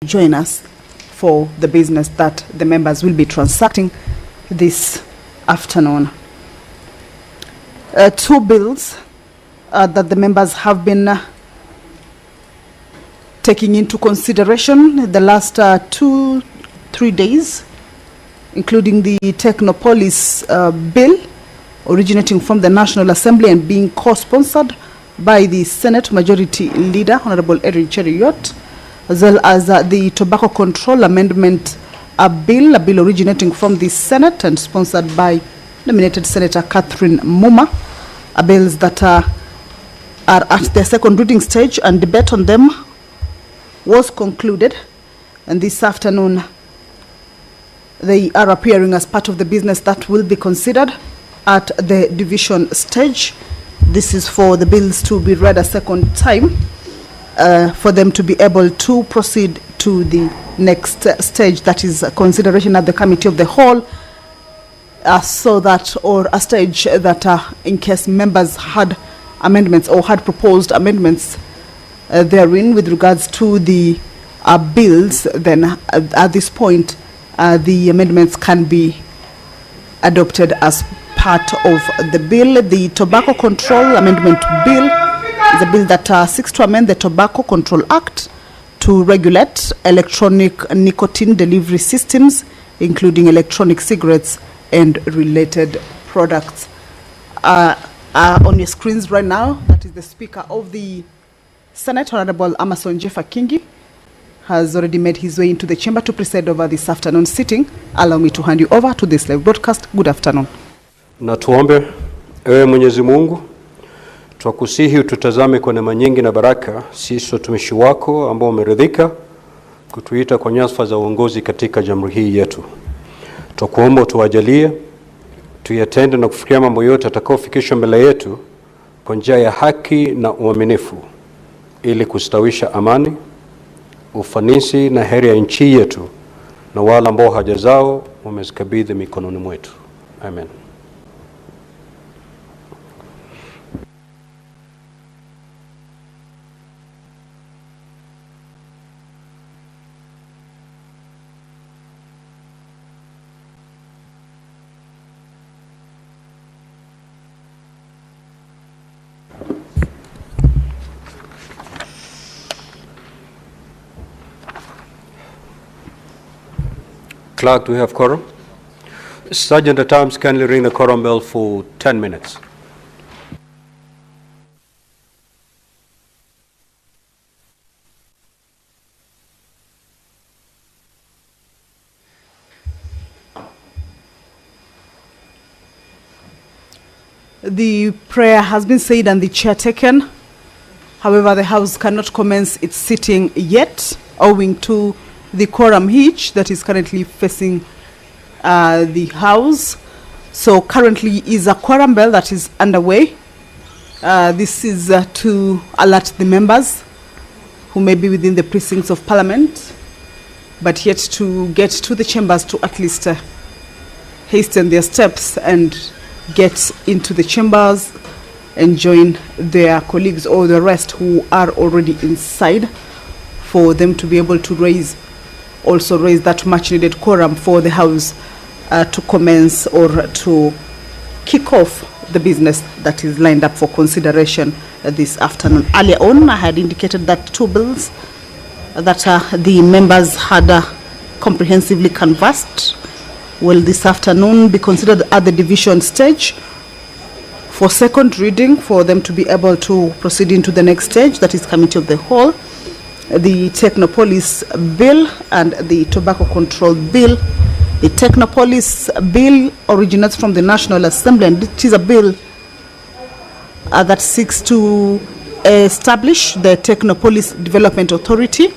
join us for the business that the members will be transacting this afternoon. Two bills that the members have been taking into consideration the last 2-3 days, including the Technopolis bill originating from the National Assembly and being co-sponsored by the Senate Majority Leader, Honorable Eric Cheriot, as well as the Tobacco Control Amendment bill, a bill originating from the Senate and sponsored by nominated Senator Catherine Muma, bills that are at their second reading stage, and debate on them was concluded. And this afternoon, they are appearing as part of the business that will be considered at the division stage. This is for the bills to be read a second time, for them to be able to proceed to the next stage, that is consideration at the committee of the whole, so that, or a stage that in case members had amendments or had proposed amendments therein with regards to the bills, then at this point the amendments can be adopted as part of the bill. The Tobacco Control Amendment Bill is a bill that seeks to amend the Tobacco Control Act to regulate electronic nicotine delivery systems, including electronic cigarettes and related products. On your screens right now, that is the Speaker of the Senate, Honorable Amason Jeffa Kingi, has already made his way into the chamber to preside over this afternoon sitting. Allow me to hand you over to this live broadcast. Good afternoon. Na tuombe. Ewe Mwenyezi Mungu, twakusihi ututazame kwa neema nyingi na baraka, sisi watumishi wako ambao umeridhika kutuita kwa nyadhifa za uongozi katika jamhuri hii yetu. Twakuomba tuwajalie tuyatende na kufikia mambo yote atakayofikishwa mbele yetu kwa njia ya haki na uaminifu, ili kustawisha amani, ufanisi na heri ya nchi yetu na wale ambao haja zao wamezikabidhi mikononi mwetu. Amen. Clerk, do we have quorum? Sergeant at Arms, kindly ring the quorum bell for 10 minutes. The prayer has been said and the chair taken. However, the House cannot commence its sitting yet, owing to the quorum hitch that is currently facing the House. So currently is a quorum bell that is underway. This is to alert the members who may be within the precincts of Parliament, but yet to get to the chambers to at least hasten their steps and get into the chambers and join their colleagues or the rest who are already inside, for them to be able to raise that much needed quorum for the House to commence or to kick off the business that is lined up for consideration this afternoon. Earlier on, I had indicated that two bills that the members had comprehensively canvassed will this afternoon be considered at the division stage for second reading, for them to be able to proceed into the next stage, that is committee of the whole. The Technopolis bill and the Tobacco Control bill. The Technopolis bill originates from the National Assembly, and it is a bill that seeks to establish the Technopolis Development Authority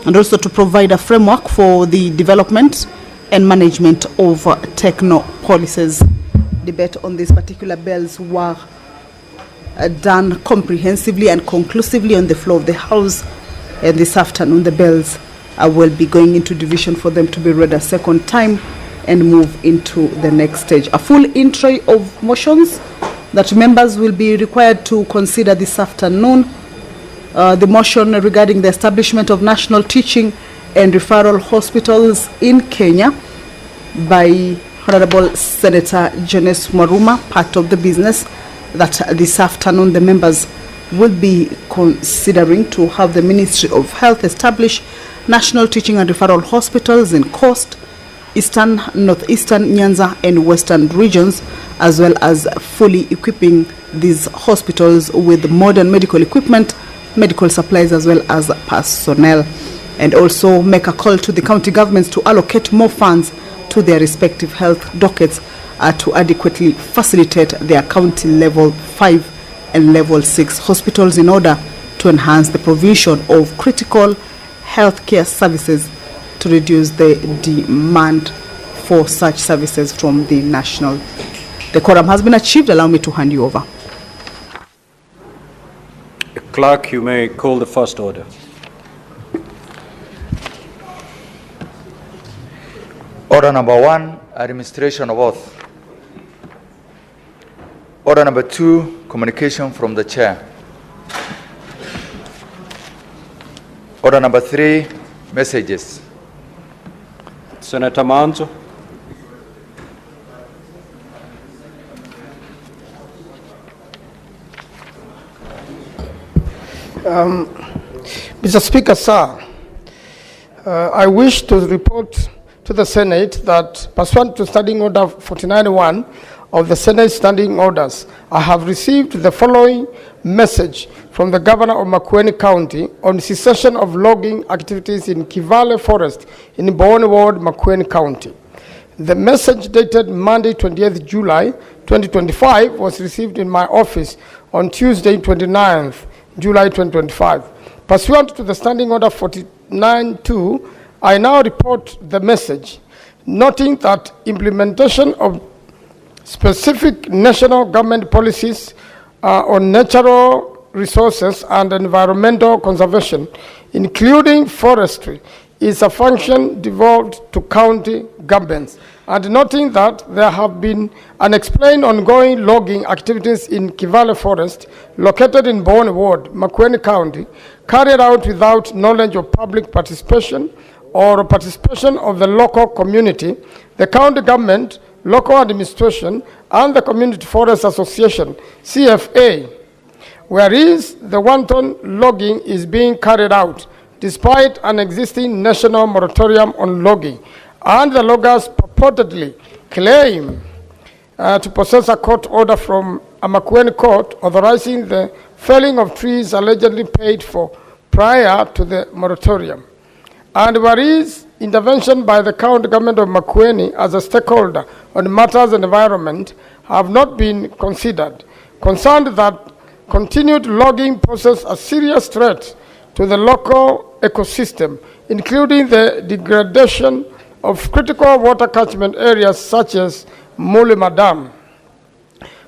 and also to provide a framework for the development and management of technopolises. Debate on these particular bills were done comprehensively and conclusively on the floor of the House. And this afternoon, the bills will be going into division for them to be read a second time and move into the next stage. A full entry of motions that members will be required to consider this afternoon. The motion regarding the establishment of national teaching and referral hospitals in Kenya by Honorable Senator Jones Mwaruma, part of the business that this afternoon the members will be considering to have the Ministry of Health establish national teaching and referral hospitals in Coast, Eastern, Northeastern, Nyanza and Western regions, as well as fully equipping these hospitals with modern medical equipment, medical supplies as well as personnel, and also make a call to the county governments to allocate more funds to their respective health dockets to adequately facilitate their county level 5 and level 6 hospitals in order to enhance the provision of critical healthcare services to reduce the demand for such services from the national. The quorum has been achieved. Allow me to hand you over. Clerk, you may call the first order. Order number 1, administration of oath. Order number 2, communication from the chair. Order number 3, messages. Senator Manzo. Mr. Speaker, sir, I wish to report to the Senate that pursuant to Standing Order 49.1 of the Senate Standing Orders, I have received the following message from the Governor of Makueni County on cessation of logging activities in Kivale Forest in Mboni Ward, Makueni County. The message dated Monday, 28th July 2025 was received in my office on Tuesday, 29th July 2025. Pursuant to the Standing Order 49.2, I now report the message, noting that implementation of specific national government policies on natural resources and environmental conservation, including forestry, is a function devolved to county governments, and noting that there have been unexplained ongoing logging activities in Kivale Forest, located in Mboni Ward, Makueni County, carried out without knowledge of public participation or participation of the local community, the county government, local administration, and the Community Forest Association, CFA, whereas the wanton logging is being carried out despite an existing national moratorium on logging, and the loggers purportedly claim to possess a court order from a Makueni court authorizing the felling of trees allegedly paid for prior to the moratorium. And whereas intervention by the county government of Makueni as a stakeholder on matters of environment have not been considered, concerned that continued logging poses a serious threat to the local ecosystem, including the degradation of critical water catchment areas such as Mulima Dam.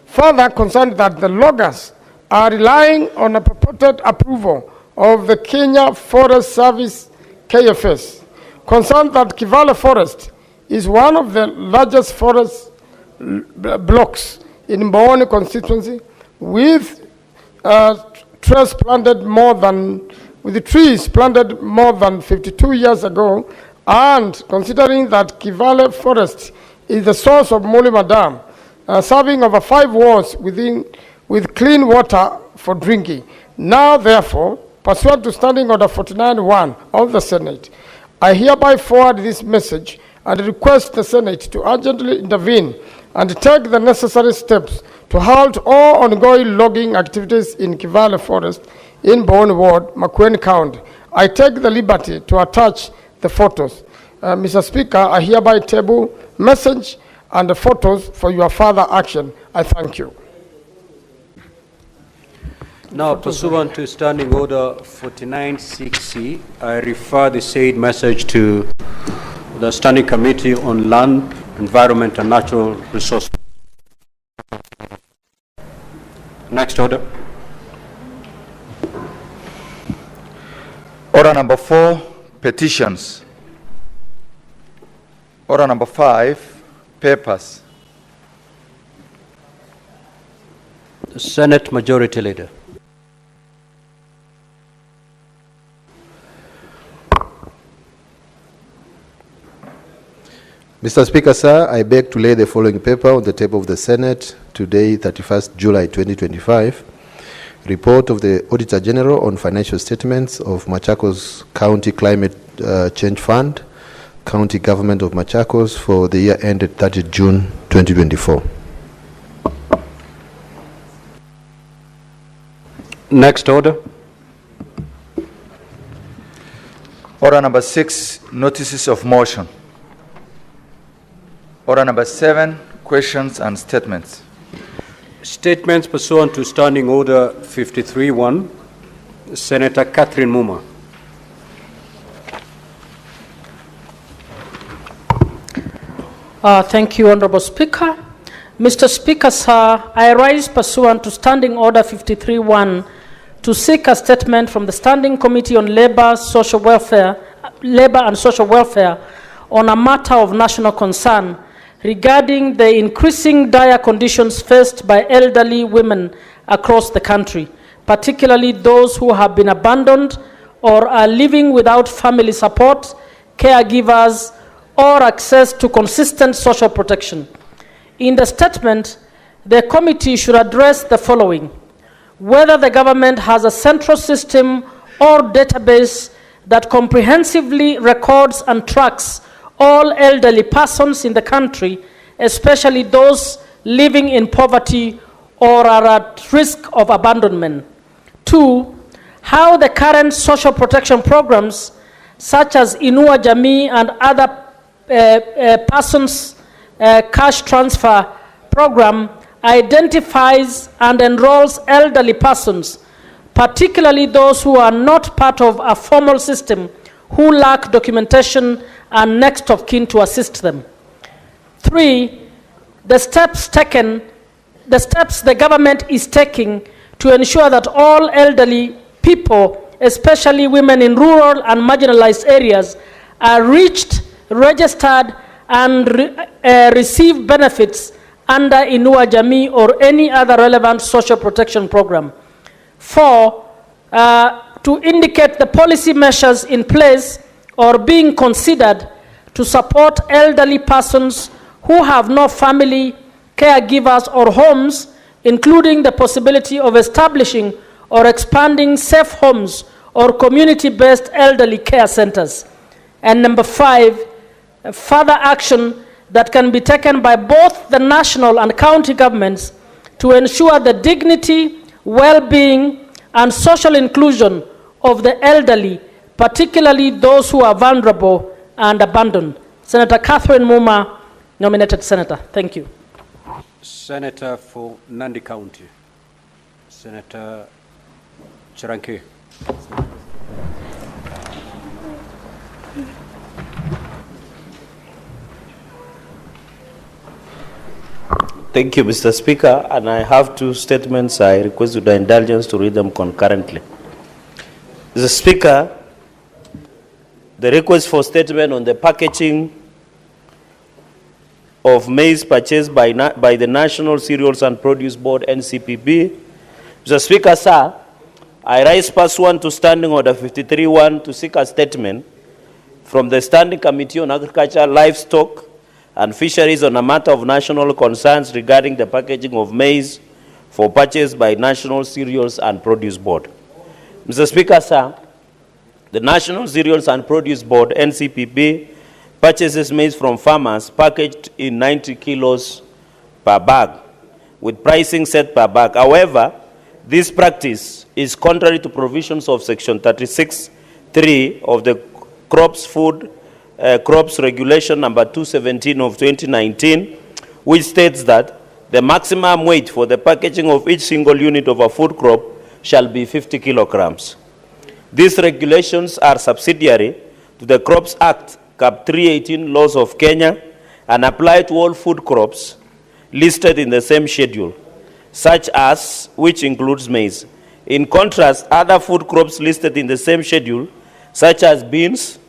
Further, concerned that the loggers are relying on a purported approval of the Kenya Forest Service KFS, concerned that Kivale Forest is one of the largest forest blocks in Mboni constituency, with trees planted more than 52 years ago, and considering that Kivale Forest is the source of Mulima Dam, serving over 5 wards with clean water for drinking. Now, therefore, pursuant to Standing Order 49.1 of the Senate, I hereby forward this message and request the Senate to urgently intervene and take the necessary steps to halt all ongoing logging activities in Kivale Forest in Mboni Ward, Makueni County. I take the liberty to attach the photos. Mr. Speaker, I hereby table message and the photos for your further action. I thank you. Now, pursuant to Standing Order 49.6C, I refer the said message to the Standing Committee on Land, Environment and Natural Resources. Next order. Order number 4, petitions. Order number 5, papers. The Senate Majority Leader. Mr. Speaker, sir, I beg to lay the following paper on the table of the Senate today, 31st July 2025. Report of the Auditor General on financial statements of Machakos County Climate Change Fund, County Government of Machakos for the year ended 30 June 2024. Next order. Order number 6, notices of motion. Order number 7, questions and statements. Statements pursuant to Standing Order 53-1. Senator Catherine Muma. Thank you, Honorable Speaker. Mr. Speaker, sir, I rise pursuant to Standing Order 53-1 to seek a statement from the Standing Committee on Labor and Social Welfare on a matter of national concern regarding the increasing dire conditions faced by elderly women across the country, particularly those who have been abandoned or are living without family support, caregivers, or access to consistent social protection. In the statement, the committee should address the following: whether the government has a central system or database that comprehensively records and tracks all elderly persons in the country, especially those living in poverty or are at risk of abandonment. 2, how the current social protection programs, such as Inua Jamii and other persons cash transfer program, identifies and enrolls elderly persons, particularly those who are not part of a formal system, who lack documentation and next of kin to assist them. 3, the steps the government is taking to ensure that all elderly people, especially women in rural and marginalized areas, are reached, registered, and receive benefits under Inua Jamii or any other relevant social protection program. 4, to indicate the policy measures in place or being considered to support elderly persons who have no family, caregivers, or homes, including the possibility of establishing or expanding safe homes or community-based elderly care centers. And number 5, further action that can be taken by both the national and county governments to ensure the dignity, well-being, and social inclusion of the elderly, particularly those who are vulnerable and abandoned. Senator Catherine Muma, nominated senator. Thank you. Senator for Nandi County, Senator Chiranke. Thank you, Mr. Speaker, and I have 2 statements. I request your indulgence to read them concurrently. Mr. Speaker, the request for statement on the packaging of maize purchased by the National Cereals and Produce Board, NCPB. Mr. Speaker, sir, I rise pursuant to Standing Order 53-1 to seek a statement from the Standing Committee on Agriculture, Livestock, and Fisheries on a matter of national concerns regarding the packaging of maize for purchase by National Cereals and Produce Board. Mr. Speaker, sir, the National Cereals and Produce Board, NCPB, purchases maize from farmers packaged in 90 kilos per bag, with pricing set per bag. However, this practice is contrary to provisions of Section 36(3) of the Crops Regulation number 217 of 2019, which states that the maximum weight for the packaging of each single unit of a food crop shall be 50 kilograms. These regulations are subsidiary to the Crops Act, Cap 318 laws of Kenya, and apply to all food crops listed in the same schedule, such as, which includes maize. In contrast, other food crops listed in the same schedule, such as beans,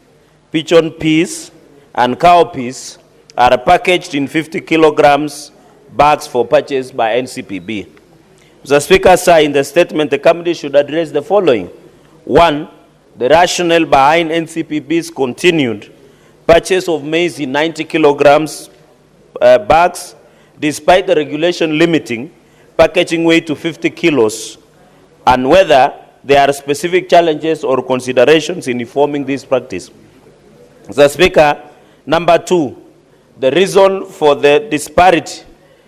pigeon peas, and cowpeas, are packaged in 50 kilograms bags for purchase by NCPB. Mr. Speaker, sir, in the statement, the committee should address the following. 1, the rationale behind NCPB's continued purchase of maize in 90 kilograms bags, despite the regulation limiting packaging weight to 50 kilos, and whether there are specific challenges or considerations in reforming this practice. Mr. Speaker, number 2, the reason for the disparity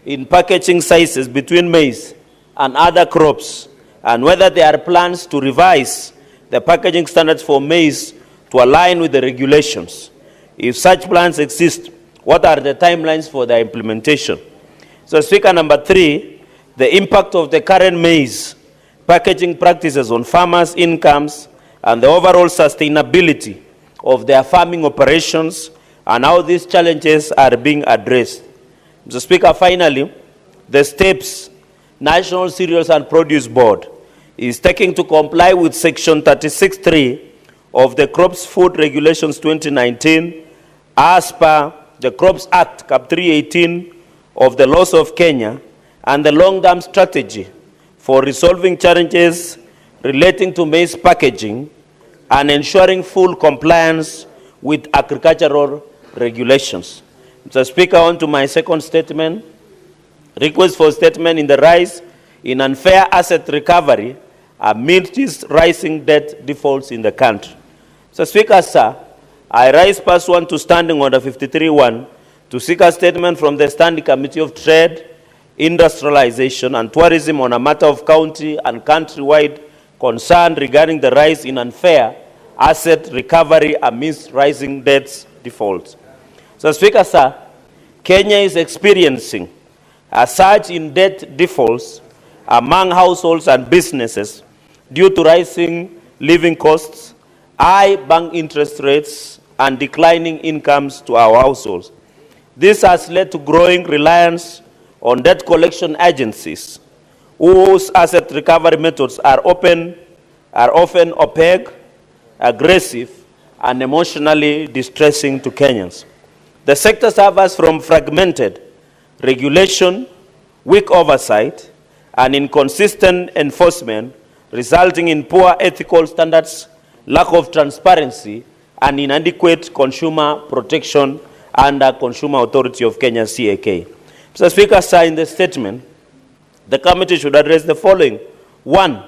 in packaging sizes between maize and other crops, and whether there are plans to revise the packaging standards for maize to align with the regulations. If such plans exist, what are the timelines for their implementation? So, Speaker, number 3, the impact of the current maize packaging practices on farmers' incomes and the overall sustainability of their farming operations, and how these challenges are being addressed. Mr. Speaker, finally, the steps National Cereals and Produce Board is taking to comply with Section 36(3) of the Crops Food Regulations 2019 as per the Crops Act, Cap 318 of the laws of Kenya, and the long-term strategy for resolving challenges relating to maize packaging and ensuring full compliance with agricultural regulations. Mr. Speaker, on to my second statement. Request for statement in the rise in unfair asset recovery amid these rising debt defaults in the country. Mr. Speaker, sir, I rise pursuant to Standing Order 53-1 to seek a statement from the Standing Committee of Trade, Industrialization and Tourism on a matter of county and countrywide concern regarding the rise in unfair asset recovery amidst rising debts defaults. So, Speaker, sir, Kenya is experiencing a surge in debt defaults among households and businesses due to rising living costs, high bank interest rates, and declining incomes to our households. This has led to growing reliance on debt collection agencies, whose asset recovery methods are often opaque, aggressive, and emotionally distressing to Kenyans. The sector suffers from fragmented regulation, weak oversight, and inconsistent enforcement, resulting in poor ethical standards, lack of transparency, and inadequate consumer protection under Consumer Authority of Kenya, CAK. Mr. Speaker, sir, in the statement, the committee should address the following. 1,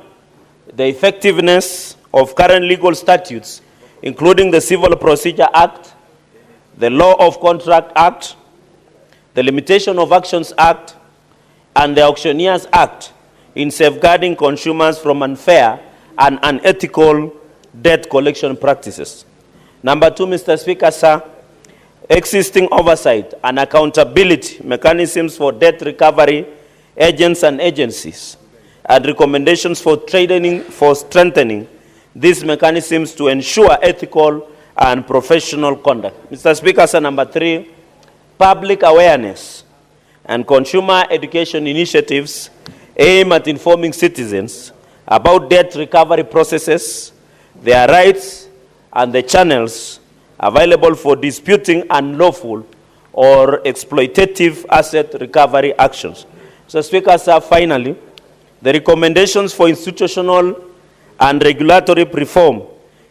the effectiveness of current legal statutes, including the Civil Procedure Act, the Law of Contract Act, the Limitation of Actions Act, and the Auctioneers Act, in safeguarding consumers from unfair and unethical debt collection practices. Number 2, Mr. Speaker, sir, existing oversight and accountability mechanisms for debt recovery agents and agencies, and recommendations for strengthening these mechanisms to ensure ethical and professional conduct. Mr. Speaker, sir, number 3, public awareness and consumer education initiatives aim at informing citizens about debt recovery processes, their rights, and the channels available for disputing unlawful or exploitative asset recovery actions. So, Speaker, sir, finally, the recommendations for institutional and regulatory reform,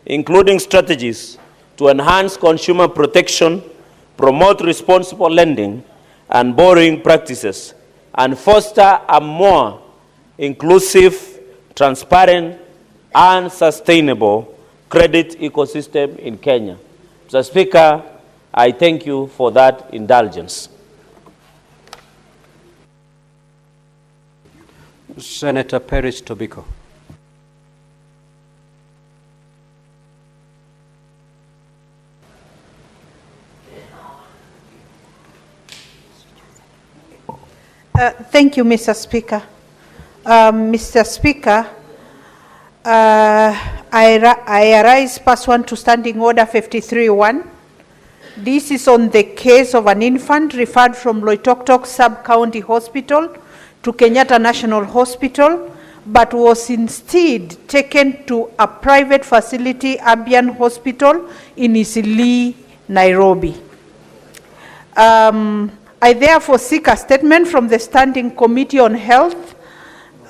including strategies to enhance consumer protection, promote responsible lending and borrowing practices, and foster a more inclusive, transparent, and sustainable credit ecosystem in Kenya. Mr. Speaker, I thank you for that indulgence. Senator Peris Tobiko. Thank you, Mr. Speaker. Mr. Speaker, I arise pursuant to Standing Order 53-1. This is on the case of an infant referred from Loitoktok Sub-County Hospital to Kenyatta National Hospital, but was instead taken to a private facility, Abian Hospital, in Isili, Nairobi. I therefore seek a statement from the Standing Committee on Health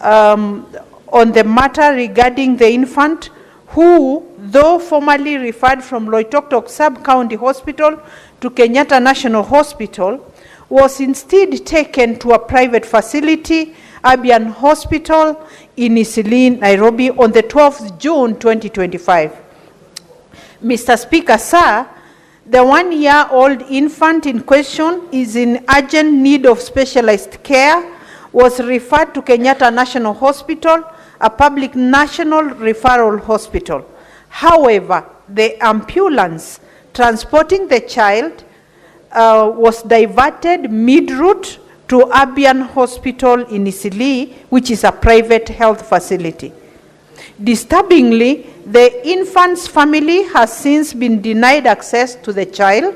on the matter regarding the infant who, though formerly referred from Loitoktok Sub-County Hospital to Kenyatta National Hospital, was instead taken to a private facility, Abian Hospital in Eastleigh, Nairobi, on the 12th June 2025. Mr. Speaker, sir, the 1-year-old infant in question is in urgent need of specialized care, was referred to Kenyatta National Hospital, a public national referral hospital. However, the ambulance transporting the child was diverted mid-route to Abian Hospital in Eastleigh, which is a private health facility. Disturbingly, the infant's family has since been denied access to the child,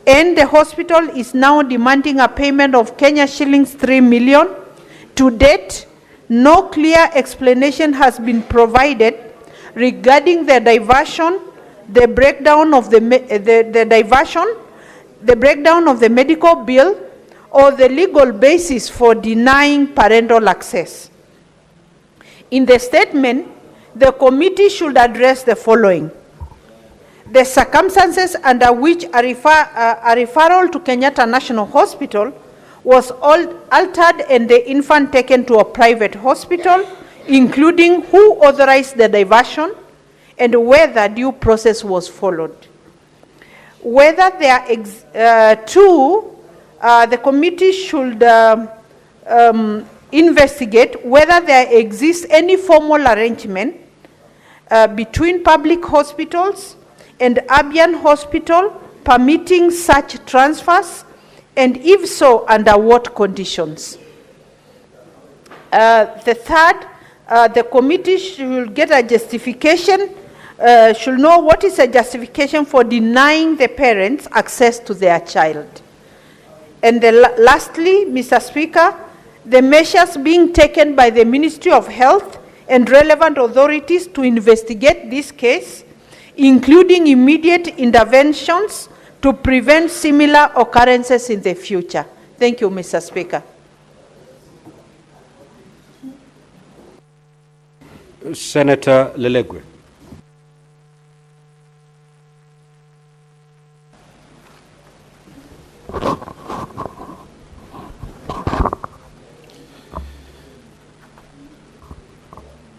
and the hospital is now demanding a payment of Kenya shillings 3 million. To date, no clear explanation has been provided regarding the diversion, the breakdown of the medical bill, or the legal basis for denying parental access. In the statement, the committee should address the following: the circumstances under which a referral to Kenyatta National Hospital was altered and the infant taken to a private hospital, including who authorized the diversion and whether due process was followed. Whether there the committee should investigate whether there exists any formal arrangement between public hospitals and Abian Hospital permitting such transfers, and if so, under what conditions. The third, the committee should get a justification, should know what is a justification for denying the parents access to their child. And lastly, Mr. Speaker, the measures being taken by the Ministry of Health and relevant authorities to investigate this case, including immediate interventions to prevent similar occurrences in the future. Thank you, Mr. Speaker. Senator Lelegwe.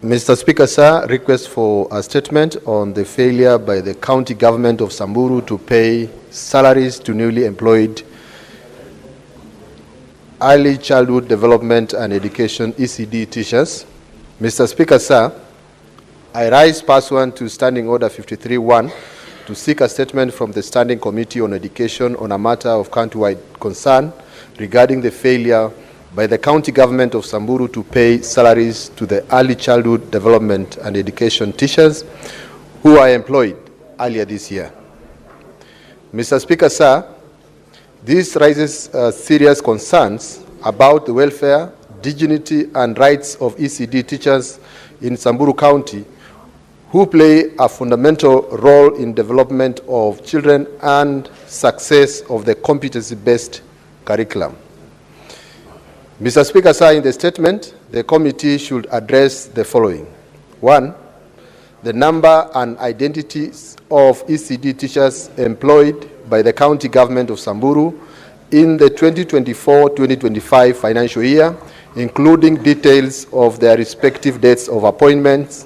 Mr. Speaker, sir, request for a statement on the failure by the county government of Samburu to pay salaries to newly employed early childhood development and education ECD teachers. Mr. Speaker, sir, I rise pursuant to Standing Order 53-1 to seek a statement from the Standing Committee on Education on a matter of county-wide concern regarding the failure by the county government of Samburu to pay salaries to the early childhood development and education teachers who are employed earlier this year. Mr. Speaker, sir, this raises serious concerns about the welfare, dignity, and rights of ECD teachers in Samburu County who play a fundamental role in development of children and success of the competency-based curriculum. Mr. Speaker, sir, in the statement, the committee should address the following. 1, the number and identities of ECD teachers employed by the county government of Samburu in the 2024-2025 financial year, including details of their respective dates of appointments,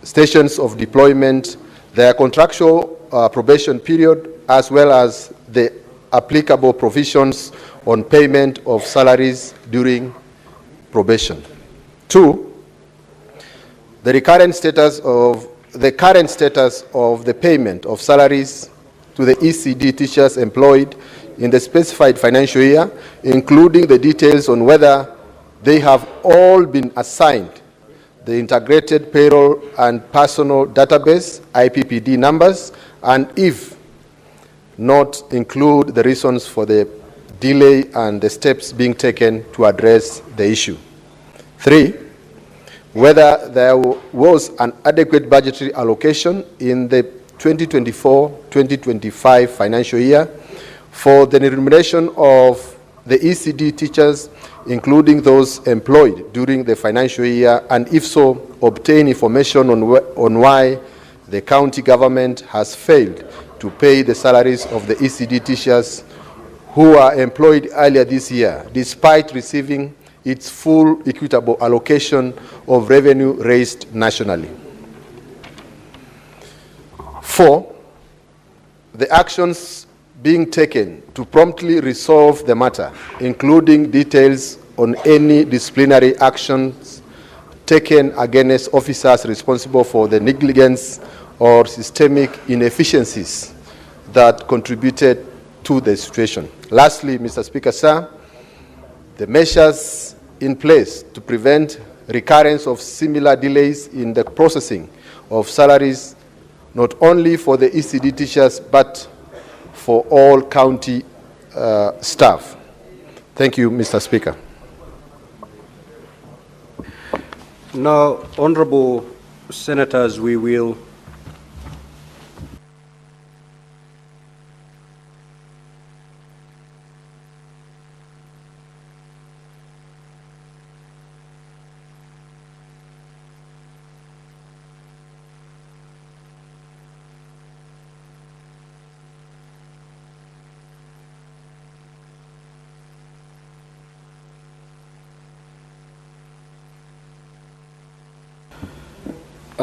stations of deployment, their contractual probation period, as well as the applicable provisions on payment of salaries during probation. 2, the current status of the payment of salaries to the ECD teachers employed in the specified financial year, including the details on whether they have all been assigned the integrated payroll and personal database IPPD numbers, and if not, include the reasons for the delay and the steps being taken to address the issue. 3, whether there was an adequate budgetary allocation in the 2024-2025 financial year for the remuneration of the ECD teachers, including those employed during the financial year, and if so, obtain information on why the county government has failed to pay the salaries of the ECD teachers who are employed earlier this year, despite receiving its full equitable allocation of revenue raised nationally. 4, the actions being taken to promptly resolve the matter, including details on any disciplinary actions taken against officers responsible for the negligence or systemic inefficiencies that contributed to the situation. Lastly, Mr. Speaker, sir, the measures in place to prevent recurrence of similar delays in the processing of salaries, not only for the ECD teachers, but for all county staff. Thank you, Mr. Speaker. Now, honorable senators, we will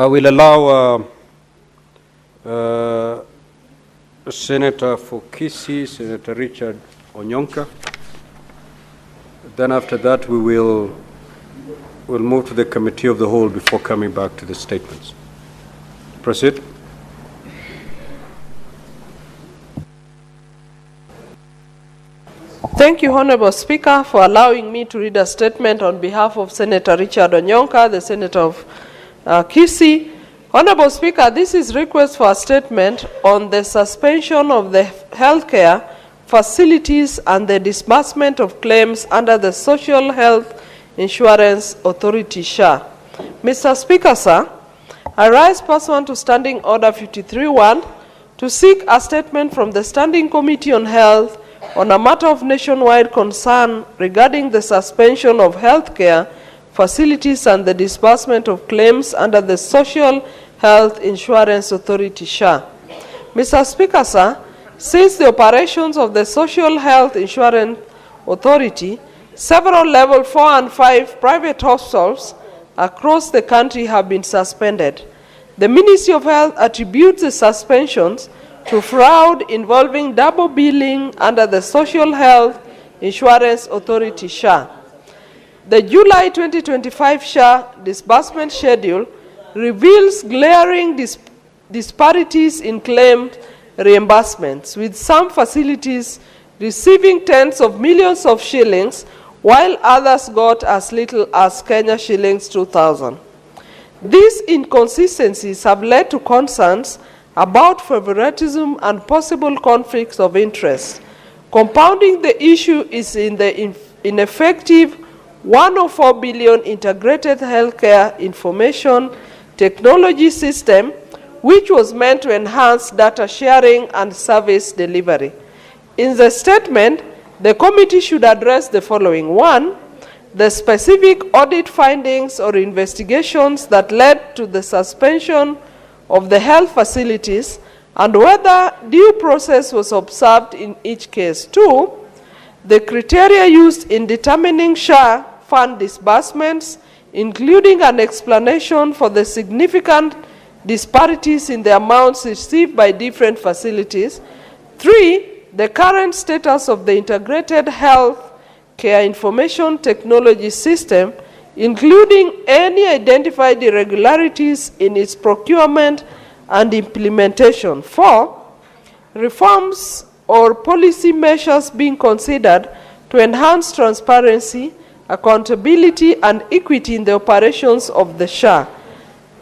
we'll allow Senator for Kisii, Senator Richard Onyonka. Then after that, we'll move to the committee of the whole before coming back to the statements. Proceed. Thank you, Honorable Speaker, for allowing me to read a statement on behalf of Senator Richard Onyonka, the Senator of Kisii. Honorable Speaker, this is request for a statement on the suspension of the healthcare facilities and the disbursement of claims under the Social Health Insurance Authority, SHA. Mr. Speaker, sir, I rise pursuant to Standing Order 53.1 to seek a statement from the Standing Committee on Health on a matter of nationwide concern regarding the suspension of healthcare facilities and the disbursement of claims under the Social Health Insurance Authority, SHA. Mr. Speaker, sir, since the operations of the Social Health Insurance Authority, several level 4 and 5 private hospitals across the country have been suspended. The Ministry of Health attributes the suspensions to fraud involving double billing under the Social Health Insurance Authority, SHA. The July 2025 SHA disbursement schedule reveals glaring disparities in claimed reimbursements, with some facilities receiving tens of millions of shillings, while others got as little as Kenya shillings 2,000. These inconsistencies have led to concerns about favoritism and possible conflicts of interest. Compounding the issue is in the ineffective 104 billion integrated healthcare information technology system, which was meant to enhance data sharing and service delivery. In the statement, the committee should address the following. 1, the specific audit findings or investigations that led to the suspension of the health facilities and whether due process was observed in each case. 2, the criteria used in determining SHA fund disbursements, including an explanation for the significant disparities in the amounts received by different facilities. 3, the current status of the integrated health care information technology system, including any identified irregularities in its procurement and implementation. 4, reforms or policy measures being considered to enhance transparency, accountability, and equity in the operations of the SHA.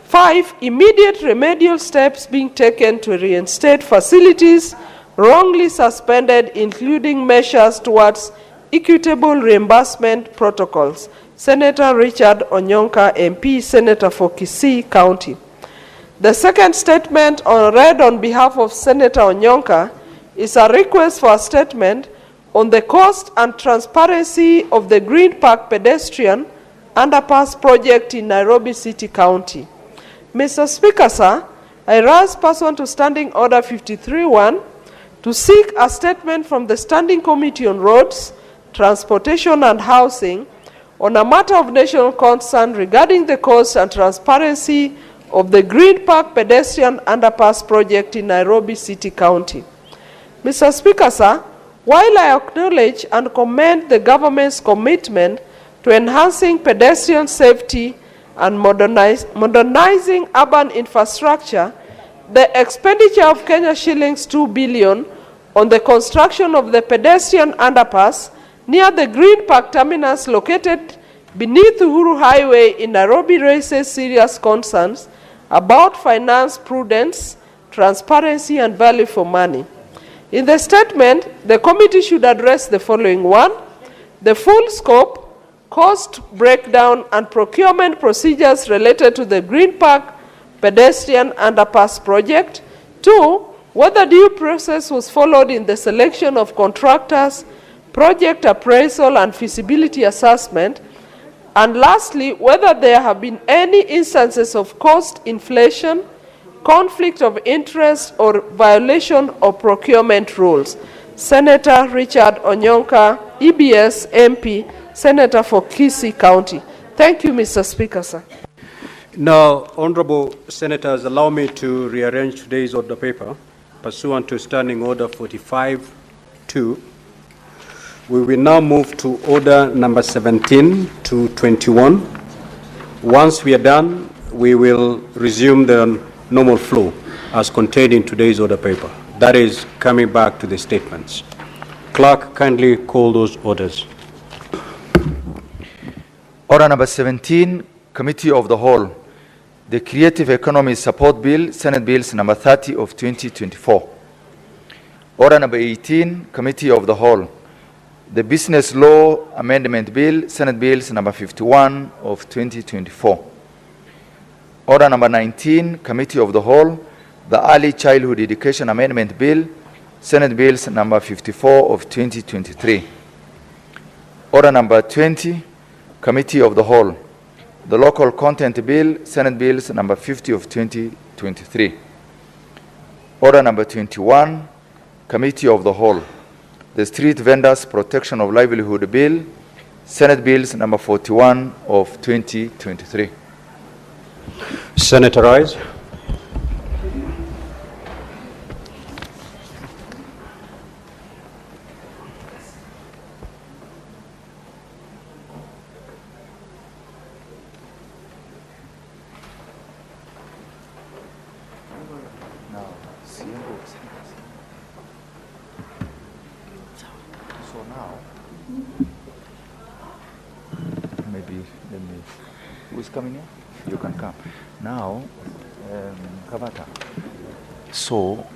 5, immediate remedial steps being taken to reinstate facilities wrongly suspended, including measures towards equitable reimbursement protocols. Senator Richard Onyonka, MP, Senator for Kisii County. The second statement read on behalf of Senator Onyonka is a request for a statement on the cost and transparency of the Green Park pedestrian underpass project in Nairobi City County. Mr. Speaker, sir, I rise pursuant to Standing Order 53-1 to seek a statement from the Standing Committee on Roads, Transportation and Housing on a matter of national concern regarding the cost and transparency of the Green Park pedestrian underpass project in Nairobi City County. Mr. Speaker, sir, while I acknowledge and commend the government's commitment to enhancing pedestrian safety and modernizing urban infrastructure, the expenditure of Kenya shillings 2 billion on the construction of the pedestrian underpass near the Green Park terminus located beneath Uhuru Highway in Nairobi raises serious concerns about finance prudence, transparency, and value for money. In the statement, the committee should address the following: 1, the full scope, cost breakdown, and procurement procedures related to the Green Park pedestrian underpass project. 2, whether due process was followed in the selection of contractors, project appraisal, and feasibility assessment. And lastly, whether there have been any instances of cost inflation, conflict of interest, or violation of procurement rules. Senator Richard Onyonka, EBS MP, Senator for Kisii County. Thank you, Mr. Speaker, sir. Now, honorable senators, allow me to rearrange today's order paper pursuant to Standing Order 45-2. We will now move to order number 17 to 21. Once we are done, we will resume the normal flow as contained in today's order paper. That is, coming back to the statements. Clerk, kindly call those orders. Order number 17, Committee of the Whole. The Creative Economy Support Bill, Senate Bills number 30 of 2024. Order number 18, Committee of the Whole. The Business Law Amendment Bill, Senate Bills number 51 of 2024. Order number 19, Committee of the Whole. The Early Childhood Education Amendment Bill, Senate Bills number 54 of 2023. Order number 20, Committee of the Whole. The Local Content Bill, Senate Bills number 50 of 2023. Order number 21, Committee of the Whole. The Street Vendors Protection of Livelihood Bill, Senate Bills number 41 of 2023. Senator Rise. Who's coming here? You can come. Now, Kavata. So,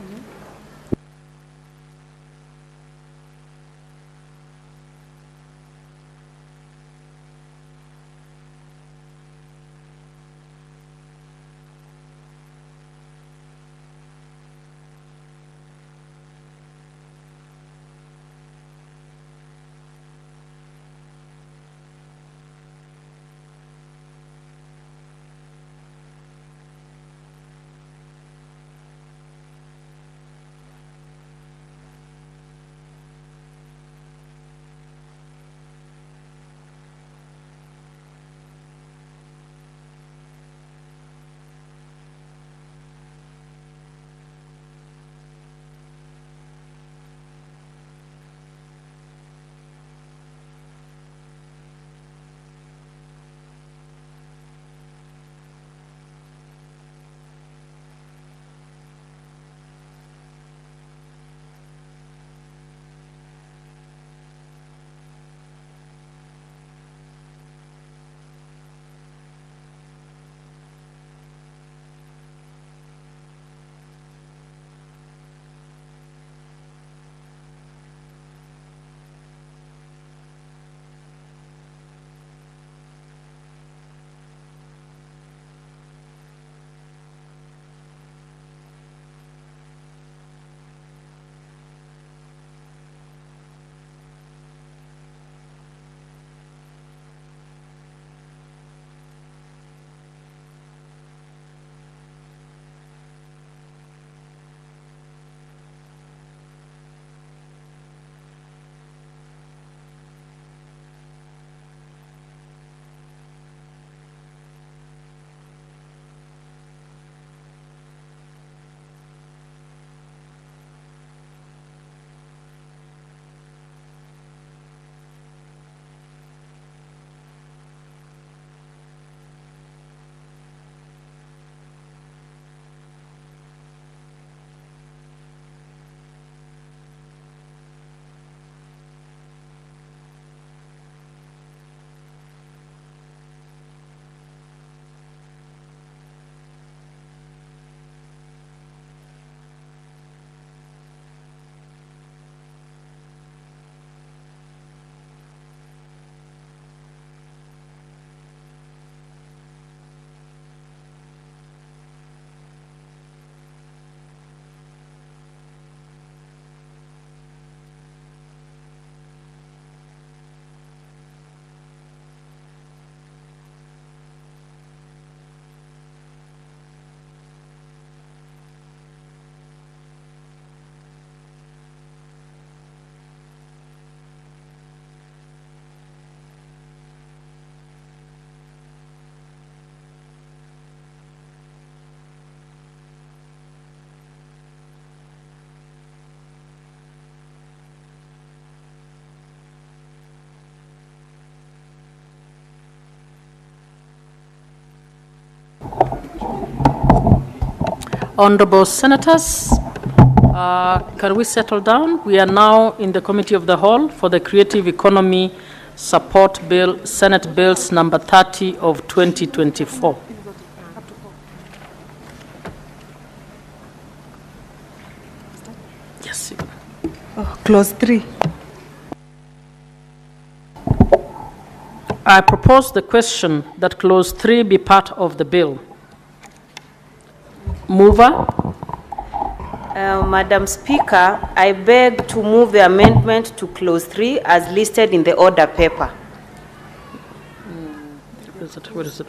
Honorable Senators, can we settle down? We are now in the Committee of the Whole for the Creative Economy Support Bill, Senate Bills number 30 of 2024. Yes. Clause 3. I propose the question that Clause 3 be part of the bill. Mover. Madam Speaker, I beg to move the amendment to Clause 3 as listed in the order paper. Where is it?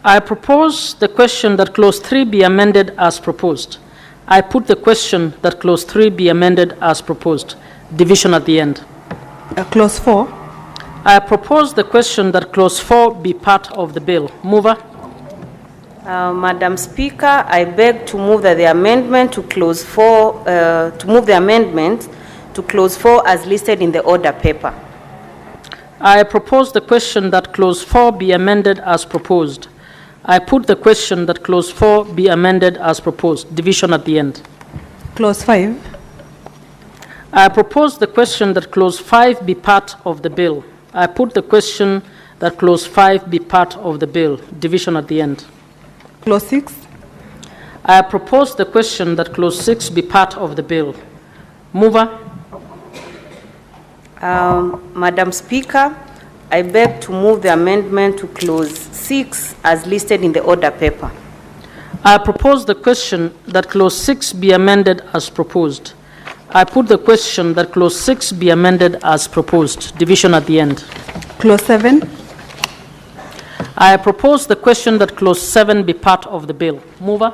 I propose the question that Clause 3 be amended as proposed. I put the question that Clause 3 be amended as proposed. Division at the end. Clause 4. I propose the question that Clause 4 be part of the bill. Mover. Madam Speaker, I beg to move that the amendment to Clause 4, to move the amendment to Clause 4 as listed in the order paper. I propose the question that Clause 4 be amended as proposed. I put the question that Clause 4 be amended as proposed. Division at the end. Clause 5. I propose the question that Clause 5 be part of the bill. I put the question that Clause 5 be part of the bill. Division at the end. Clause 6. I propose the question that Clause 6 be part of the bill. Mover. Madam Speaker, I beg to move the amendment to Clause 6 as listed in the order paper. I propose the question that Clause 6 be amended as proposed. I put the question that Clause 6 be amended as proposed. Division at the end. Clause 7. I propose the question that Clause 7 be part of the bill. Mover.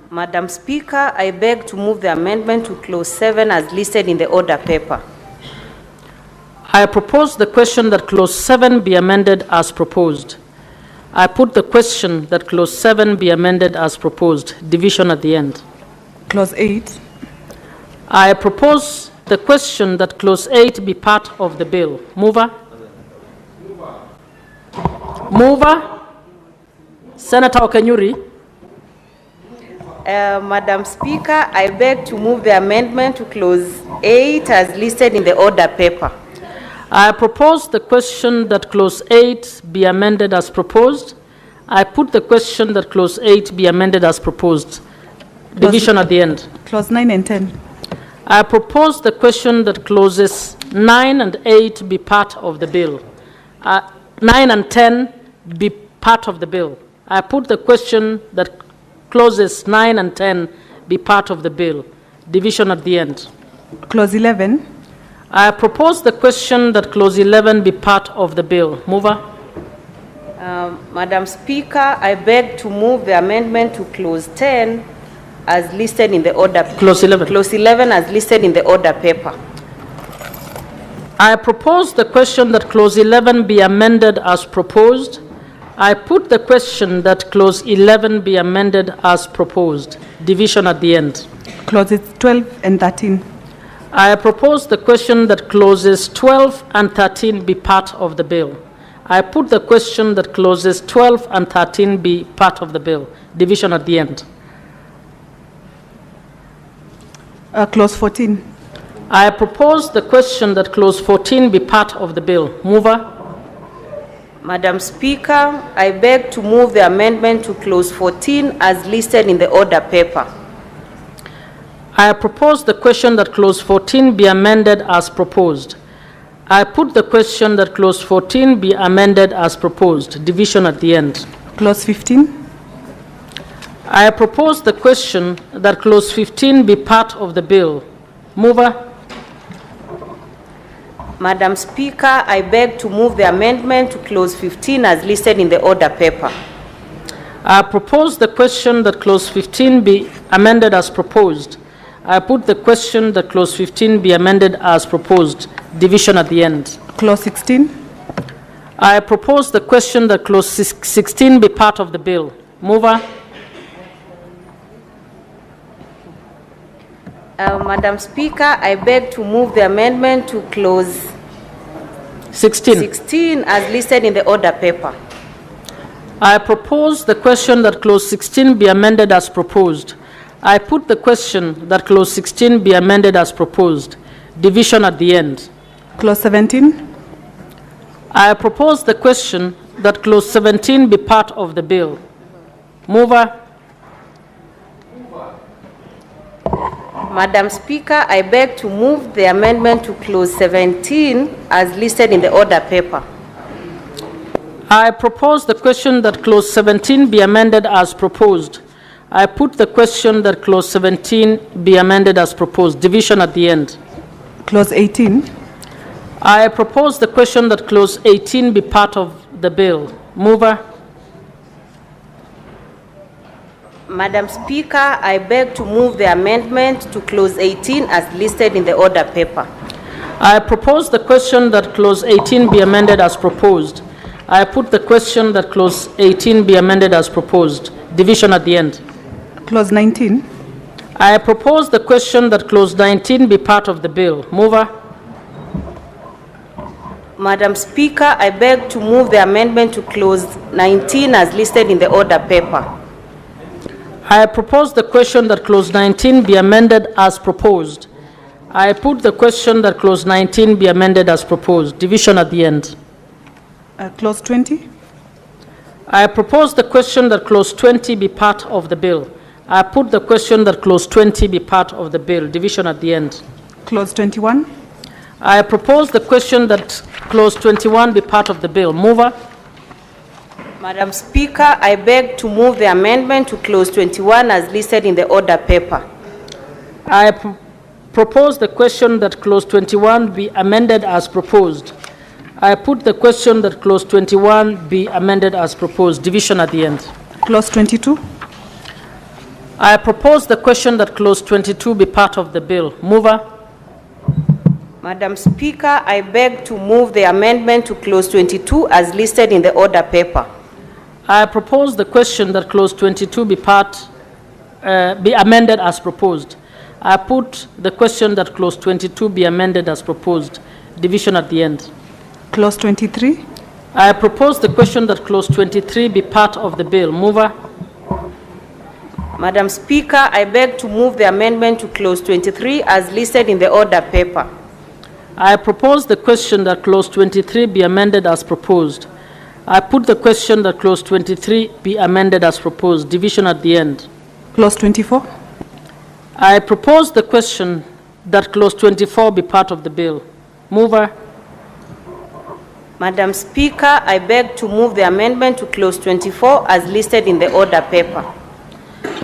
Madam Speaker, I beg to move the amendment to Clause 7 as listed in the order paper. I propose the question that Clause 7 be amended as proposed. I put the question that Clause 7 be amended as proposed. Division at the end. Clause 8. I propose the question that Clause 8 be part of the bill. Mover. Mover. Senator Okenyuri. Madam Speaker, I beg to move the amendment to Clause 8 as listed in the order paper. I propose the question that Clause 8 be amended as proposed. I put the question that Clause 8 be amended as proposed. Division at the end. Clause 9 and 10. I propose the question that Clauses 9 and 8 be part of the bill. 9 and 10 be part of the bill. I put the question that Clauses 9 and 10 be part of the bill. Division at the end. Clause 11. I propose the question that Clause 11 be part of the bill. Mover. Madam Speaker, I beg to move the amendment to Clause 10 as listed in the order. Clause 11. Clause 11 as listed in the order paper. I propose the question that Clause 11 be amended as proposed. I put the question that Clause 11 be amended as proposed. Division at the end. Clauses 12 and 13. I propose the question that Clauses 12 and 13 be part of the bill. I put the question that Clauses 12 and 13 be part of the bill. Division at the end. Clause 14. I propose the question that Clause 14 be part of the bill. Mover. Madam Speaker, I beg to move the amendment to Clause 14 as listed in the order paper. I propose the question that Clause 14 be amended as proposed. I put the question that Clause 14 be amended as proposed. Division at the end. Clause 15. I propose the question that Clause 15 be part of the bill. Mover. Madam Speaker, I beg to move the amendment to Clause 15 as listed in the order paper. I propose the question that Clause 15 be amended as proposed. I put the question that Clause 15 be amended as proposed. Division at the end. Clause 16. I propose the question that Clause 16 be part of the bill. Mover. Madam Speaker, I beg to move the amendment to Clause 16. 16 as listed in the order paper. I propose the question that clause 16 be amended as proposed. I put the question that clause 16 be amended as proposed. Division at the end. Clause 17. I propose the question that clause 17 be part of the bill. Mover. Madam Speaker, I beg to move the amendment to clause 17 as listed in the order paper. I propose the question that clause 17 be amended as proposed. I put the question that clause 17 be amended as proposed. Division at the end. Clause 18. I propose the question that clause 18 be part of the bill. Mover. Madam Speaker, I beg to move the amendment to clause 18 as listed in the order paper. I propose the question that clause 18 be amended as proposed. I put the question that clause 18 be amended as proposed. Division at the end. Clause 19. I propose the question that clause 19 be part of the bill. Mover. Madam Speaker, I beg to move the amendment to clause 19 as listed in the order paper. I propose the question that clause 19 be amended as proposed. I put the question that clause 19 be amended as proposed. Division at the end. Clause 20. I propose the question that clause 20 be part of the bill. I put the question that clause 20 be part of the bill. Division at the end. Clause 21. I propose the question that clause 21 be part of the bill. Mover. Madam Speaker, I beg to move the amendment to clause 21 as listed in the order paper. I propose the question that clause 21 be amended as proposed. I put the question that clause 21 be amended as proposed. Division at the end. Clause 22. I propose the question that clause 22 be part of the bill. Mover. Madam Speaker, I beg to move the amendment to clause 22 as listed in the order paper. I propose the question that clause 22 be amended as proposed. I put the question that clause 22 be amended as proposed. Division at the end. Clause 23. I propose the question that clause 23 be part of the bill. Mover. Madam Speaker, I beg to move the amendment to clause 23 as listed in the order paper. I propose the question that clause 23 be amended as proposed. I put the question that clause 23 be amended as proposed. Division at the end. Clause 24. I propose the question that clause 24 be part of the bill. Mover. Madam Speaker, I beg to move the amendment to clause 24 as listed in the order paper.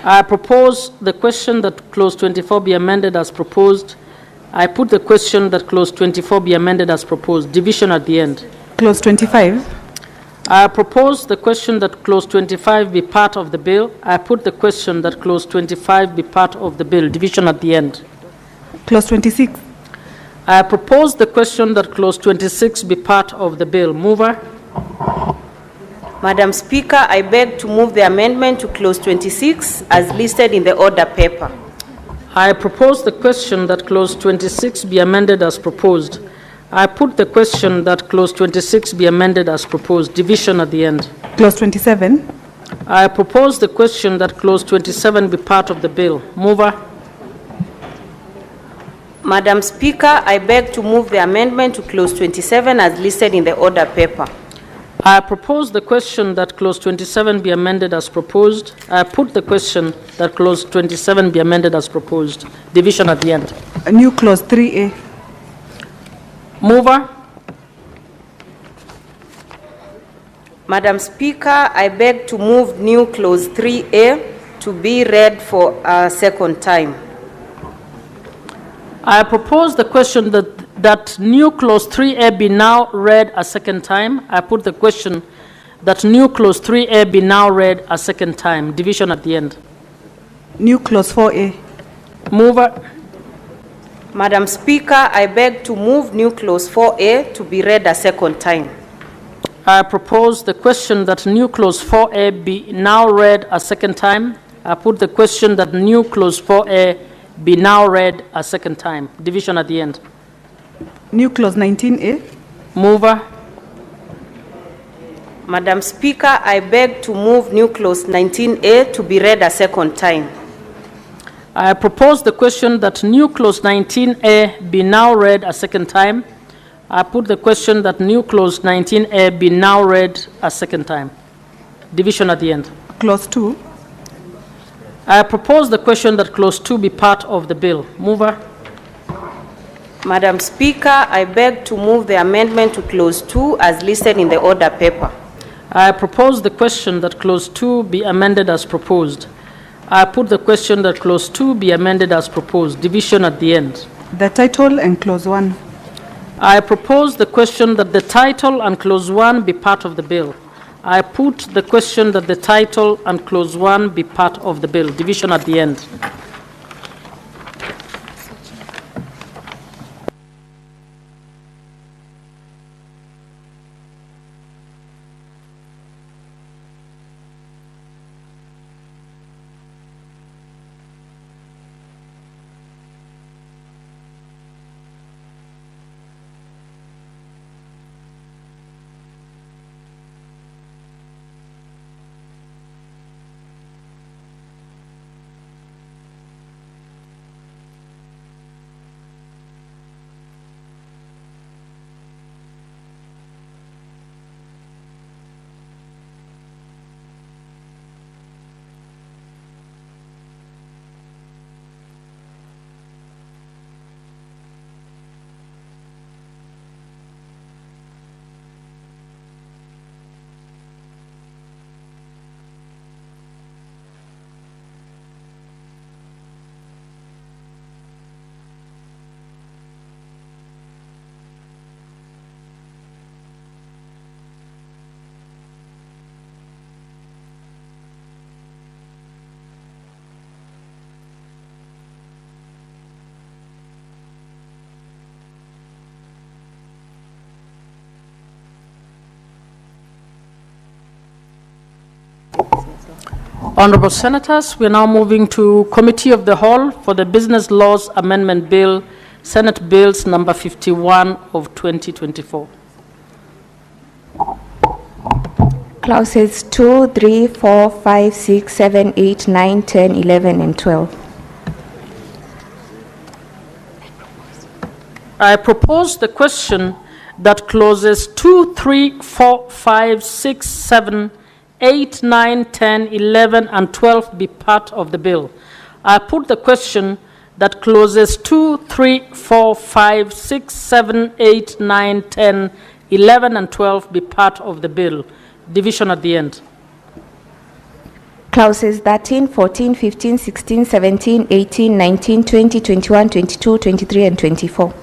I propose the question that clause 24 be amended as proposed. I put the question that clause 24 be amended as proposed. Division at the end. Clause 25. I propose the question that clause 25 be part of the bill. I put the question that clause 25 be part of the bill. Division at the end. Clause 26. I propose the question that clause 26 be part of the bill. Mover. Madam Speaker, I beg to move the amendment to clause 26 as listed in the order paper. I propose the question that clause 26 be amended as proposed. I put the question that clause 26 be amended as proposed. Division at the end. Clause 27. I propose the question that clause 27 be part of the bill. Mover. Madam Speaker, I beg to move the amendment to clause 27 as listed in the order paper. I propose the question that clause 27 be amended as proposed. I put the question that clause 27 be amended as proposed. Division at the end. A new clause 3A. Mover. Madam Speaker, I beg to move new clause 3A to be read for a second time. I propose the question that new clause 3A be now read a second time. I put the question that new clause 3A be now read a second time. Division at the end. New clause 4A. Mover. Madam Speaker, I beg to move new clause 4A to be read a second time. I propose the question that new clause 4A be now read a second time. I put the question that new clause 4A be now read a second time. Division at the end. New clause 19A. Mover. Madam Speaker, I beg to move new clause 19A to be read a second time. I propose the question that new clause 19A be now read a second time. I put the question that new clause 19A be now read a second time. Division at the end. Clause 2. I propose the question that clause 2 be part of the bill. Mover. Madam Speaker, I beg to move the amendment to clause 2 as listed in the order paper. I propose the question that clause 2 be amended as proposed. I put the question that clause 2 be amended as proposed. Division at the end. The title and clause 1. I propose the question that the title and clause 1 be part of the bill. I put the question that the title and clause 1 be part of the bill. Division at the end. Honorable Senators, we are now moving to Committee of the Whole for the Business Laws Amendment Bill, Senate Bills number 51 of 2024. Clauses 2, 3, 4, 5, 6, 7, 8, 9, 10, 11, and 12. I propose the question that clauses 2, 3, 4, 5, 6, 7, 8, 9, 10, 11, and 12 be part of the bill. I put the question that clauses 2, 3, 4, 5, 6, 7, 8, 9, 10, 11, and 12 be part of the bill. Division at the end. Clauses 13, 14, 15, 16, 17, 18, 19, 20, 21, 22, 23, and 24.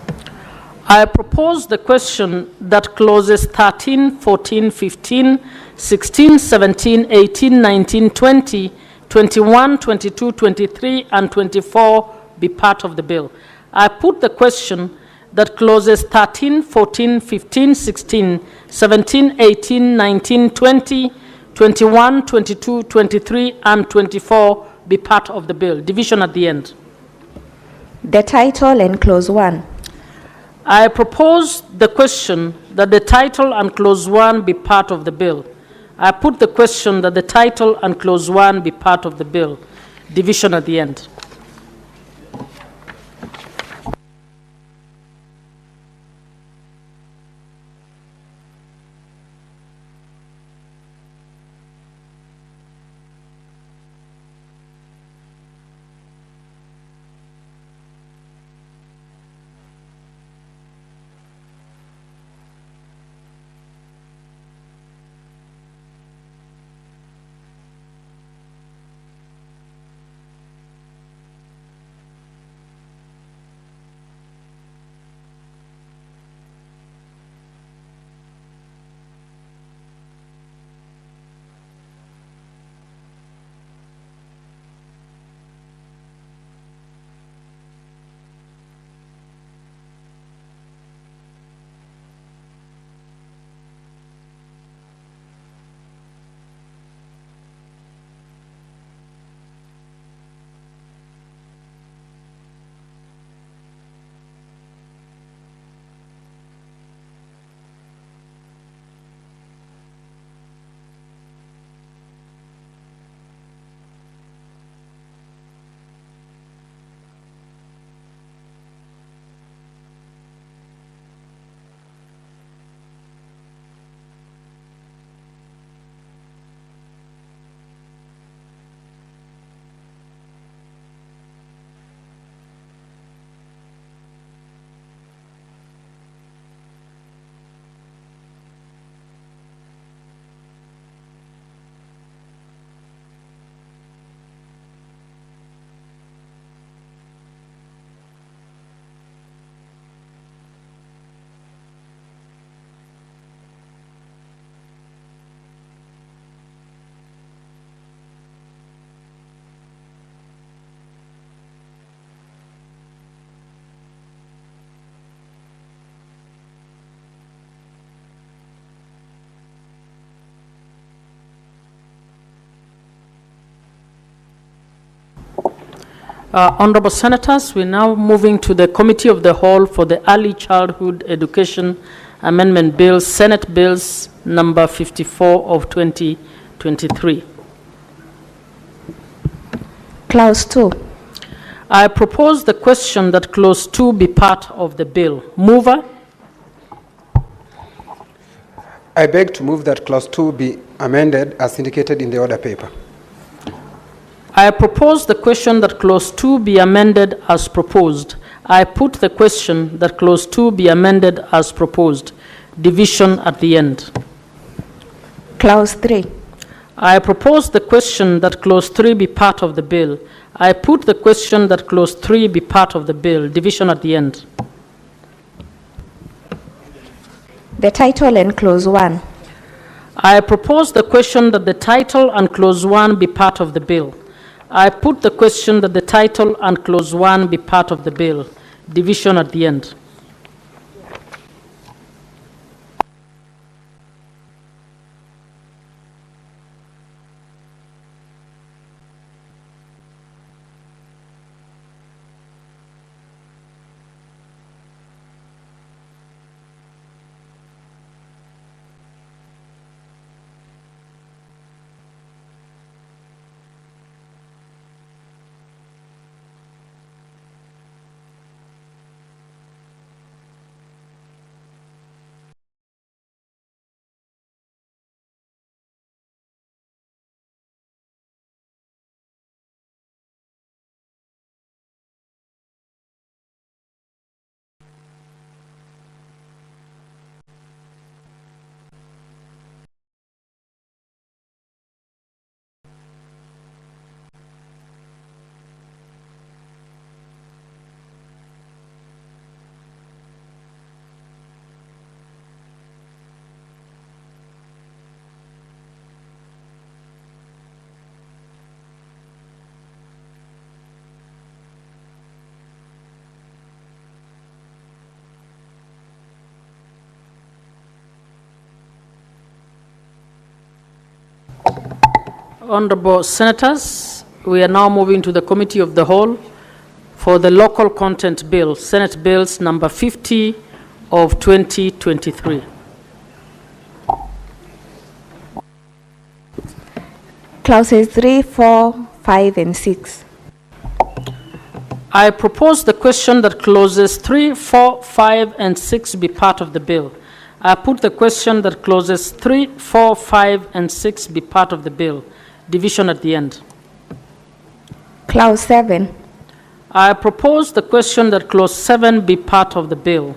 I propose the question that clauses 13, 14, 15, 16, 17, 18, 19, 20, 21, 22, 23, and 24 be part of the bill. I put the question that clauses 13, 14, 15, 16, 17, 18, 19, 20, 21, 22, 23, and 24 be part of the bill. Division at the end. The title and clause 1. I propose the question that the title and clause 1 be part of the bill. I put the question that the title and clause 1 be part of the bill. Division at the end. Honorable Senators, we're now moving to the Committee of the Whole for the Early Childhood Education Amendment Bill, Senate Bills number 54 of 2023. Clause 2. I propose the question that Clause 2 be part of the bill. Mover? I beg to move that Clause 2 be amended as indicated in the order paper. I propose the question that Clause 2 be amended as proposed. I put the question that Clause 2 be amended as proposed. Division at the end. Clause 3. I propose the question that Clause 3 be part of the bill. I put the question that Clause 3 be part of the bill. Division at the end. The title and Clause 1. I propose the question that the title and Clause 1 be part of the bill. I put the question that the title and Clause 1 be part of the bill. Division at the end. Honorable Senators, we are now moving to the Committee of the Whole for the Local Content Bill, Senate Bills number 50 of 2023. Clauses 3, 4, 5, and 6. I propose the question that Clauses 3, 4, 5, and 6 be part of the bill. I put the question that Clauses 3, 4, 5, and 6 be part of the bill. Division at the end. Clause 7. I propose the question that Clause 7 be part of the bill.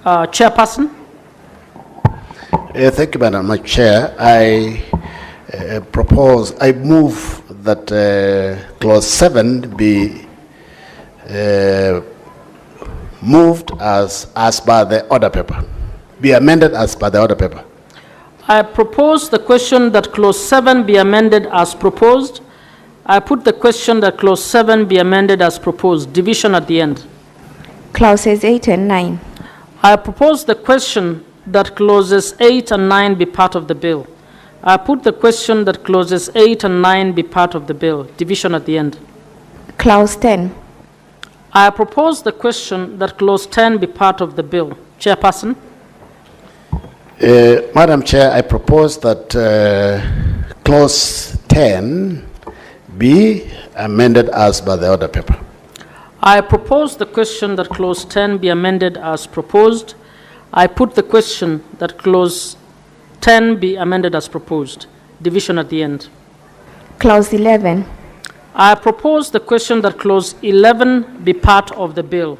Chairperson? Thank you, Madam Chair. I move that Clause 7 be moved as per the order paper. Be amended as per the order paper. I propose the question that Clause 7 be amended as proposed. I put the question that Clause 7 be amended as proposed. Division at the end. Clauses 8 and 9. I propose the question that Clauses 8 and 9 be part of the bill. I put the question that Clauses 8 and 9 be part of the bill. Division at the end. Clause 10. I propose the question that Clause 10 be part of the bill. Chairperson? Madam Chair, I propose that Clause 10 be amended as by the order paper. I propose the question that Clause 10 be amended as proposed. I put the question that Clause 10 be amended as proposed. Division at the end. Clause 11. I propose the question that Clause 11 be part of the bill.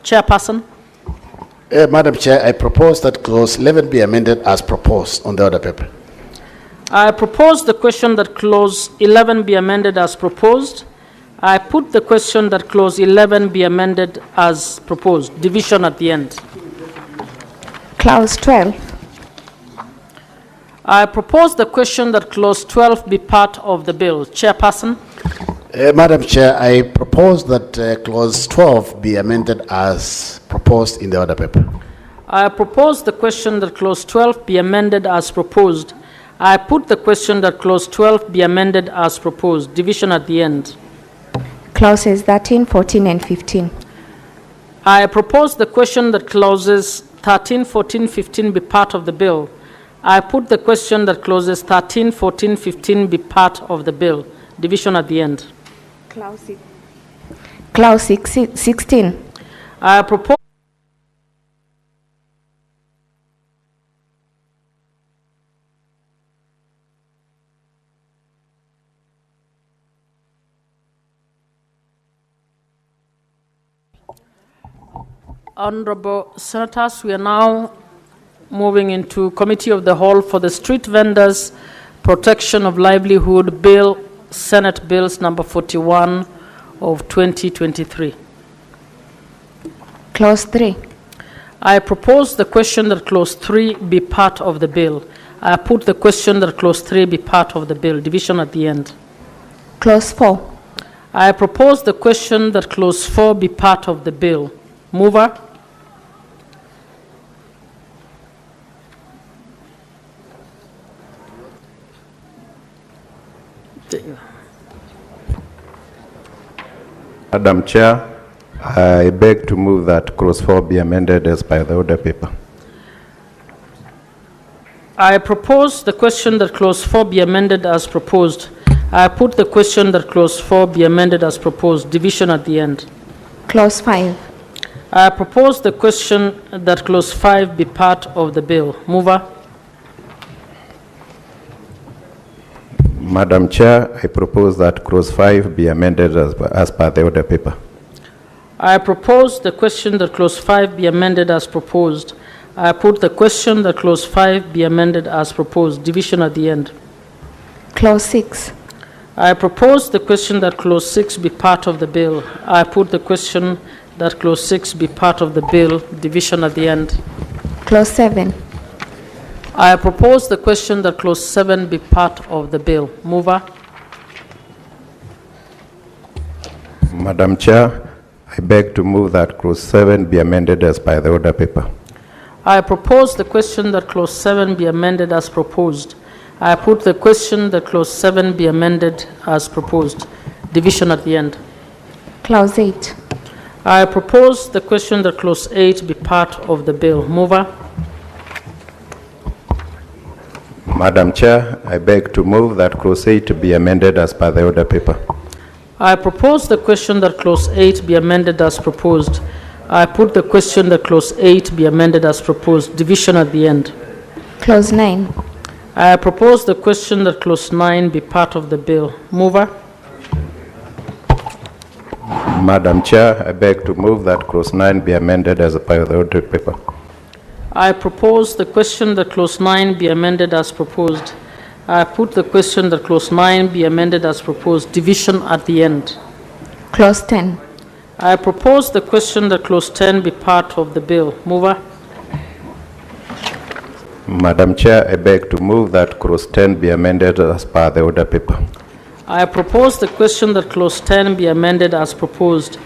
Chairperson? Madam Chair, I propose that Clause 11 be amended as proposed on the order paper. I propose the question that Clause 11 be amended as proposed. I put the question that Clause 11 be amended as proposed. Division at the end. Clause 12. I propose the question that Clause 12 be part of the bill. Chairperson? Madam Chair, I propose that Clause 12 be amended as proposed in the order paper. I propose the question that Clause 12 be amended as proposed. I put the question that Clause 12 be amended as proposed. Division at the end. Clauses 13, 14, and 15. I propose the question that clauses 13, 14, 15 be part of the bill. I put the question that clauses 13, 14, 15 be part of the bill. Division at the end. Clause 16. I propose Honorable Senators, we are now moving into Committee of the Whole for the Street Vendors Protection of Livelihood Bill, Senate Bills number 41 of 2023. Clause 3. I propose the question that clause 3 be part of the bill. I put the question that clause 3 be part of the bill. Division at the end. Clause 4. I propose the question that clause 4 be part of the bill. Mover. Madam Chair, I beg to move that clause 4 be amended as by the order paper. I propose the question that clause 4 be amended as proposed. I put the question that clause 4 be amended as proposed. Division at the end. Clause 5. I propose the question that clause 5 be part of the bill. Mover. Madam Chair, I propose that clause 5 be amended as per the order paper. I propose the question that clause 5 be amended as proposed. I put the question that clause 5 be amended as proposed. Division at the end. Clause 6. I propose the question that clause 6 be part of the bill. I put the question that clause 6 be part of the bill. Division at the end. Clause 7. I propose the question that clause 7 be part of the bill. Mover. Madam Chair, I beg to move that clause 7 be amended as by the order paper. I propose the question that clause 7 be amended as proposed. I put the question that clause 7 be amended as proposed. Division at the end. Clause 8. I propose the question that clause 8 be part of the bill. Mover. Madam Chair, I beg to move that clause 8 be amended as per the order paper. I propose the question that clause 8 be amended as proposed. I put the question that clause 8 be amended as proposed. Division at the end. Clause 9. I propose the question that clause 9 be part of the bill. Mover. Madam Chair, I beg to move that clause 9 be amended as per the order paper. I propose the question that clause 9 be amended as proposed. I put the question that clause 9 be amended as proposed. Division at the end. Clause 10. I propose the question that clause 10 be part of the bill. Mover. Madam Chair, I beg to move that clause 10 be amended as per the order paper. I propose the question that clause 10 be amended as proposed.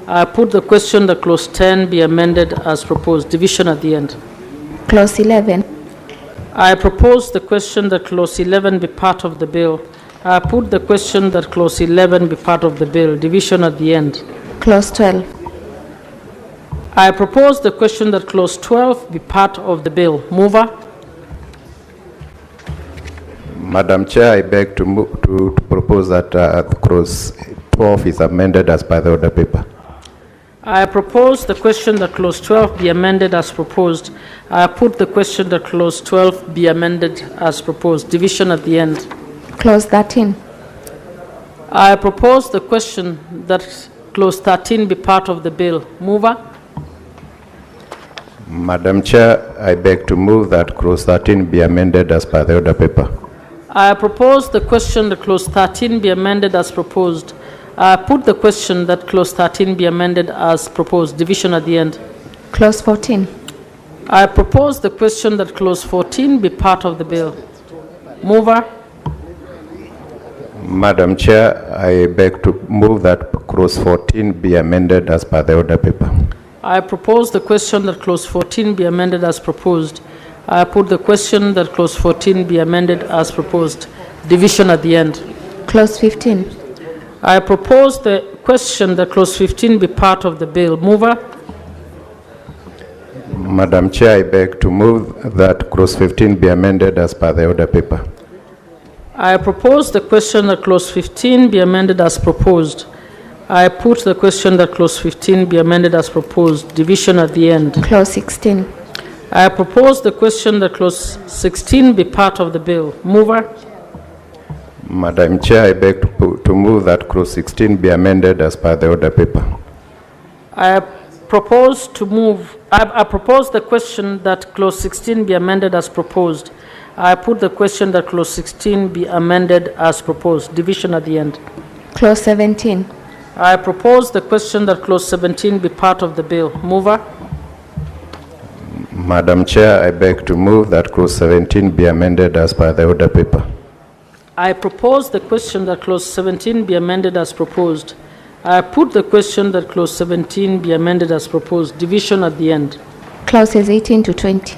I put the question that clause 10 be amended as proposed. Division at the end. Clause 11. I propose the question that clause 11 be part of the bill. I put the question that clause 11 be part of the bill. Division at the end. Clause 12. I propose the question that clause 12 be part of the bill. Mover. Madam Chair, I beg to propose that clause 12 is amended as per the order paper. I propose the question that clause 12 be amended as proposed. I put the question that clause 12 be amended as proposed. Division at the end. Clause 13. I propose the question that clause 13 be part of the bill. Mover. Madam Chair, I beg to move that clause 13 be amended as per the order paper. I propose the question that clause 13 be amended as proposed. I put the question that clause 13 be amended as proposed. Division at the end. Clause 14. I propose the question that clause 14 be part of the bill. Mover. Madam Chair, I beg to move that clause 14 be amended as per the order paper. I propose the question that clause 14 be amended as proposed. I put the question that clause 14 be amended as proposed. Division at the end. Clause 15. I propose the question that clause 15 be part of the bill. Mover? Madam Chair, I beg to move that clause 15 be amended as per the order paper. I propose the question that clause 15 be amended as proposed. I put the question that clause 15 be amended as proposed. Division at the end. Clause 16. I propose the question that clause 16 be part of the bill. Mover? Madam Chair, I beg to move that clause 16 be amended as per the order paper. I propose the question that clause 16 be amended as proposed. I put the question that clause 16 be amended as proposed. Division at the end. Clause 17. I propose the question that clause 17 be part of the bill. Mover? Madam Chair, I beg to move that clause 17 be amended as per the order paper. I propose the question that clause 17 be amended as proposed. I put the question that clause 17 be amended as proposed. Division at the end. Clauses 18 to 20.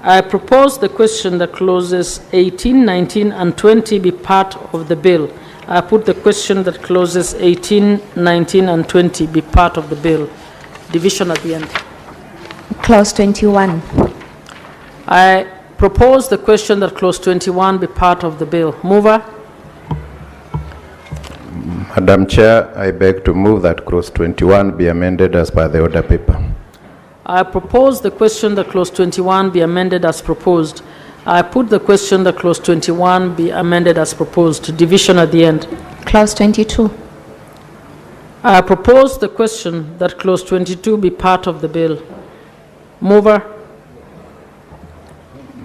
I propose the question that clauses 18, 19, and 20 be part of the bill. I put the question that clauses 18, 19, and 20 be part of the bill. Division at the end. Clause 21. I propose the question that clause 21 be part of the bill. Mover? Madam Chair, I beg to move that clause 21 be amended as per the order paper. I propose the question that clause 21 be amended as proposed. I put the question that clause 21 be amended as proposed. Division at the end. Clause 22. I propose the question that clause 22 be part of the bill. Mover?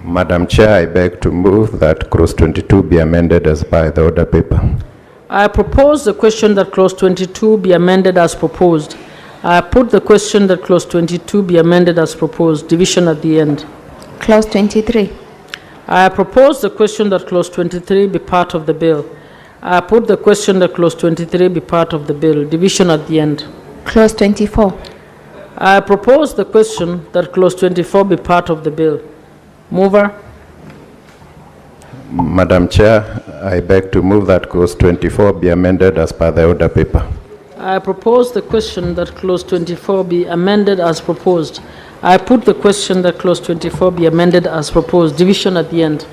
Madam Chair, I beg to move that clause 22 be amended as per the order paper. I propose the question that clause 22 be amended as proposed. I put the question that clause 22 be amended as proposed. Division at the end. Clause 23. I propose the question that clause 23 be part of the bill. I put the question that clause 23 be part of the bill. Division at the end. Clause 24. I propose the question that clause 24 be part of the bill. Mover? Madam Chair, I beg to move that clause 24 be amended as per the order paper. I propose the question that clause 24 be amended as proposed. I put the question that clause 24 be amended as proposed. Division at the end.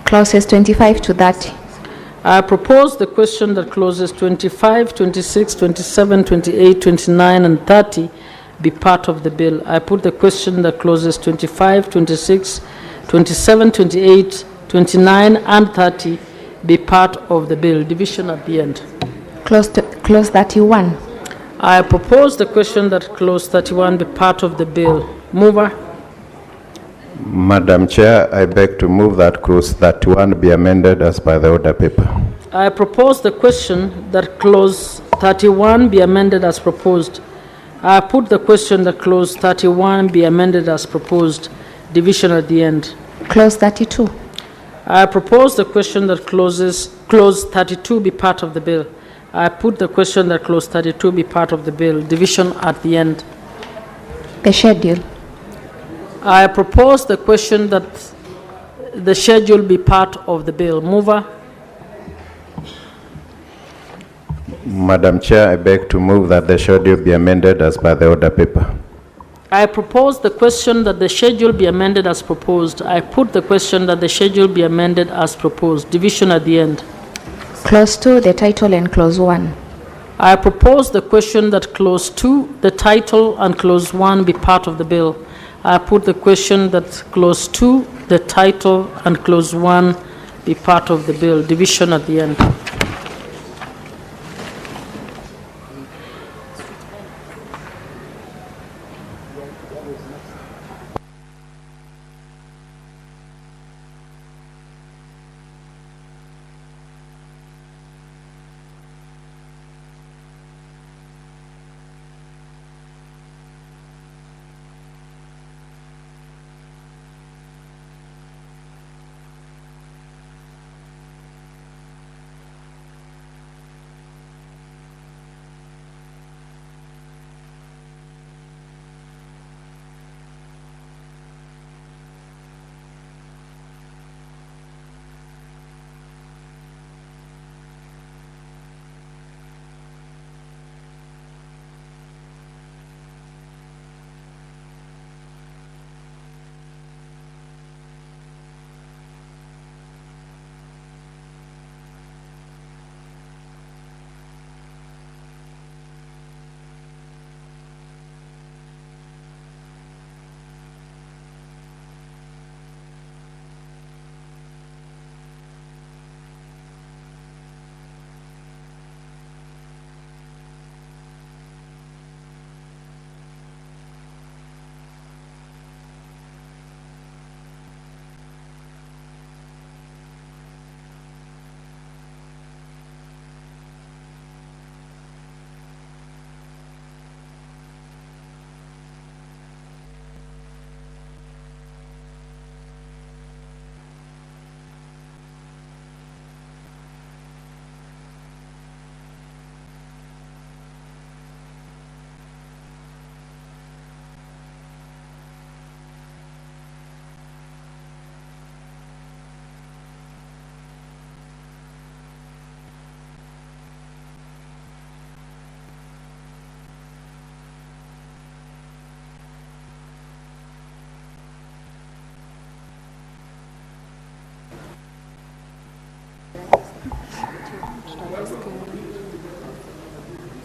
Clauses 25 to 30. I propose the question that clauses 25, 26, 27, 28, 29, and 30 be part of the bill. I put the question that clauses 25, 26, 27, 28, 29, and 30 be part of the bill. Division at the end. Clause 31. I propose the question that clause 31 be part of the bill. Mover? Madam Chair, I beg to move that clause 31 be amended as per the order paper. I propose the question that clause 31 be amended as proposed. I put the question that clause 31 be amended as proposed. Division at the end. Clause 32. I propose the question that clause 32 be part of the bill. I put the question that clause 32 be part of the bill. Division at the end. The schedule. I propose the question that the schedule be part of the bill. Mover? Madam Chair, I beg to move that the schedule be amended as per the order paper. I propose the question that the schedule be amended as proposed. I put the question that the schedule be amended as proposed. Division at the end. Clause 2, the title, and clause 1. I propose the question that clause 2, the title, and clause 1 be part of the bill. I put the question that clause 2, the title, and clause 1 be part of the bill. Division at the end.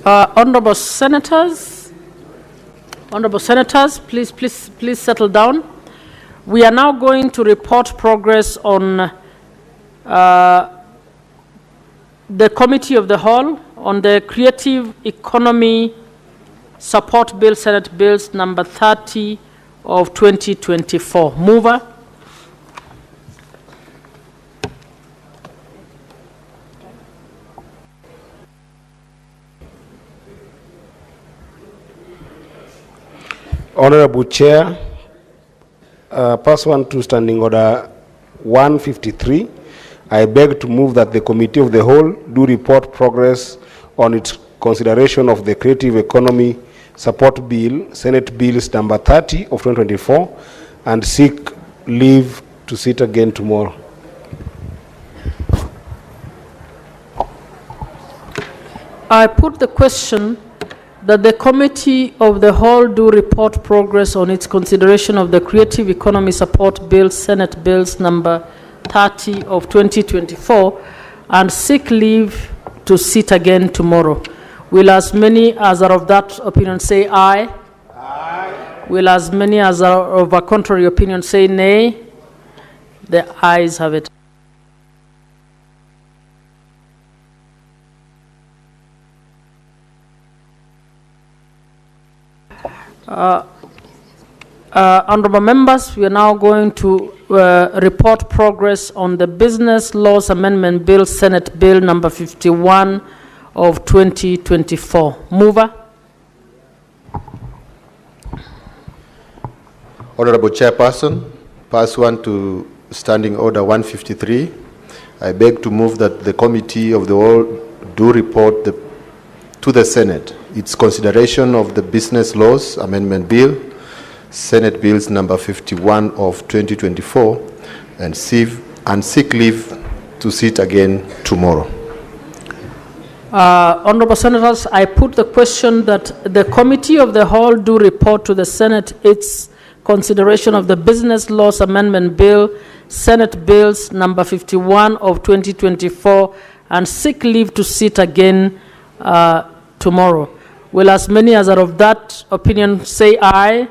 Honorable senators, please settle down. We are now going to report progress on the Committee of the Whole on the Creative Economy Support Bill, Senate Bills number 30 of 2024. Mover. Honorable Chair, pursuant to Standing Order 153, I beg to move that the Committee of the Whole do report progress on its consideration of the Creative Economy Support Bill, Senate Bills number 30 of 2024, and seek leave to sit again tomorrow. I put the question that the Committee of the Whole do report progress on its consideration of the Creative Economy Support Bill, Senate Bills number 30 of 2024, and seek leave to sit again tomorrow. Will as many as are of that opinion say aye? Aye. Will as many as are of a contrary opinion say nay? The ayes have it. Honorable members, we are now going to report progress on the Business Laws Amendment Bill, Senate Bill number 51 of 2024. Mover. Honorable Chairperson, pursuant to Standing Order 153, I beg to move that the Committee of the Whole do report to the Senate its consideration of the Business Laws Amendment Bill, Senate Bills number 51 of 2024, and seek leave to sit again tomorrow. Honorable Senators, I put the question that the Committee of the Whole do report to the Senate its consideration of the Business Laws Amendment Bill, Senate Bills number 51 of 2024, and seek leave to sit again tomorrow. Will as many as are of that opinion say aye?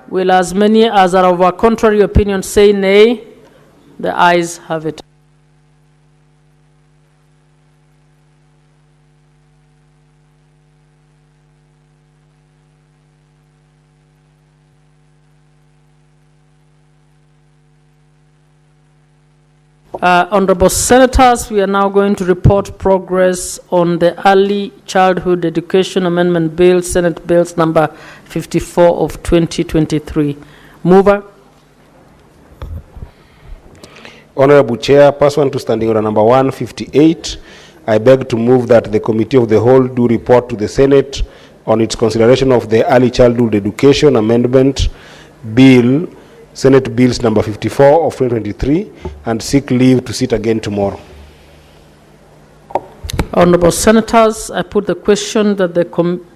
Will as many as are of a contrary opinion say nay? The ayes have it. Honorable Senators, we are now going to report progress on the Early Childhood Education Amendment Bill, Senate Bills number 54 of 2023. Mover. Honorable Chair, pursuant to Standing Order number 158, I beg to move that the Committee of the Whole do report to the Senate on its consideration of the Early Childhood Education Amendment Bill, Senate Bills number 54 of 2023, and seek leave to sit again tomorrow. Honorable Senators, I put the question that the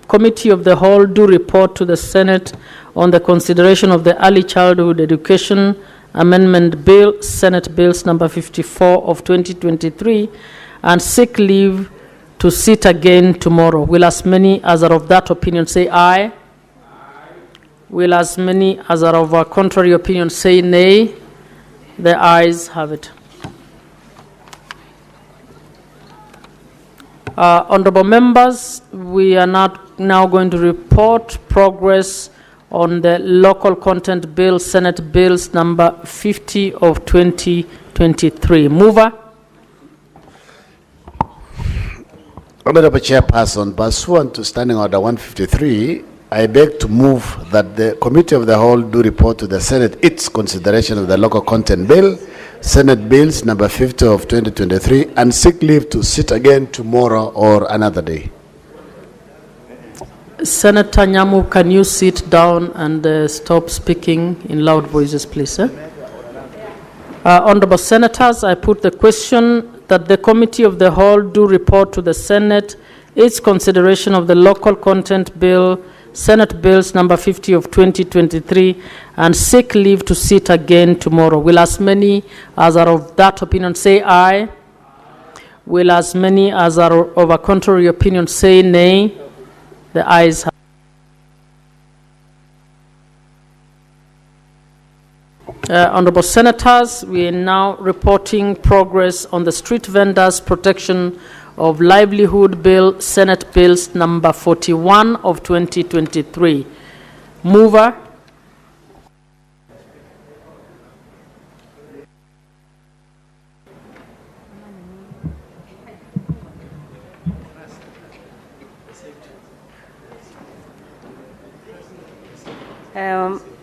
Committee of the Whole do report to the Senate on the consideration of the Early Childhood Education Amendment Bill, Senate Bills number 54 of 2023, and seek leave to sit again tomorrow. Will as many as are of that opinion say aye? Will as many as are of a contrary opinion say nay? The ayes have it. Honorable members, we are now going to report progress on the Local Content Bill, Senate Bills number 50 of 2023. Mover. Honorable Chairperson, pursuant to Standing Order 153, I beg to move that the Committee of the Whole do report to the Senate its consideration of the Local Content Bill, Senate Bills number 50 of 2023, and seek leave to sit again tomorrow or another day. Senator Nyamu, can you sit down and stop speaking in loud voices, please? Honorable Senators, I put the question that the Committee of the Whole do report to the Senate its consideration of the Local Content Bill, Senate Bills number 50 of 2023, and seek leave to sit again tomorrow. Will as many as are of that opinion say aye? Will as many as are of a contrary opinion say nay? The ayes have. Honorable Senators, we are now reporting progress on the Street Vendors Protection of Livelihood Bill, Senate Bills number 41 of 2023. Mover.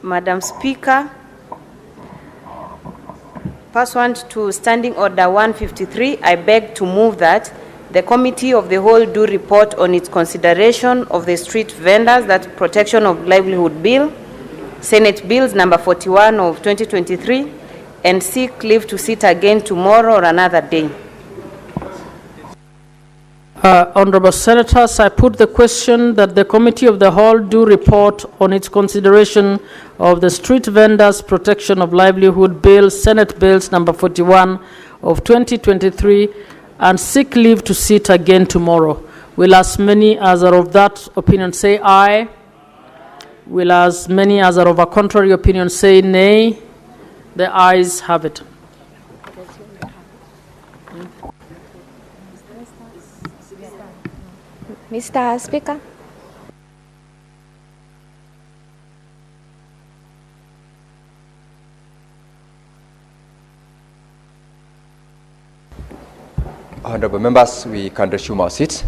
Madam Speaker, pursuant to Standing Order 153, I beg to move that the Committee of the Whole do report on its consideration of the Street Vendors that Protection of Livelihood Bill, Senate Bills number 41 of 2023, and seek leave to sit again tomorrow or another day. Honorable Senators, I put the question that the Committee of the Whole do report on its consideration of the Street Vendors Protection of Livelihood Bill, Senate Bills number 41 of 2023, and seek leave to sit again tomorrow. Will as many as are of that opinion say aye? Will as many as are of a contrary opinion say nay? The ayes have it. Mr. Speaker. Honorable members, we can resume our seats.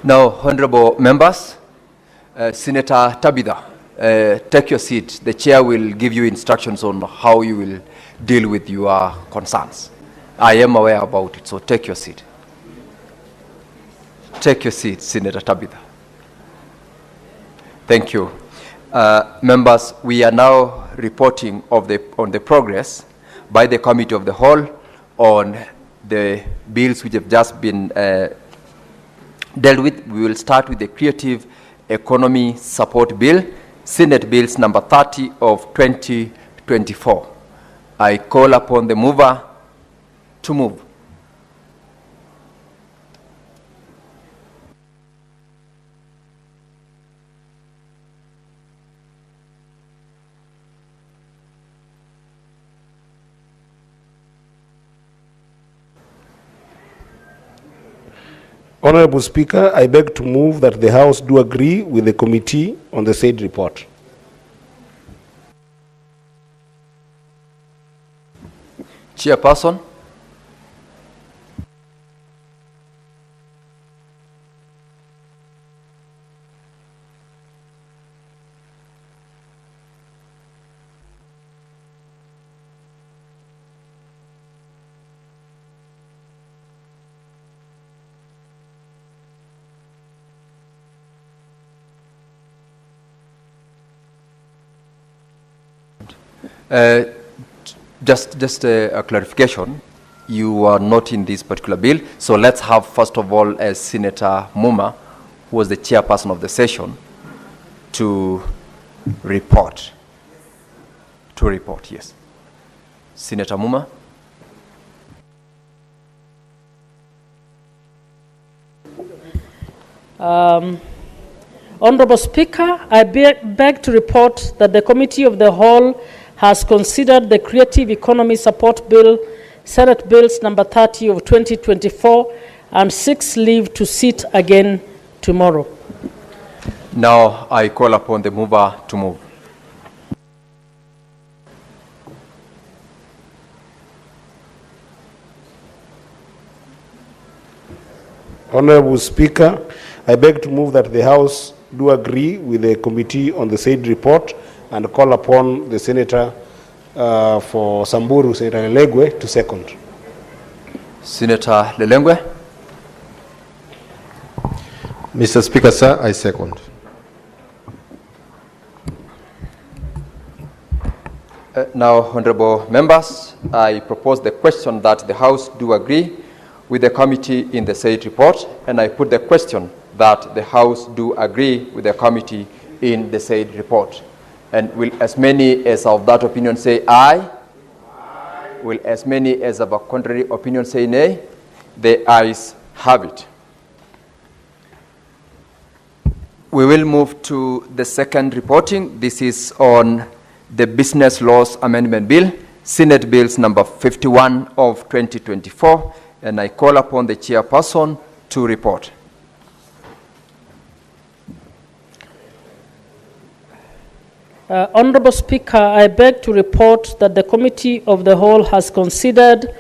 Now, honorable members, Senator Tabitha, take your seat. The chair will give you instructions on how you will deal with your concerns. I am aware about it, so take your seat. Take your seat, Senator Tabitha. Thank you. Members, we are now reporting on the progress by the Committee of the Whole on the bills which have just been dealt with. We will start with the Creative Economy Support Bill, Senate Bills number 30 of 2024. I call upon the mover to move. Honorable Speaker, I beg to move that the House do agree with the committee on the said report. Chairperson. Just a clarification. You are not in this particular bill, so let's have first of all Senator Muma, who was the chairperson of the session, to report. Yes. Senator Muma. Honorable Speaker, I beg to report that the Committee of the Whole has considered the Creative Economy Support Bill, Senate Bills number 30 of 2024, and seeks leave to sit again tomorrow. Now I call upon the mover to move. Honorable Speaker, I beg to move that the House do agree with the committee on the said report and call upon the Senator for Samburu, Senator Lelegwe, to second. Senator Lelengwe. Mr. Speaker, sir, I second. Now, honorable members, I propose the question that the House do agree with the committee in the said report, and I put the question that the House do agree with the committee in the said report. And will as many as of that opinion say aye? Will as many as of a contrary opinion say nay? The ayes have it. We will move to the second reporting. This is on the Business Laws Amendment Bill, Senate Bills number 51 of 2024, and I call upon the chairperson to report. Honorable Speaker, I beg to report that the Committee of the Whole has considered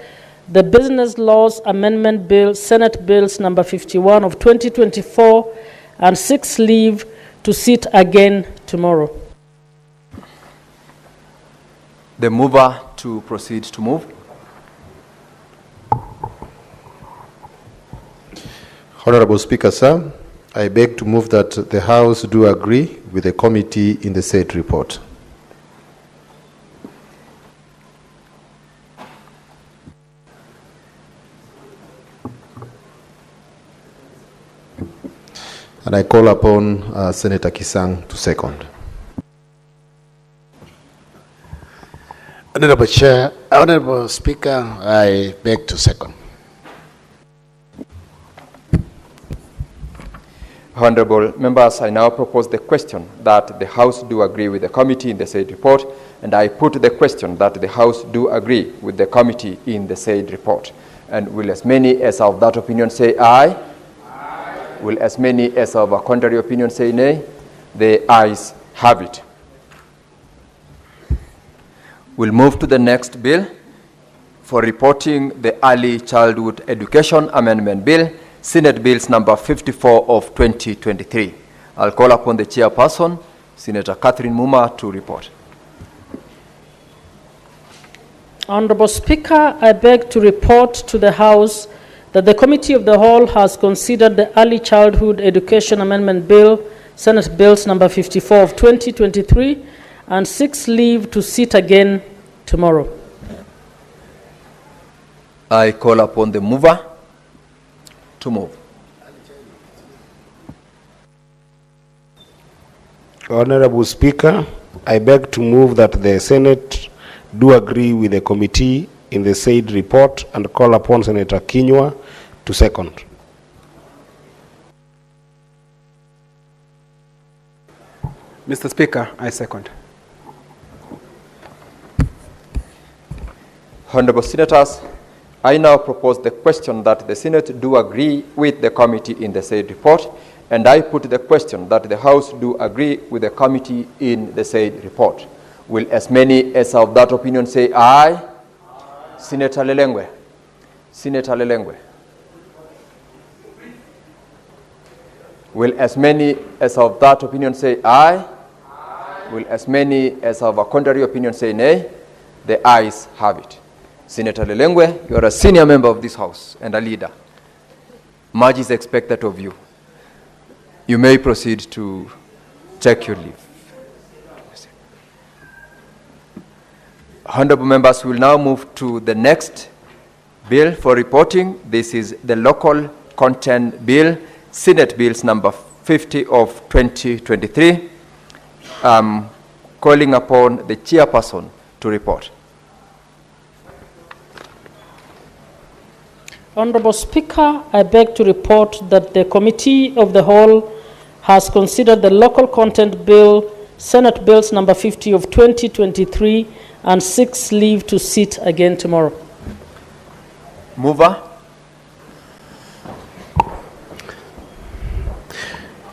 the Business Laws Amendment Bill, Senate Bills number 51 of 2024, and seeks leave to sit again tomorrow. The mover to proceed to move. Honorable Speaker, sir, I beg to move that the House do agree with the committee in the said report. And I call upon Senator Kisang to second. Honorable Chair, Honorable Speaker, I beg to second. Honorable members, I now propose the question that the House do agree with the committee in the said report, and I put the question that the House do agree with the committee in the said report. And will as many as of that opinion say aye? Aye. Will as many as of a contrary opinion say nay? The ayes have it. We'll move to the next bill for reporting the Early Childhood Education Amendment Bill, Senate Bills number 54 of 2023. I'll call upon the chairperson, Senator Catherine Muma, to report. Honorable Speaker, I beg to report to the House that the Committee of the Whole has considered the Early Childhood Education Amendment Bill, Senate Bills number 54 of 2023, and seeks leave to sit again tomorrow. I call upon the mover to move. Honorable Speaker, I beg to move that the Senate do agree with the committee in the said report and call upon Senator Kinyua to second. Mr. Speaker, I second. Honorable Senators, I now propose the question that the Senate do agree with the committee in the said report, and I put the question that the House do agree with the committee in the said report. Will as many as of that opinion say aye? Aye. Senator Lelengwe. Senator Lelengwe. Will as many as of that opinion say aye? Aye. Will as many as of a contrary opinion say nay? The ayes have it. Senator Lelengwe, you are a senior member of this House and a leader. Much is expected of you. You may proceed to take your leave. Honorable members, we will now move to the next bill for reporting. This is the Local Content Bill, Senate Bills number 50 of 2023. Calling upon the chairperson to report. Honorable Speaker, I beg to report that the Committee of the Whole has considered the Local Content Bill, Senate Bills number 50 of 2023, and seeks leave to sit again tomorrow. Mover.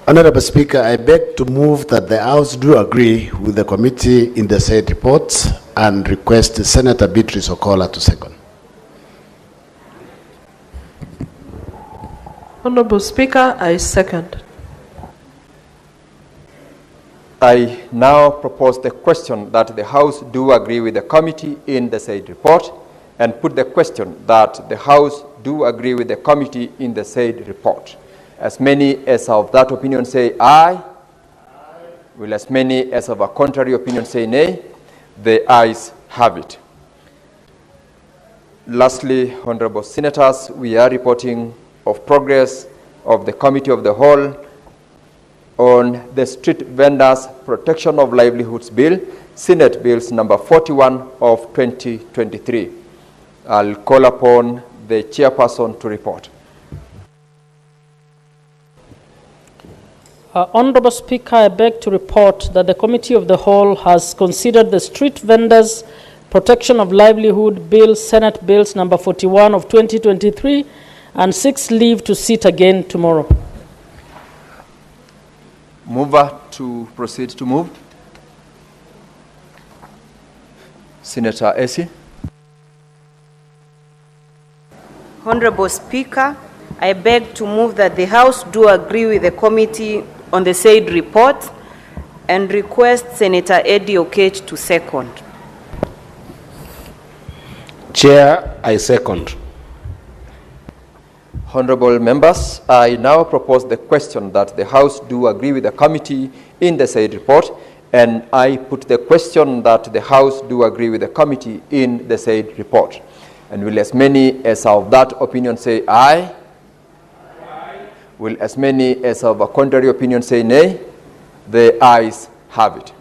Honorable Speaker, I beg to move that the House do agree with the committee in the said report and request Senator Beatrice Okola to second. Honorable Speaker, I second. I now propose the question that the House do agree with the committee in the said report, and put the question that the House do agree with the committee in the said report. As many as of that opinion say aye, will as many as of a contrary opinion say nay? The ayes have it. Lastly, Honorable Senators, we are reporting of progress of the Committee of the Whole on the Street Vendors Protection of Livelihoods Bill, Senate Bills number 41 of 2023. I'll call upon the chairperson to report. Honorable Speaker, I beg to report that the Committee of the Whole has considered the Street Vendors Protection of Livelihood Bill, Senate Bills number 41 of 2023, and seeks leave to sit again tomorrow. Mover to proceed to move. Senator Essie. Honorable Speaker, I beg to move that the House do agree with the committee on the said report and request Senator Eddie Okech to second. Chair, I second. Honorable members, I now propose the question that the House do agree with the committee in the said report, and I put the question that the House do agree with the committee in the said report. And will as many as of that opinion say aye? Aye. Will as many as of a contrary opinion say nay? The ayes have it.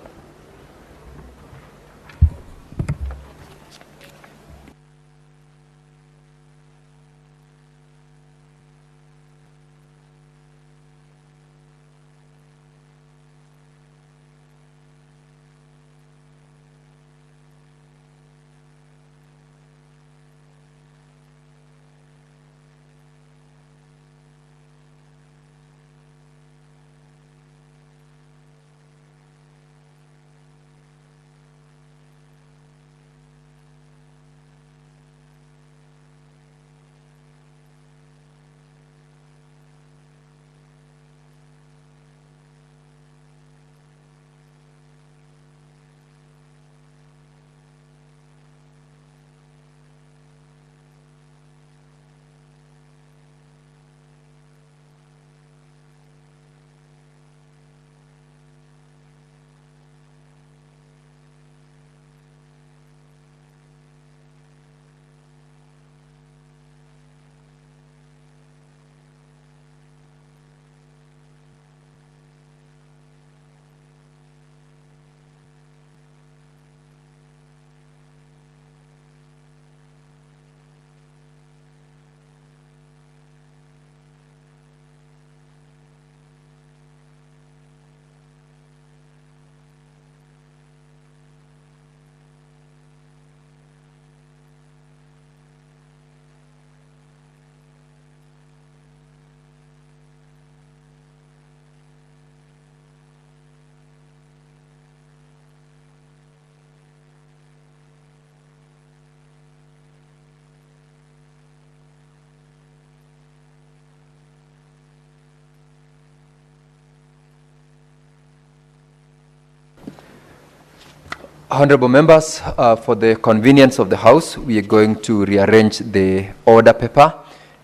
Honorable members, for the convenience of the House, we are going to rearrange the order paper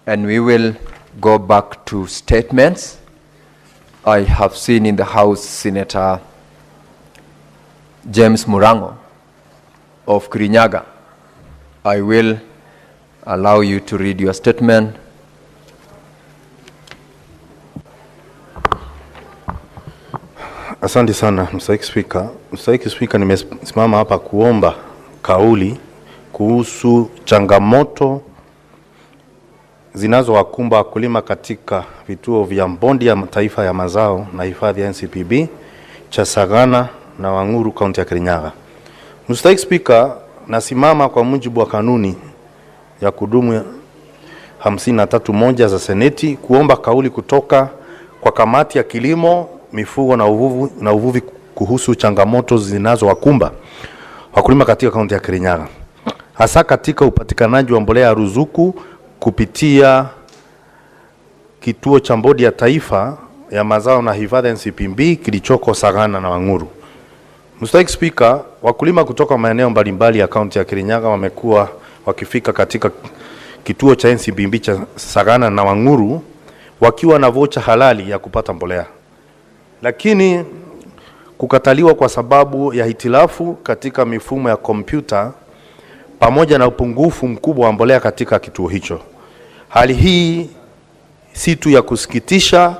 and we will go back to statements. I have seen in the House Senator James Murango of Kirinyaga. I will allow you to read your statement. Asante sana, Mstahiki Spika. Mstahiki Spika, nimesimama hapa kuomba kauli kuhusu changamoto zinazowakumba wakulima katika vituo vya Bondi ya Taifa ya Mazao na Hifadhi ya NCPB, Chasagana na Wanguru, kaunti ya Kirinyaga. Mstahiki Spika, nasimama kwa mujibu wa kanuni ya kudumu 53(1) za Seneti kuomba kauli kutoka kwa kamati ya kilimo, mifugo na uvuvi kuhusu changamoto zinazowakumba wakulima katika kaunti ya Kirinyaga, hasa katika upatikanaji wa mbolea ya ruzuku kupitia kituo cha Bondi ya Taifa ya mazao na hifadhi NCPB kilichoko Sagana na Wanguru. Mr. Speaker, wakulima kutoka maeneo mbalimbali ya kaunti ya Kirinyaga wamekuwa wakifika katika kituo cha NCPB cha Sagana na Wanguru wakiwa na vocha halali ya kupata mbolea, lakini kukataliwa kwa sababu ya hitilafu katika mifumo ya kompyuta pamoja na upungufu mkubwa wa mbolea katika kituo hicho. Hali hii si tu ya kusikitisha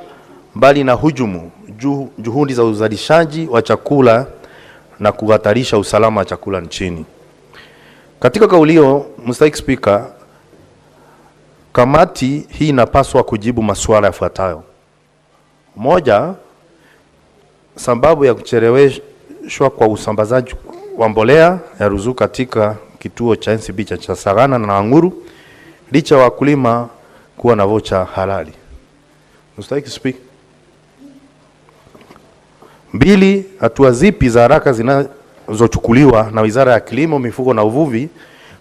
bali na hujumu juhudi za uzalishaji wa chakula na kuhatarisha usalama wa chakula nchini. Katika kaulio, Mr. Speaker, kamati hii inapaswa kujibu masuala yafuatayo. Moja, sababu ya kucheleweshwa kwa usambazaji wa mbolea ya ruzuku katika kituo cha NCB cha Sagana na Wanguru licha wakulima kuwa na vocha halali. Mr. Speaker. Mbili, hatua zipi za haraka zinazochukuliwa na Wizara ya Kilimo, Mifugo na Uvuvi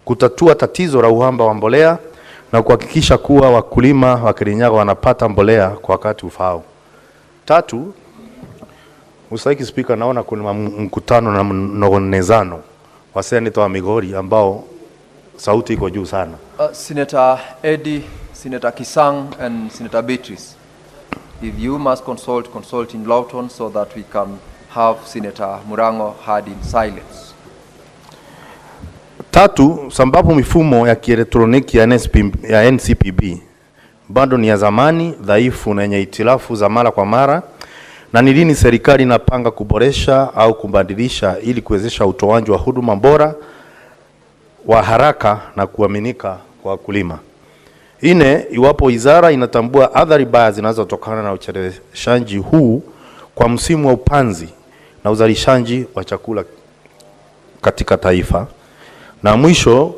kutatua tatizo la uhaba wa mbolea na kuhakikisha kuwa wakulima wa Kirinyaga wanapata mbolea kwa wakati ufaao. Tatu, Mr. Speaker, naona kuna mkutano na mnogonezano wa Senator wa Migori ambao sauti iko juu sana. Senator Eddie, Senator Kisang and Senator Beatrice, if you must consult in loud tone so that we can have Senator Murango heard in silence. Tatu, sababu mifumo ya kielektroniki ya NCPB bado ni ya zamani, dhaifu na yenye hitilafu za mara kwa mara, na ni lini serikali inapanga kuboresha au kubadilisha ili kuwezesha utoaji wa huduma bora wa haraka na kuaminika kwa wakulima. Ine, iwapo wizara inatambua athari mbaya zinazotokana na ucheleweshaji huu kwa msimu wa upanzi na uzalishaji wa chakula katika taifa. Na mwisho,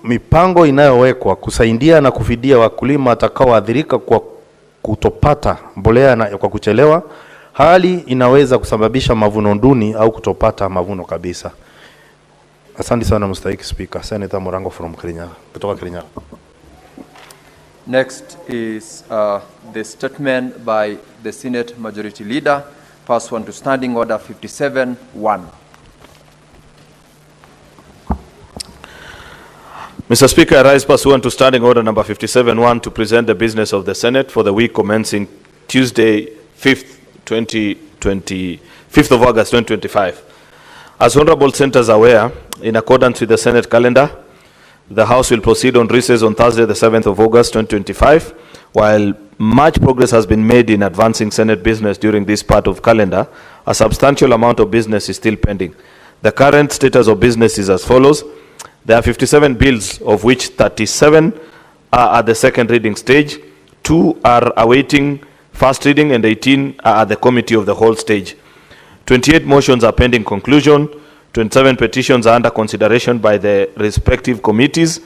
mipango inayowekwa kusaidia na kufidia wakulima watakaoathirika kwa kutopata mbolea na kwa kuchelewa, hali inaweza kusababisha mavuno duni au kutopata mavuno kabisa. Asante sana Mr. Speaker. Senator Murango from Kirinyaga, kutoka Kirinyaga. Next is the statement by the Senate Majority Leader, pursuant to Standing Order 57-1. Mr. Speaker, I rise pursuant to Standing Order number 57-1 to present the business of the Senate for the week commencing Tuesday, 5th of August 2025. As Honorable Senators are aware, in accordance with the Senate calendar, the House will proceed on recess on Thursday, the 7th of August 2025. While much progress has been made in advancing Senate business during this part of calendar, a substantial amount of business is still pending. The current status of business is as follows. There are 57 bills, of which 37 are at the second reading stage, 2 are awaiting first reading, and 18 are at the committee of the whole stage. 28 motions are pending conclusion, 27 petitions are under consideration by the respective committees,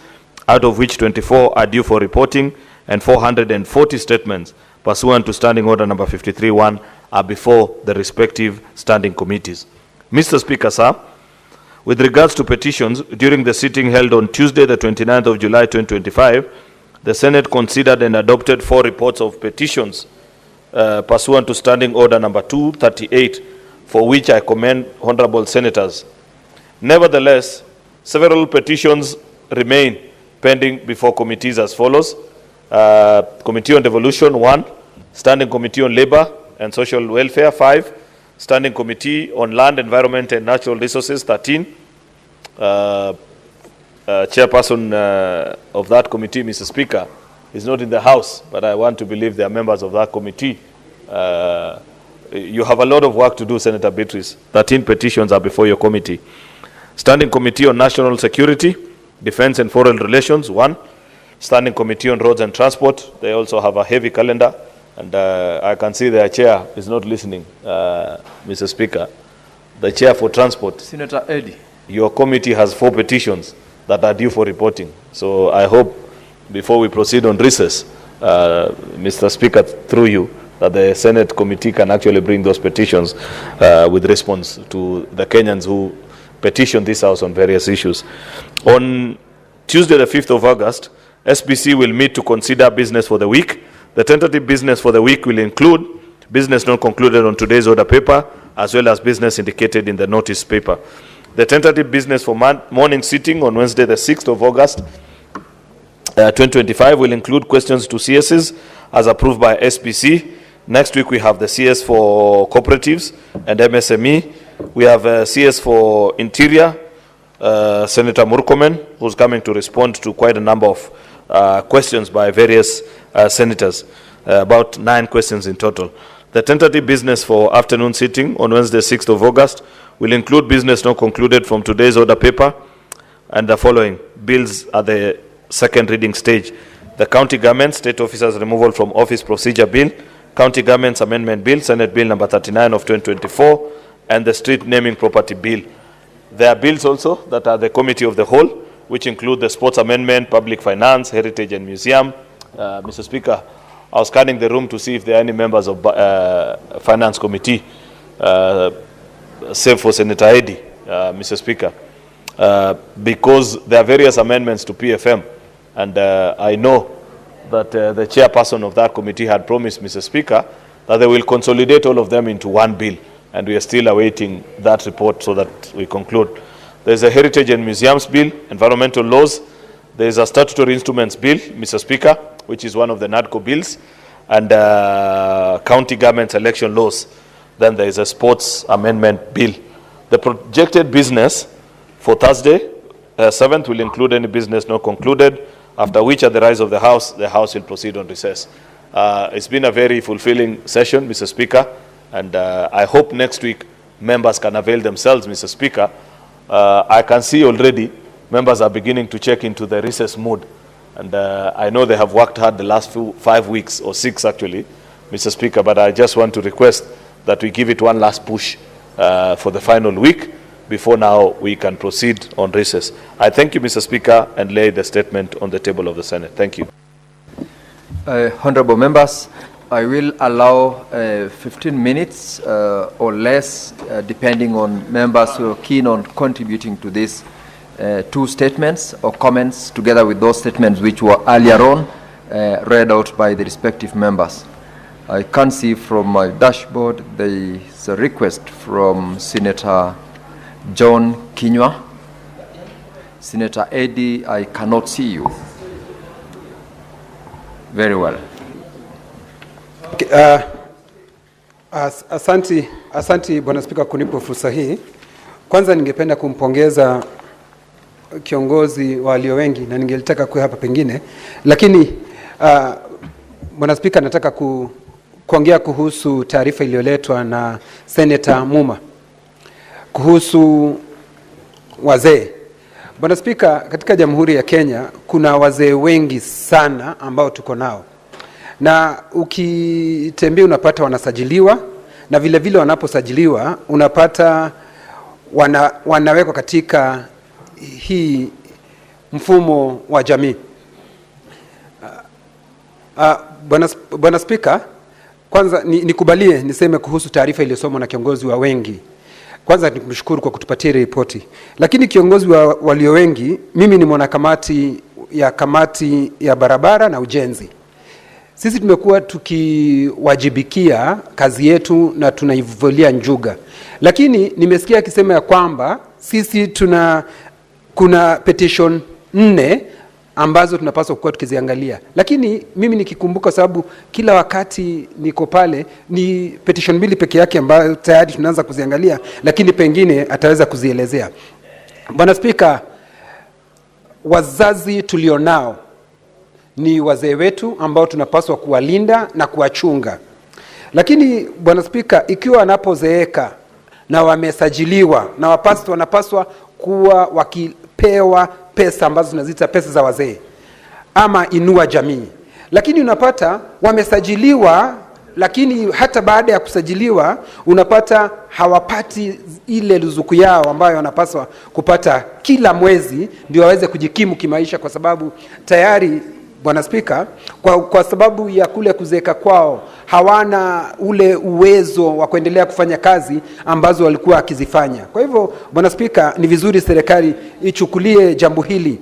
out of which 24 are due for reporting, and 440 statements pursuant to Standing Order number 53-1 are before the respective standing committees. Mr. Speaker, sir, with regards to petitions, during the sitting held on Tuesday, the 29th of July 2025, the Senate considered and adopted 4 reports of petitions pursuant to Standing Order number 238, for which I commend honorable senators. Nevertheless, several petitions remain pending before committees as follows. Committee on Devolution, 1. Standing Committee on Labor and Social Welfare, 5. Standing Committee on Land, Environment and Natural Resources, 13. Chairperson of that committee, Mr. Speaker, is not in the House, but I want to believe they are members of that committee. You have a lot of work to do, Senator Beatrice. 13 petitions are before your committee. Standing Committee on National Security, Defense and Foreign Relations, 1. Standing Committee on Roads and Transport, they also have a heavy calendar, and I can see their chair is not listening, Mr. Speaker. The chair for transport. Senator Eddie. Your committee has 4 petitions that are due for reporting. So I hope before we proceed on recess, Mr. Speaker, through you, that the Senate committee can actually bring those petitions with response to the Kenyans who petitioned this House on various issues. On Tuesday, the 5th of August, SBC will meet to consider business for the week. The tentative business for the week will include business not concluded on today's order paper, as well as business indicated in the notice paper. The tentative business for morning sitting on Wednesday, the 6th of August, 2025 will include questions to CSs as approved by SPC. Next week we have the CS for cooperatives and MSME. We have CS for Interior, Senator Murkomen, who's coming to respond to quite a number of questions by various senators, about 9 questions in total. The tentative business for afternoon sitting on Wednesday, 6th of August, will include business not concluded from today's order paper and the following bills at the second reading stage: the County Government State Officers Removal from Office Procedure Bill, County Government's Amendment Bill, Senate Bill number 39 of 2024, and the Street Naming Property Bill. There are bills also that are the Committee of the Whole, which include the Sports Amendment, Public Finance, Heritage and Museum. Mr. Speaker, I was scanning the room to see if there are any members of Finance Committee, save for Senator Eddy, Mr. Speaker, because there are various amendments to PFM, and I know that the chairperson of that committee had promised, Mr. Speaker, that they will consolidate all of them into one bill, and we are still awaiting that report so that we conclude. There's a Heritage and Museums Bill, Environmental Laws. There's a Statutory Instruments Bill, Mr. Speaker, which is one of the NADCO bills, and County Government Election Laws. Then there is a Sports Amendment Bill. The projected business for Thursday, 7th, will include any business not concluded, after which at the rise of the House will proceed on recess. It's been a very fulfilling session, Mr. Speaker, and I hope next week members can avail themselves, Mr. Speaker. I can see already members are beginning to check into the recess mood, and I know they have worked hard the last 5 weeks, or 6 actually, Mr. Speaker, but I just want to request that we give it one last push for the final week before now we can proceed on recess. I thank you, Mr. Speaker, and lay the statement on the table of the Senate. Thank you. Honorable members, I will allow 15 minutes or less, depending on members who are keen on contributing to these 2 statements or comments, together with those statements which were earlier on read out by the respective members. I can see from my dashboard there is a request from Senator John Kinyua. Senator Eddy, I cannot see you. Very well. Okay, asanti Bwana Spika kunipa fursa hii. Kwanza ningependa kumpongeza kiongozi wa walio wengi, na ningelitaka kuwa hapa pengine, lakini Bwana Spika, nataka kuongea kuhusu taarifa iliyoletwa na Senator Muma kuhusu wazee. Bwana Spika, katika Jamhuri ya Kenya kuna wazee wengi sana ambao tuko nao, na ukitembea unapata wanasajiliwa, na vile vile wanaposajiliwa unapata wanawekwa katika hii mfumo wa jamii. Bwana Spika, kwanza nikubalie niseme kuhusu taarifa iliyosomwa na kiongozi wa wengi. Kwanza nikumshukuru kwa kutupatia ripoti, lakini kiongozi wa walio wengi, mimi ni mwanakamati ya barabara na ujenzi. Sisi tumekuwa tukiwajibikia kazi yetu na tunaivulia njuga, lakini nimesikia akisema ya kwamba sisi kuna petition 4 ambazo tunapaswa kuwa tukiziangalia, lakini mimi nikikumbuka, sababu kila wakati niko pale, ni petition 2 peke yake ambayo tayari tunaanza kuziangalia, lakini pengine ataweza kuzielezea. Bwana Spika, wazazi tulionao ni wazee wetu ambao tunapaswa kuwalinda na kuwachunga, lakini Bwana Spika, ikiwa wanapozeeka na wamesajiliwa na wanapaswa kuwa wakipewa pesa ambazo tunaziita pesa za wazee ama inua jamii, lakini unapata wamesajiliwa, lakini hata baada ya kusajiliwa unapata hawapati ile ruzuku yao ambayo wanapaswa kupata kila mwezi ndio waweze kujikimu kimaisha, kwa sababu tayari Bwana Spika, kwa sababu ya kule kuzeeka kwao hawana ule uwezo wa kuendelea kufanya kazi ambazo walikuwa akizifanya. Kwa hivyo Bwana Spika, ni vizuri serikali ichukulie jambo hili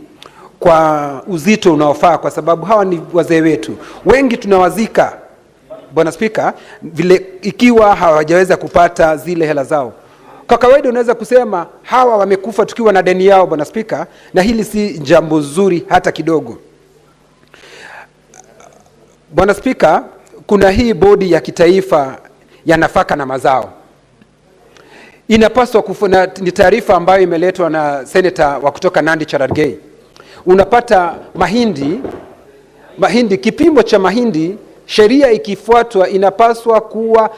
kwa uzito unaofaa, kwa sababu hawa ni wazee wetu. Wengi tunawazika Bwana Spika, vile ikiwa hawajaweza kupata zile hela zao. Kwa kawaida unaweza kusema hawa wamekufa tukiwa na deni yao, Bwana Spika, na hili si jambo zuri hata kidogo. Bwana Spika, kuna hii bodi ya kitaifa ya nafaka na mazao. Inapaswa kufuna, ni taarifa ambayo imeletwa na seneta wa kutoka Nandi Cherargei. Unapata mahindi, kipimo cha mahindi, sheria ikifuatwa inapaswa kuwa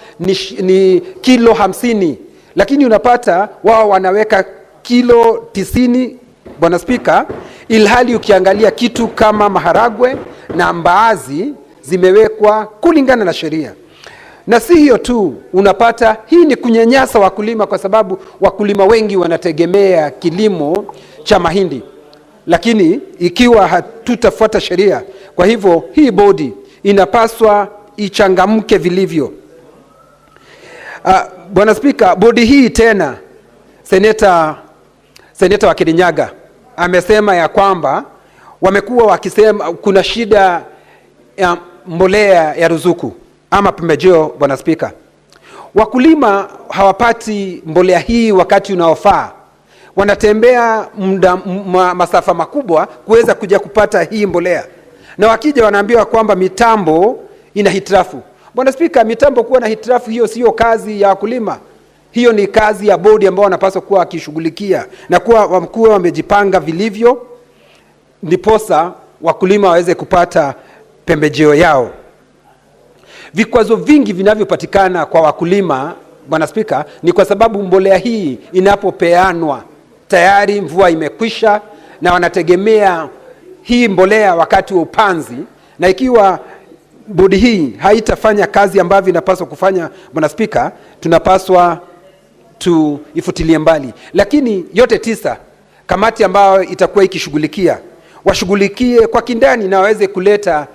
ni kilo 50, lakini unapata wao wanaweka kilo 90, Bwana Spika, ilhali ukiangalia kitu kama maharagwe na mbaazi zimewekwa kulingana na sheria. Na si hiyo tu, unapata hii ni kunyanyasa wakulima, kwa sababu wakulima wengi wanategemea kilimo cha mahindi. Lakini ikiwa hatutafuata sheria, kwa hivyo hii bodi inapaswa ichangamke vilivyo. Bwana Spika, bodi hii tena, seneta wa Kirinyaga amesema ya kwamba wamekuwa wakisema kuna shida ya mbolea ya ruzuku ama pembejeo. Bwana Spika, wakulima hawapati mbolea hii wakati unaofaa. Wanatembea masafa makubwa kuweza kuja kupata hii mbolea, na wakija wanaambiwa kwamba mitambo ina hitilafu. Bwana Spika, mitambo kuwa na hitilafu hiyo sio kazi ya wakulima, hiyo ni kazi ya bodi ambao wanapaswa kuwa wakishughulikia na kuwa wamejipanga vilivyo, ndiposa wakulima waweze kupata pembejeo yao. Vikwazo vingi vinavyopatikana kwa wakulima, Bwana Spika, ni kwa sababu mbolea hii inapopeanwa tayari mvua imekwisha na wanategemea hii mbolea wakati wa upanzi, na ikiwa bodi hii haitafanya kazi ambavyo inapaswa kufanya, Bwana Spika, tunapaswa tuifutilie mbali. Lakini yote 9, kamati ambayo itakuwa ikishughulikia, washughulikie kwa kindani na waweze kuleta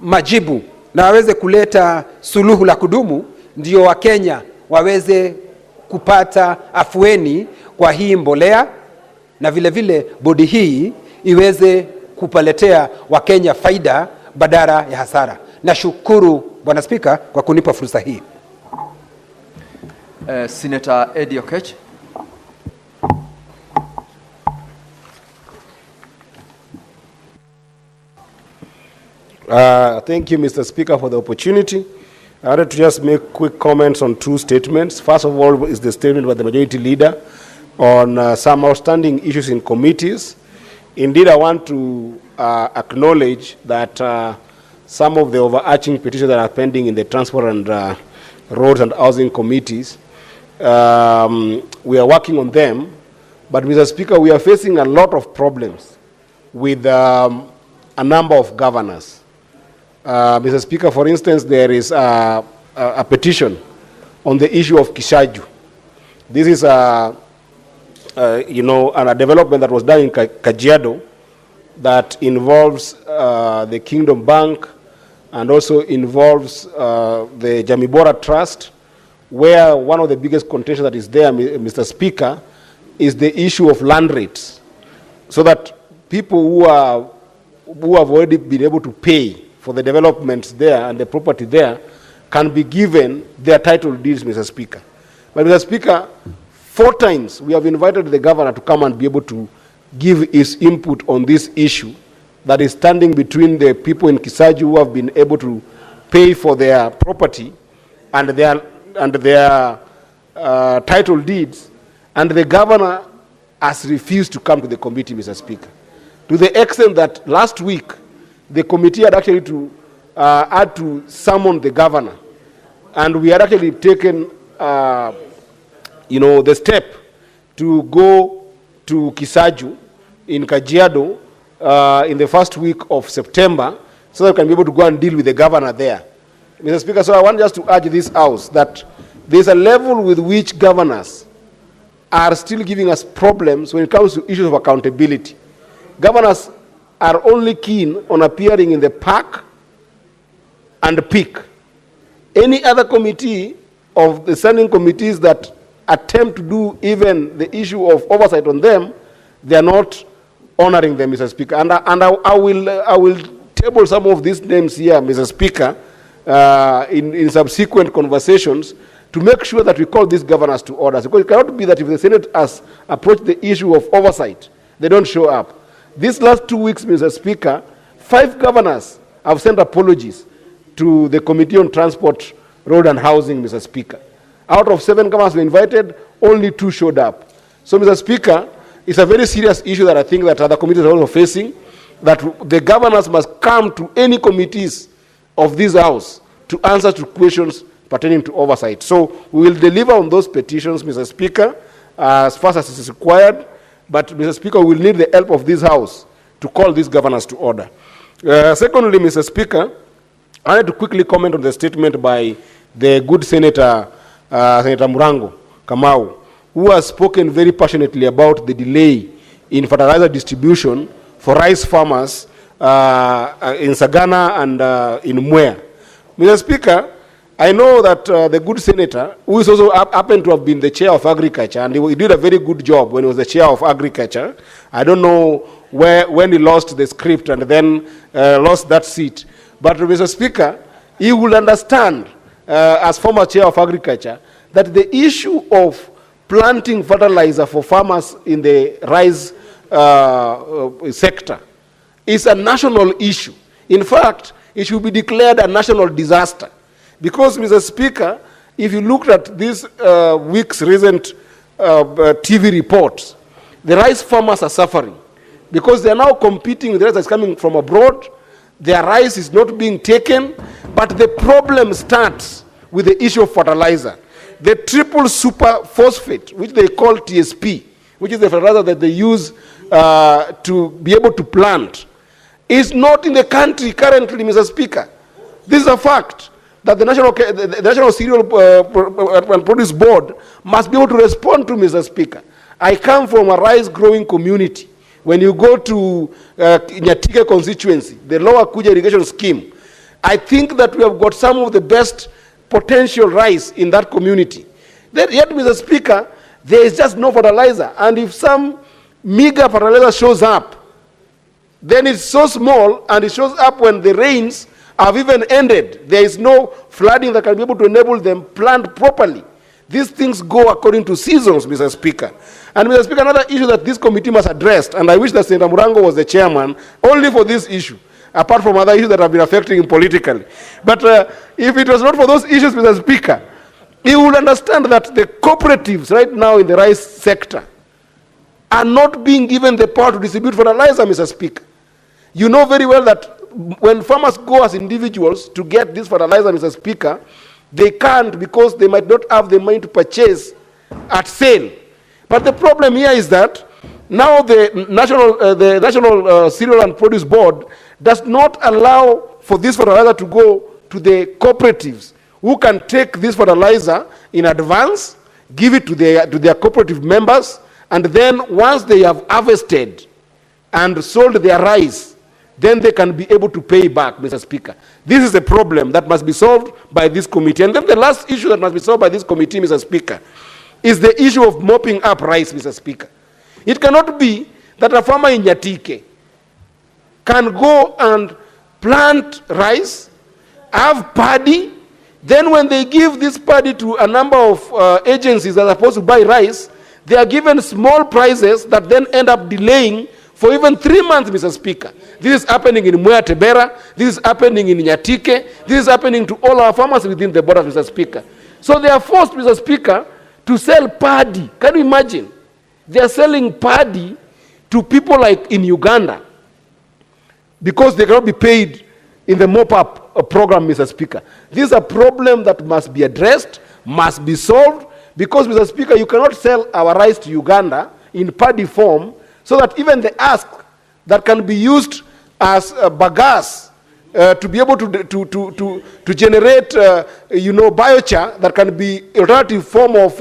majibu na waweze kuleta suluhu la kudumu, ndio Wakenya waweze kupata afueni kwa hii mbolea, na vile vile bodi hii iweze kupaletea Wakenya faida badala ya hasara. Nashukuru Bwana Spika kwa kunipa fursa hii. Senator Eddie Okech. Thank you, Mr. Speaker, for the opportunity. I wanted to just make quick comments on 2 statements. First of all is the statement by the Majority Leader on some outstanding issues in committees. Indeed, I want to acknowledge that some of the overarching petitions that are pending in the Transport and Roads and Housing Committees, we are working on them. But, Mr. Speaker, we are facing a lot of problems with a number of governors. Mr. Speaker, for instance, there is a petition on the issue of Kishaju. This is a development that was done in Kajiado that involves the Kingdom Bank and also involves the Jamibora Trust, where one of the biggest contention that is there, Mr. Speaker, is the issue of land rates, so that people who have already been able to pay for the developments there and the property there can be given their title deeds, Mr. Speaker. But, Mr. Speaker, 4 times we have invited the governor to come and be able to give his input on this issue that is standing between the people in Kisaju who have been able to pay for their property and their title deeds, and the governor has refused to come to the committee, Mr. Speaker, to the extent that last week the committee had actually had to summon the governor, and we had actually taken the step to go to Kisaju in Kajiado in the first week of September, so that we can be able to go and deal with the governor there. Mr. Speaker, so I want just to urge this House that there's a level with which governors are still giving us problems when it comes to issues of accountability. Governors are only keen on appearing in the park and peak. Any other committee of the standing committees that attempt to do even the issue of oversight on them, they are not honoring them, Mr. Speaker. And I will table some of these names here, Mr. Speaker, in subsequent conversations to make sure that we call these governors to order. Because it cannot be that if the Senate has approached the issue of oversight, they don't show up. These last 2 weeks, Mr. Speaker, 5 governors have sent apologies to the Committee on Transport, Road and Housing, Mr. Speaker. Out of 7 governors were invited, only 2 showed up. So, Mr. Speaker, it's a very serious issue that I think that other committees are also facing, that the governors must come to any committees of this House to answer to questions pertaining to oversight. So we will deliver on those petitions, Mr. Speaker, as fast as it is required. But, Mr. Speaker, we will need the help of this House to call these governors to order. Secondly, Mr. Speaker, I want to quickly comment on the statement by the good Senator, Senator Murango Kamau, who has spoken very passionately about the delay in fertilizer distribution for rice farmers in Sagana and in Mwea. Mr. Speaker, I know that the good senator, who is also happened to have been the chair of agriculture, and he did a very good job when he was the chair of agriculture. I don't know when he lost the script and then lost that seat. But, Mr. Speaker, he will understand, as former chair of agriculture, that the issue of planting fertilizer for farmers in the rice sector is a national issue. In fact, it should be declared a national disaster. Because, Mr. Speaker, if you looked at this week's recent TV reports, the rice farmers are suffering because they are now competing with rice that's coming from abroad. Their rice is not being taken, but the problem starts with the issue of fertilizer. The triple super phosphate, which they call TSP, which is the fertilizer that they use to be able to plant, is not in the country currently, Mr. Speaker. This is a fact that the National Cereal and Produce Board must be able to respond to, Mr. Speaker. I come from a rice-growing community. When you go to Nyatika constituency, the Lower Kuja irrigation scheme, I think that we have got some of the best potential rice in that community. Yet, Mr. Speaker, there is just no fertilizer. And if some meager fertilizer shows up, then it's so small, and it shows up when the rains have even ended. There is no flooding that can be able to enable them plant properly. These things go according to seasons, Mr. Speaker. And, Mr. Speaker, another issue that this committee must address, and I wish that Senator Murango was the chairman, only for this issue, apart from other issues that have been affecting him politically. But if it was not for those issues, Mr. Speaker, he would understand that the cooperatives right now in the rice sector are not being given the power to distribute fertilizer, Mr. Speaker. You know very well that when farmers go as individuals to get this fertilizer, Mr. Speaker, they can't because they might not have the money to purchase at sale. But the problem here is that now the National Cereal and Produce Board does not allow for this fertilizer to go to the cooperatives who can take this fertilizer in advance, give it to their cooperative members, and then once they have harvested and sold their rice, then they can be able to pay back, Mr. Speaker. This is a problem that must be solved by this committee. And then the last issue that must be solved by this committee, Mr. Speaker, is the issue of mopping up rice, Mr. Speaker. It cannot be that a farmer in Nyatike can go and plant rice, have paddy, then when they give this paddy to a number of agencies that are supposed to buy rice, they are given small prices that then end up delaying for even 3 months, Mr. Speaker. This is happening in Mwea Tebera, this is happening in Nyatike, this is happening to all our farmers within the borders, Mr. Speaker. So they are forced, Mr. Speaker, to sell paddy. Can you imagine? They are selling paddy to people like in Uganda because they cannot be paid in the mop-up program, Mr. Speaker. This is a problem that must be addressed, must be solved, because, Mr. Speaker, you cannot sell our rice to Uganda in paddy form so that even the husk that can be used as bagasse to be able to generate, biochar that can be alternative form of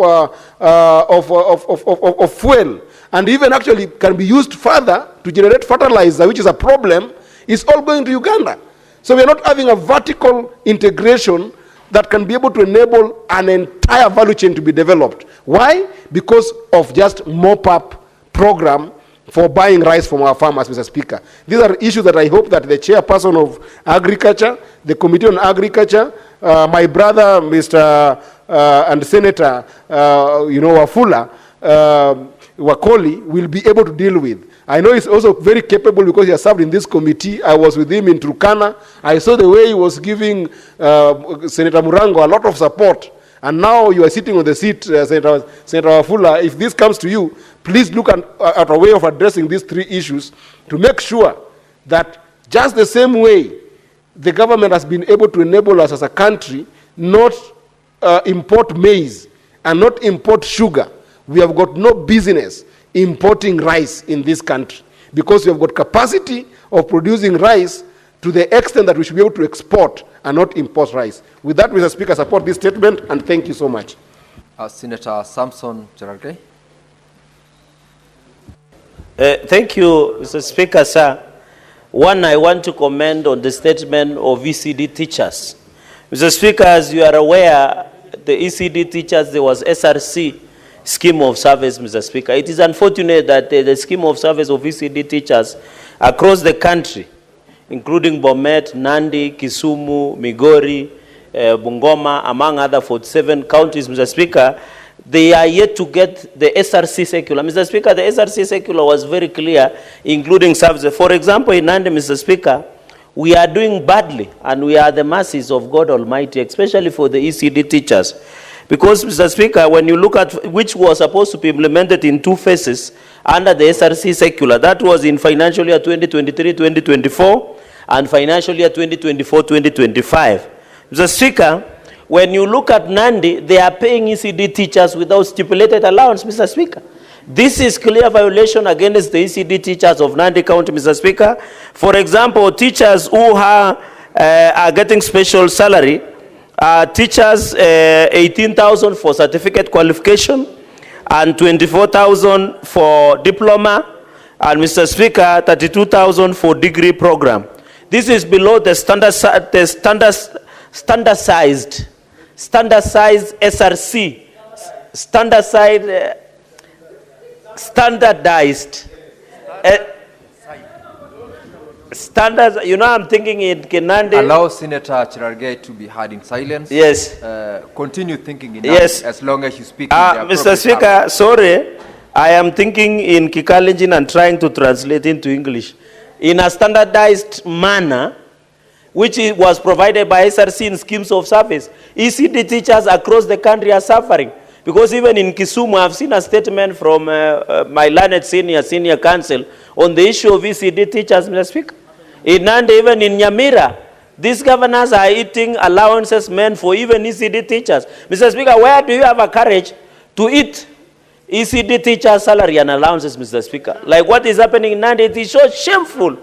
fuel, and even actually can be used further to generate fertilizer, which is a problem, is all going to Uganda. So we are not having a vertical integration that can be able to enable an entire value chain to be developed. Why? Because of just mop-up program for buying rice from our farmers, Mr. Speaker. These are issues that I hope that the chairperson of Agriculture, the Committee on Agriculture, my brother, Mr. And Senator, Wafula, Wakoli, will be able to deal with. I know he's also very capable because he has served in this committee. I was with him in Turkana. I saw the way he was giving Senator Murango a lot of support. And now you are sitting on the seat, Senator Wafula. If this comes to you, please look at a way of addressing these three issues to make sure that just the same way the government has been able to enable us as a country not import maize and not import sugar, we have got no business importing rice in this country because we have got capacity of producing rice to the extent that we should be able to export and not import rice. With that, Mr. Speaker, I support this statement and thank you so much. Senator Samson Cherargei. Thank you, Mr. Speaker, sir. One, I want to comment on the statement of ECD teachers. Mr. Speaker, as you are aware, the ECD teachers, there was SRC scheme of service, Mr. Speaker. It is unfortunate that the scheme of service of ECD teachers across the country, including Bomet, Nandi, Kisumu, Migori, Bungoma, among other 47 counties, Mr. Speaker, they are yet to get the SRC circular. Mr. Speaker, the SRC circular was very clear, including services. For example, in Nandi, Mr. Speaker, we are doing badly, and we are the masses of God Almighty, especially for the ECD teachers. Because, Mr. Speaker, when you look at which was supposed to be implemented in 2 phases under the SRC circular, that was in financial year 2023-2024 and financial year 2024-2025. Mr. Speaker, when you look at Nandi, they are paying ECD teachers without stipulated allowance, Mr. Speaker. This is clear violation against the ECD teachers of Nandi County, Mr. Speaker. For example, teachers who are getting special salary, teachers 18,000 for certificate qualification and 24,000 for diploma, and Mr. Speaker, 32,000 for degree program. This is below the standardized SRC, standards, you know, I'm thinking in Kinandi. Allow Senator Cherargei to be heard in silence. Yes. Continue thinking in yes. As long as you speak. Mr. Speaker, sorry, I am thinking in Kikalenjin and trying to translate into English. In a standardized manner, which was provided by SRC in schemes of service. ECD teachers across the country are suffering. Because even in Kisumu, I've seen a statement from my learned senior counsel on the issue of ECD teachers, Mr. Speaker. In Nandi, even in Nyamira, these governors are eating allowances meant for even ECD teachers. Mr. Speaker, where do you have a courage to eat ECD teachers' salary and allowances, Mr. Speaker? Like what is happening in Nandi, it is so shameful.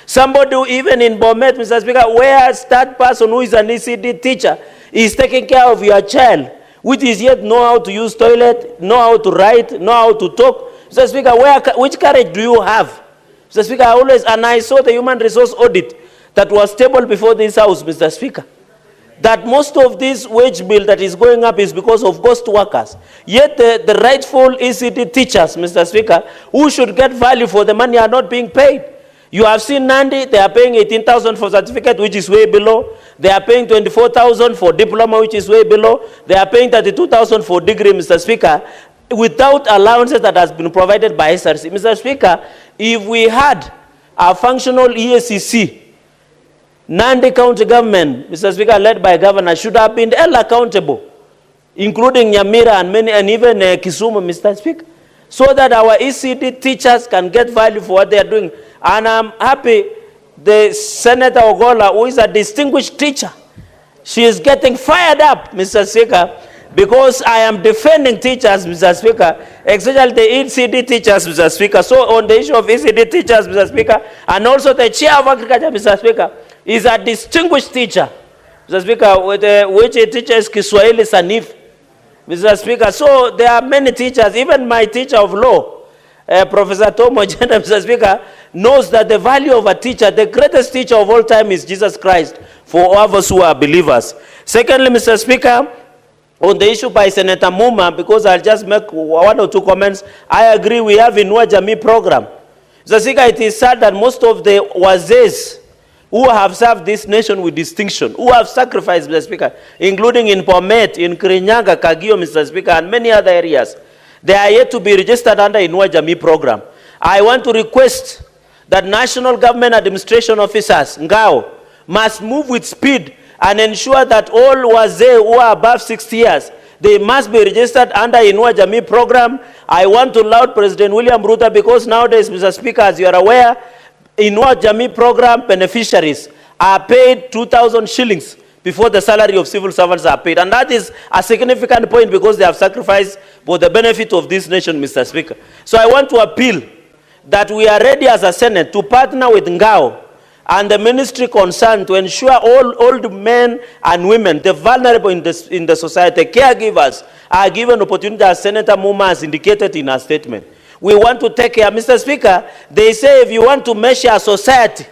Somebody even in Bomet, Mr. Speaker, where that person who is an ECD teacher is taking care of your child, which is yet know how to use toilet, know how to write, know how to talk. Mr. Speaker, which courage do you have? Mr. Speaker, I saw the human resource audit that was tabled before this house, Mr. Speaker, that most of this wage bill that is going up is because of ghost workers. Yet the rightful ECD teachers, Mr. Speaker, who should get value for the money are not being paid. You have seen Nandi, they are paying 18,000 for certificate, which is way below. They are paying 24,000 for diploma, which is way below. They are paying 32,000 for degree, Mr. Speaker, without allowances that has been provided by SRC. Mr. Speaker, if we had a functional EACC, Nandi County government, Mr. Speaker, led by governor, should have been held accountable, including Nyamira and even Kisumu, Mr. Speaker, so that our ECD teachers can get value for what they are doing. And I'm happy the Senator Ogola, who is a distinguished teacher, she is getting fired up, Mr. Speaker, because I am defending teachers, Mr. Speaker, especially the ECD teachers, Mr. Speaker. So on the issue of ECD teachers, Mr. Speaker, and also the chair of agriculture, Mr. Speaker, is a distinguished teacher, Mr. Speaker, which teaches Kiswahili Sanif, Mr. Speaker. So there are many teachers, even my teacher of law, Professor Tom Ojenda, Mr. Speaker, knows that the value of a teacher, the greatest teacher of all time is Jesus Christ, for all of us who are believers. Secondly, Mr. Speaker, on the issue by Senator Muma, because I'll just make 1 or 2 comments, I agree we have Inua Jamii program. Mr. Speaker, it is sad that most of the wazees who have served this nation with distinction, who have sacrificed, Mr. Speaker, including in Bomet, in Kirinyaga, Kagio, Mr. Speaker, and many other areas, they are yet to be registered under Inua Jamii program. I want to request that national government administration officers, NGAO, must move with speed and ensure that all wazee who are above 60 years, they must be registered under Inua Jamii program. I want to laud President William Ruto because nowadays, Mr. Speaker, as you are aware, Inua Jamii program beneficiaries are paid 2,000 shillings before the salary of civil servants are paid. And that is a significant point because they have sacrificed for the benefit of this nation, Mr. Speaker. So I want to appeal that we are ready as a Senate to partner with NGAO and the ministry concerned to ensure all old men and women, the vulnerable in the society, caregivers, are given opportunity, as Senator Muma has indicated in her statement. We want to take care. Mr. Speaker, they say if you want to measure a society,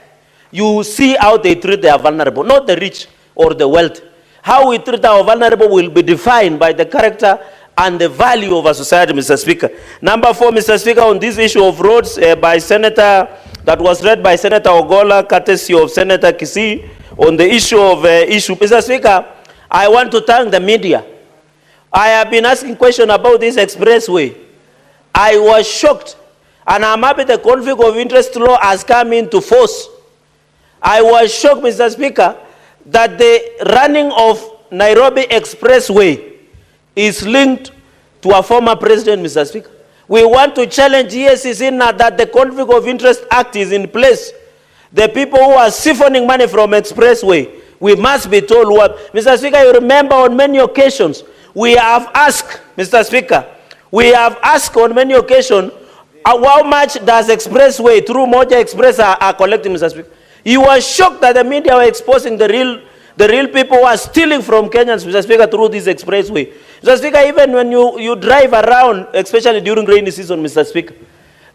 you see how they treat their vulnerable, not the rich or the wealthy. How we treat our vulnerable will be defined by the character and the value of a society, Mr. Speaker. Number 4, Mr. Speaker, on this issue of roads by Senator, that was read by Senator Ogola, courtesy of Senator Kisii, on the issue of Mr. Speaker, I want to thank the media. I have been asking questions about this expressway. I was shocked, and I'm happy the conflict of interest law has come into force. I was shocked, Mr. Speaker, that the running of Nairobi Expressway is linked to a former president, Mr. Speaker. We want to challenge EACC now that the Conflict of Interest Act is in place. The people who are siphoning money from Expressway, we must be told what. Mr. Speaker, you remember on many occasions, we have asked, Mr. Speaker, we have asked on many occasions, how much does Expressway through Moja Express are collecting, Mr. Speaker? You were shocked that the media were exposing the real people who are stealing from Kenyans, Mr. Speaker, through this expressway. Mr. Speaker, even when you drive around, especially during rainy season, Mr. Speaker,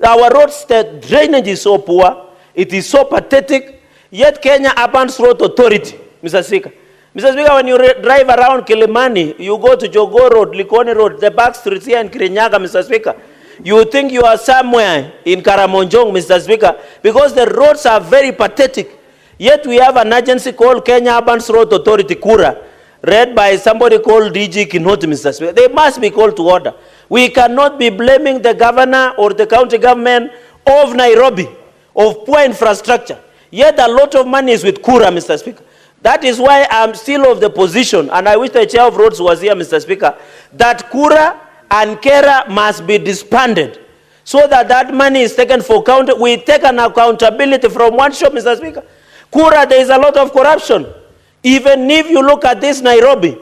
our roads, the drainage is so poor, it is so pathetic, yet Kenya Urban Road Authority, Mr. Speaker. Mr. Speaker, when you drive around Kilimani, you go to Jogoo Road, Likoni Road, the back streets here in Kirinyaga, Mr. Speaker, you think you are somewhere in Karamonjong, Mr. Speaker, because the roads are very pathetic. Yet we have an agency called Kenya Urban Road Authority, Kura, read by somebody called DG Kinoti, Mr. Speaker. They must be called to order. We cannot be blaming the governor or the county government of Nairobi of poor infrastructure. Yet a lot of money is with Kura, Mr. Speaker. That is why I'm still of the position, and I wish the chair of roads was here, Mr. Speaker, that Kura and Kera must be disbanded so that that money is taken for county. We take an accountability from one shop, Mr. Speaker. Kura, there is a lot of corruption. Even if you look at this Nairobi,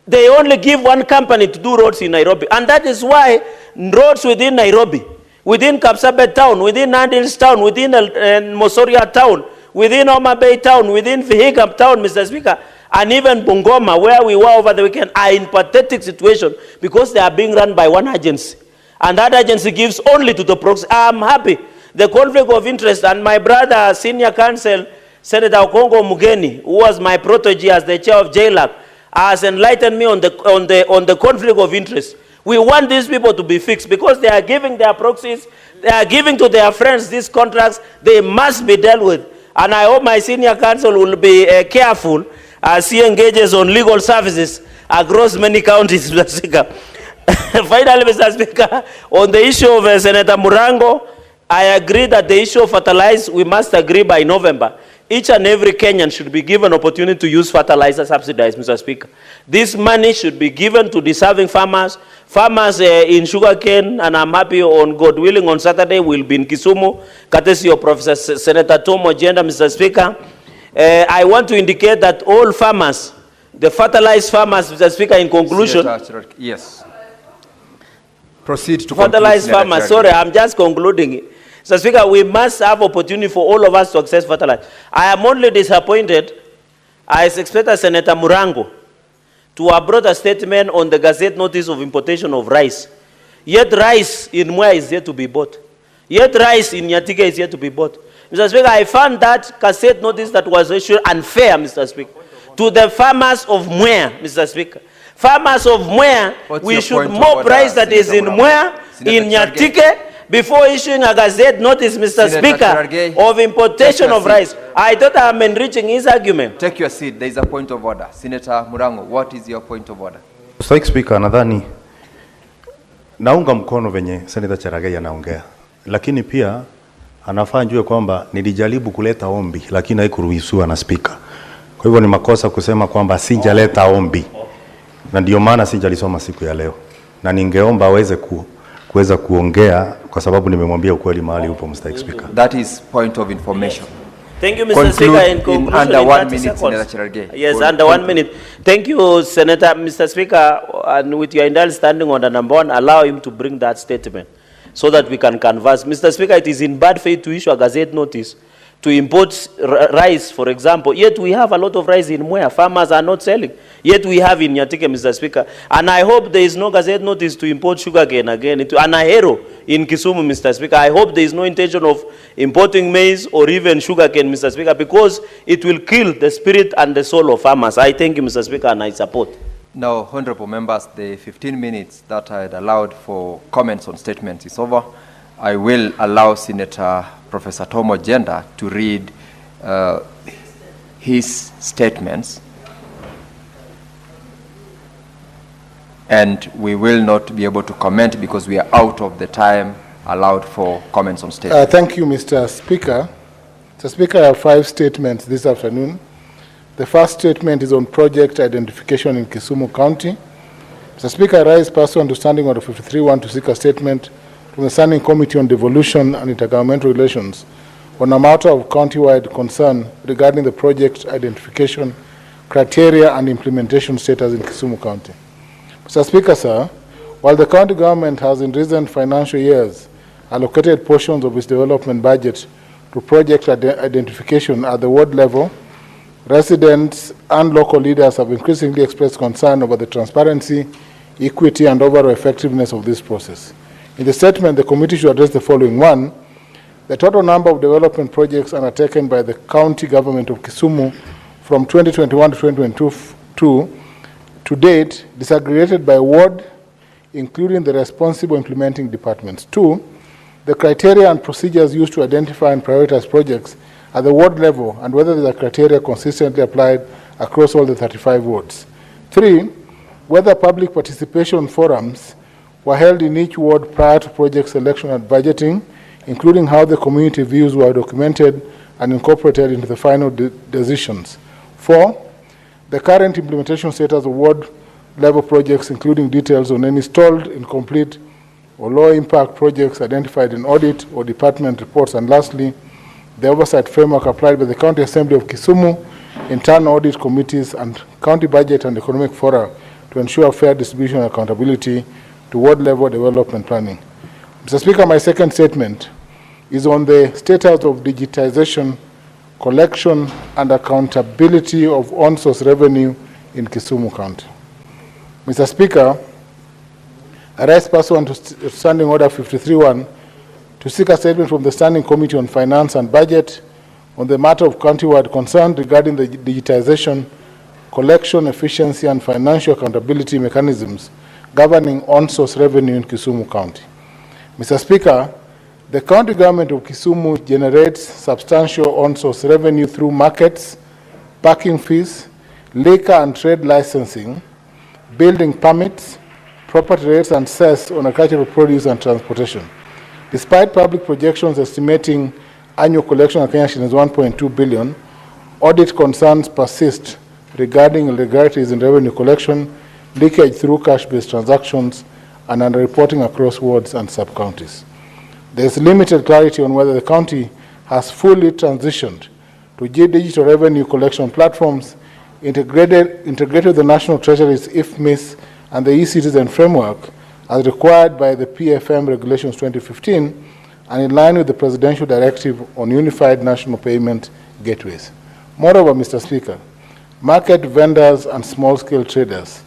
they only give one company to do roads in Nairobi. And that is why roads within Nairobi, within Kapsabet town, within Nandils town, within Mosoria town, within Homa Bay town, within Vihiga town, Mr. Speaker, and even Bungoma, where we were over the weekend, are in pathetic situation because they are being run by one agency. And that agency gives only to the proxy. I'm happy. The conflict of interest, and my brother, senior counsel, Senator Okongo Mugeni, who was my protege as the chair of JLAC, has enlightened me on the conflict of interest. We want these people to be fixed because they are giving their proxies, they are giving to their friends these contracts. They must be dealt with. And I hope my senior counsel will be careful as he engages on legal services across many counties, Mr. Speaker. Finally, Mr. Speaker, on the issue of Senator Murango, I agree that the issue of fertilizer, we must agree by November. Each and every Kenyan should be given opportunity to use fertilizer subsidized, Mr. Speaker. This money should be given to deserving farmers. Farmers in sugarcane, and I'm happy on God willing on Saturday will be in Kisumu, courtesy of Professor Senator Tom Ojenda, Mr. Speaker. I want to indicate that all farmers, the fertilized farmers, Mr. Speaker, in conclusion. Yes. Proceed to fertilized farmers. Sorry, I'm just concluding. Mr. Speaker, we must have opportunity for all of us to access fertilizer. I am only disappointed. I expected Senator Murango to have brought a statement on the Gazette notice of importation of rice. Yet rice in Mwea is yet to be bought. Yet rice in Nyatika is yet to be bought. Mr. Speaker, I found that Gazette notice that was issued unfair, Mr. Speaker, to the farmers of Mwea, Mr. Speaker. Farmers of Mwea, we should more price that is in Mwea, in Nyatike, before issuing a gazette notice, Mr. Senator Speaker, Cherargei, of importation take of your rice. seat. I thought I am enriching his argument. Take your seat. There is a point of order. Senator Murango, what is your point of order? Mr. Speaker, nadhani naunga mkono venye Senator Cherargei anaongea, lakini pia anafaa njue kwamba nilijaribu kuleta ombi lakini haikuruhusiwa na speaker. Kwa hivyo ni makosa kusema kwamba sijaleta ombi, na ndio maana sijalisoma siku ya leo, na ningeomba aweze kuweza kuongea kwa sababu nimemwambia ukweli mahali upo, Mr. Speaker. That is point of information. Thank you, Mr. Conclude Speaker. In in conclusion, under in 1 30 minute, seconds. Senator Cherargei. Yes, under 1 minute. Thank you, Mr. Speaker. And with your indulgence standing on the number 1, allow him to bring that statement so that we can converse. Mr. Speaker, it is in bad faith to issue a gazette notice to import rice, for example. Yet we have a lot of rice in Mwea. Farmers are not selling. Yet we have in Nyatike, Mr. Speaker. And I hope there is no gazette notice to import sugarcane again. And Ahero in Kisumu, Mr. Speaker. I hope there is no intention of importing maize or even sugarcane, Mr. Speaker, because it will kill the spirit and the soul of farmers. I thank you, Mr. Speaker, and I support. Now, honorable members, the 15 minutes that I had allowed for comments on statements is over. I will allow Senator Professor Tomo Jenda to read his statements, and we will not be able to comment because we are out of the time allowed for comments on statements. Thank you, Mr. Speaker. Mr. Speaker, I have 5 statements this afternoon. The first statement is on project identification in Kisumu County. Mr. Speaker, I rise pursuant to Standing Order 53-1 to seek a statement from the Standing Committee on Devolution and Intergovernmental Relations on a matter of county-wide concern regarding the project identification, criteria, and implementation status in Kisumu County. Mr. Speaker, sir, while the county government has in recent financial years allocated portions of its development budget to project identification at the ward level, residents and local leaders have increasingly expressed concern over the transparency, equity, and overall effectiveness of this process. In the statement, the committee should address the following. 1, the total number of development projects undertaken by the county government of Kisumu from 2021 to 2022 to date, disaggregated by ward, including the responsible implementing departments. 2, the criteria and procedures used to identify and prioritize projects at the ward level and whether the criteria consistently applied across all the 35 wards. 3, whether public participation forums were held in each ward prior to project selection and budgeting, including how the community views were documented and incorporated into the final decisions. 4, the current implementation status of ward level projects, including details on any stalled, incomplete, or low impact projects identified in audit or department reports. And lastly, the oversight framework applied by the County Assembly of Kisumu, internal audit committees, and county budget and economic fora to ensure fair distribution and accountability to ward level development planning. Mr. Speaker, my second statement is on the status of digitization, collection, and accountability of on-source revenue in Kisumu County. Mr. Speaker, I rise pursuant to Standing Order 53-1 to seek a statement from the Standing Committee on Finance and Budget on the matter of county-wide concern regarding the digitization, collection, efficiency, and financial accountability mechanisms governing on-source revenue in Kisumu County. Mr. Speaker, the county government of Kisumu generates substantial on-source revenue through markets, parking fees, liquor and trade licensing, building permits, property rates, and cess on agricultural produce and transportation. Despite public projections estimating annual collection of Kenya shillings 1.2 billion, audit concerns persist regarding irregularities in revenue collection, leakage through cash-based transactions, and underreporting across wards and sub-counties. There is limited clarity on whether the county has fully transitioned to digital revenue collection platforms integrated with the National Treasury's IFMIS and the e-citizen framework as required by the PFM Regulations 2015 and in line with the Presidential Directive on Unified National Payment Gateways. Moreover, Mr. Speaker, market vendors and small-scale traders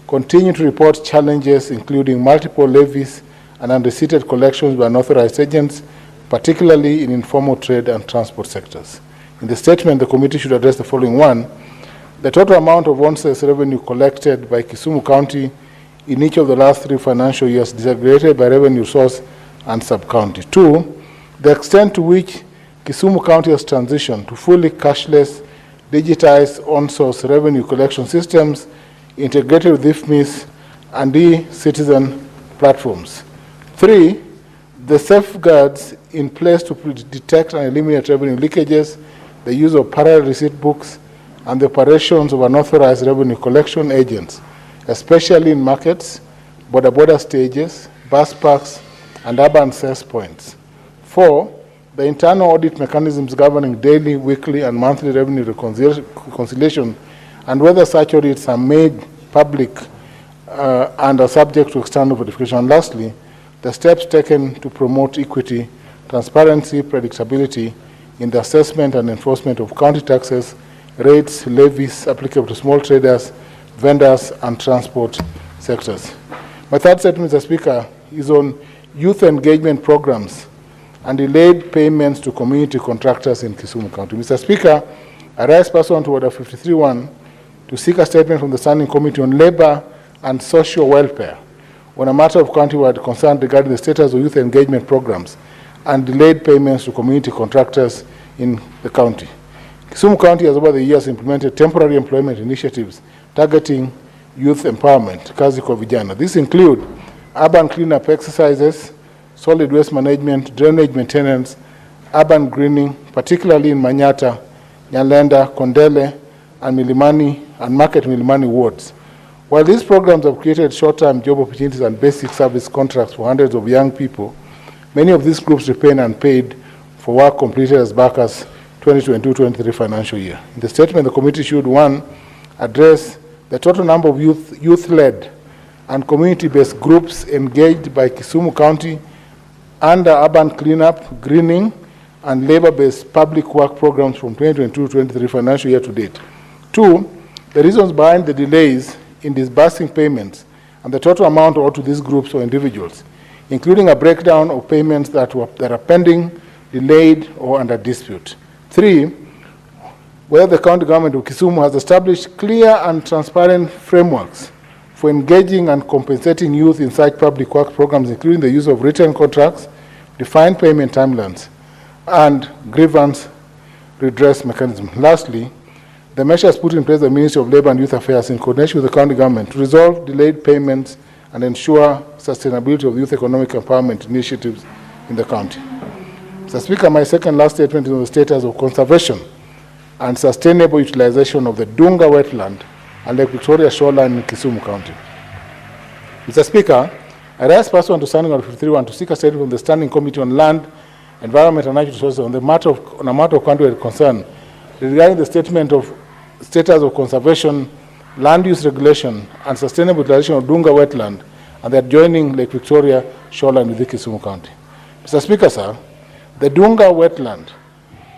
continue to report challenges including multiple levies and unreceipted collections by unauthorized agents, particularly in informal trade and transport sectors. In the statement, the committee should address the following. 1, the total amount of on-source revenue collected by Kisumu County in each of the last 3 financial years disaggregated by revenue source and sub-county. 2, the extent to which Kisumu County has transitioned to fully cashless, digitized on-source revenue collection systems integrated with IFMIS and e-citizen platforms. 3, the safeguards in place to detect and eliminate revenue leakages, the use of parallel receipt books, and the operations of unauthorized revenue collection agents, especially in markets, border stages, bus parks, and urban access points. 4, the internal audit mechanisms governing daily, weekly, and monthly revenue reconciliation, and whether such audits are made public and are subject to external verification. And lastly, the steps taken to promote equity, transparency, predictability in the assessment and enforcement of county taxes, rates, levies applicable to small traders, vendors, and transport sectors. My third statement, Mr. Speaker, is on youth engagement programs and delayed payments to community contractors in Kisumu County. Mr. Speaker, I rise pursuant to Order 53.1 to seek a statement from the Standing Committee on Labor and Social Welfare on a matter of county-wide concern regarding the status of youth engagement programs and delayed payments to community contractors in the county. Kisumu County has over the years implemented temporary employment initiatives targeting youth empowerment, kazi kwa vijana. These include urban cleanup exercises, solid waste management, drainage maintenance, urban greening, particularly in Manyata, Nyalenda, Kondele, and Milimani, and Market Milimani wards. While these programs have created short-term job opportunities and basic service contracts for hundreds of young people, many of these groups remain unpaid for work completed as back as 2022-23 financial year. In the statement, the committee should, 1, address the total number of youth-led and community-based groups engaged by Kisumu County under urban cleanup, greening, and labor-based public work programs from 2022-23 financial year to date. 2, the reasons behind the delays in disbursing payments and the total amount owed to these groups or individuals, including a breakdown of payments that are pending, delayed, or under dispute. 3, whether the county government of Kisumu has established clear and transparent frameworks for engaging and compensating youth in such public work programs, including the use of written contracts, defined payment timelines, and grievance redress mechanism. Lastly, the measures put in place by the Ministry of Labour and Youth Affairs in coordination with the county government to resolve delayed payments and ensure sustainability of youth economic empowerment initiatives in the county. Mr. Speaker, my second last statement is on the status of conservation and sustainable utilization of the Dunga wetland and Lake Victoria shoreline in Kisumu County. Mr. Speaker, I rise pursuant to Standing Order 53.1 to seek a statement from the Standing Committee on Land, Environment and Natural Resources on a matter of county-wide concern regarding the status of conservation, land use regulation, and sustainable utilization of Dunga wetland and the adjoining Lake Victoria shoreline within Kisumu County. Mr. Speaker, sir, the Dunga wetland,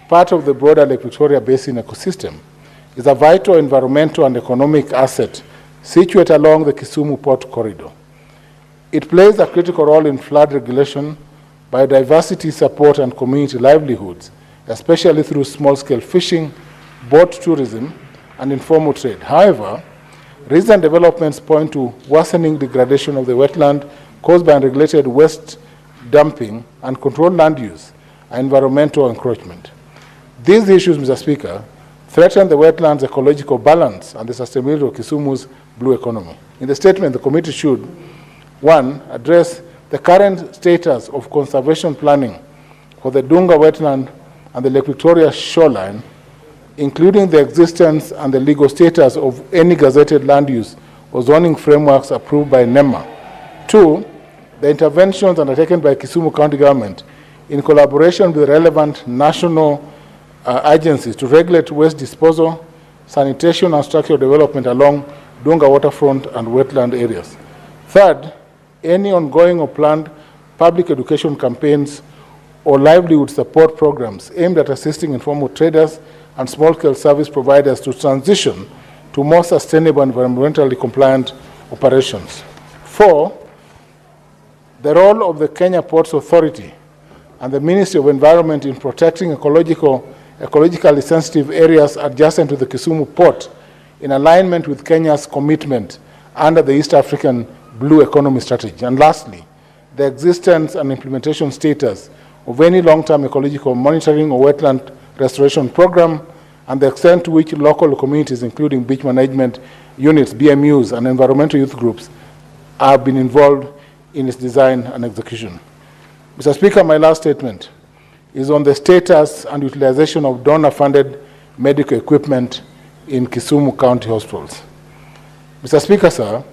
part of the broader Lake Victoria Basin ecosystem, is a vital environmental and economic asset situated along the Kisumu Port Corridor. It plays a critical role in flood regulation, biodiversity support, and community livelihoods, especially through small-scale fishing, boat tourism, and informal trade. However, recent developments point to worsening degradation of the wetland caused by unregulated waste dumping and controlled land use and environmental encroachment. These issues, Mr. Speaker, threaten the wetland's ecological balance and the sustainability of Kisumu's blue economy. In the statement, the committee should, 1, address the current status of conservation planning for the Dunga wetland and the Lake Victoria shoreline, including the existence and the legal status of any gazetted land use or zoning frameworks approved by NEMA. 2, the interventions undertaken by Kisumu County Government in collaboration with relevant national agencies to regulate waste disposal, sanitation, and structural development along Dunga waterfront and wetland areas. 3rd, any ongoing or planned public education campaigns or livelihood support programs aimed at assisting informal traders and small-scale service providers to transition to more sustainable and environmentally compliant operations. 4, the role of the Kenya Ports Authority and the Ministry of Environment in protecting ecologically sensitive areas adjacent to the Kisumu port in alignment with Kenya's commitment under the East African Blue Economy Strategy. And lastly, the existence and implementation status of any long-term ecological monitoring or wetland restoration program, and the extent to which local communities, including beach management units, BMUs, and environmental youth groups have been involved in its design and execution. Mr. Speaker, my last statement is on the status and utilization of donor-funded medical equipment in Kisumu County hospitals. Mr. Speaker, sir,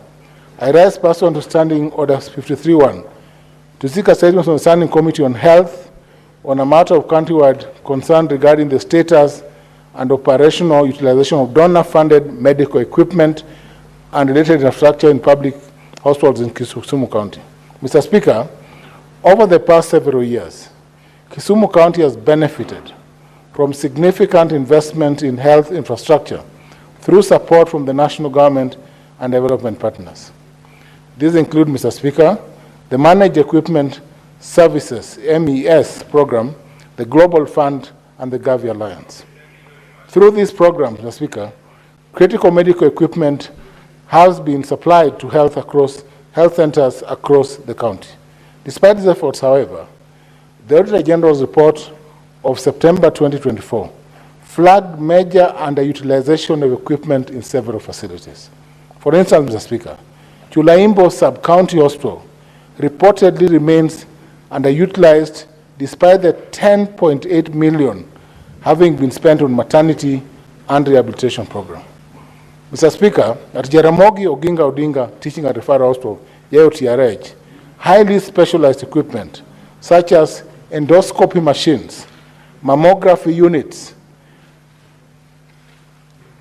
I rise pursuant to Standing Order 53-1 to seek a statement from the Standing Committee on Health on a matter of countrywide concern regarding the status and operational utilization of donor-funded medical equipment and related infrastructure in public hospitals in Kisumu County. Mr. Speaker, over the past several years, Kisumu County has benefited from significant investment in health infrastructure through support from the national government and development partners. These include, Mr. Speaker, the Managed Equipment Services MES program, the Global Fund, and the Gavi Alliance. Through these programs, Mr. Speaker, critical medical equipment has been supplied to health centers across the county. Despite these efforts, however, the Auditor General's report of September 2024 flagged major underutilization of equipment in several facilities. For instance, Mr. Speaker, Chulaimbo Sub-County Hospital reportedly remains underutilized despite the 10.8 million having been spent on maternity and rehabilitation program. Mr. Speaker, at Jaramogi Oginga Odinga Teaching and Referral Hospital, JOTRH, highly specialized equipment such as endoscopy machines, mammography units,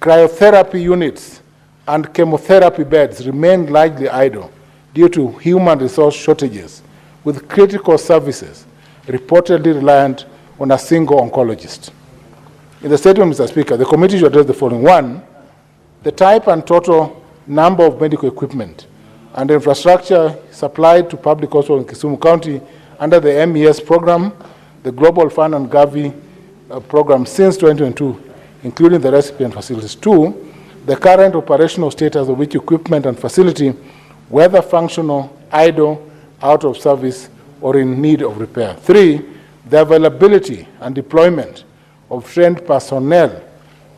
cryotherapy units, and chemotherapy beds remain largely idle due to human resource shortages, with critical services reportedly reliant on a single oncologist. In the statement, Mr. Speaker, the committee should address the following. One, the type and total number of medical equipment and infrastructure supplied to public hospitals in Kisumu County under the MES program, the Global Fund and Gavi program since 2022, including the recipient facilities. Two, the current operational status of which equipment and facility, whether functional, idle, out of service, or in need of repair. Three, the availability and deployment of trained personnel,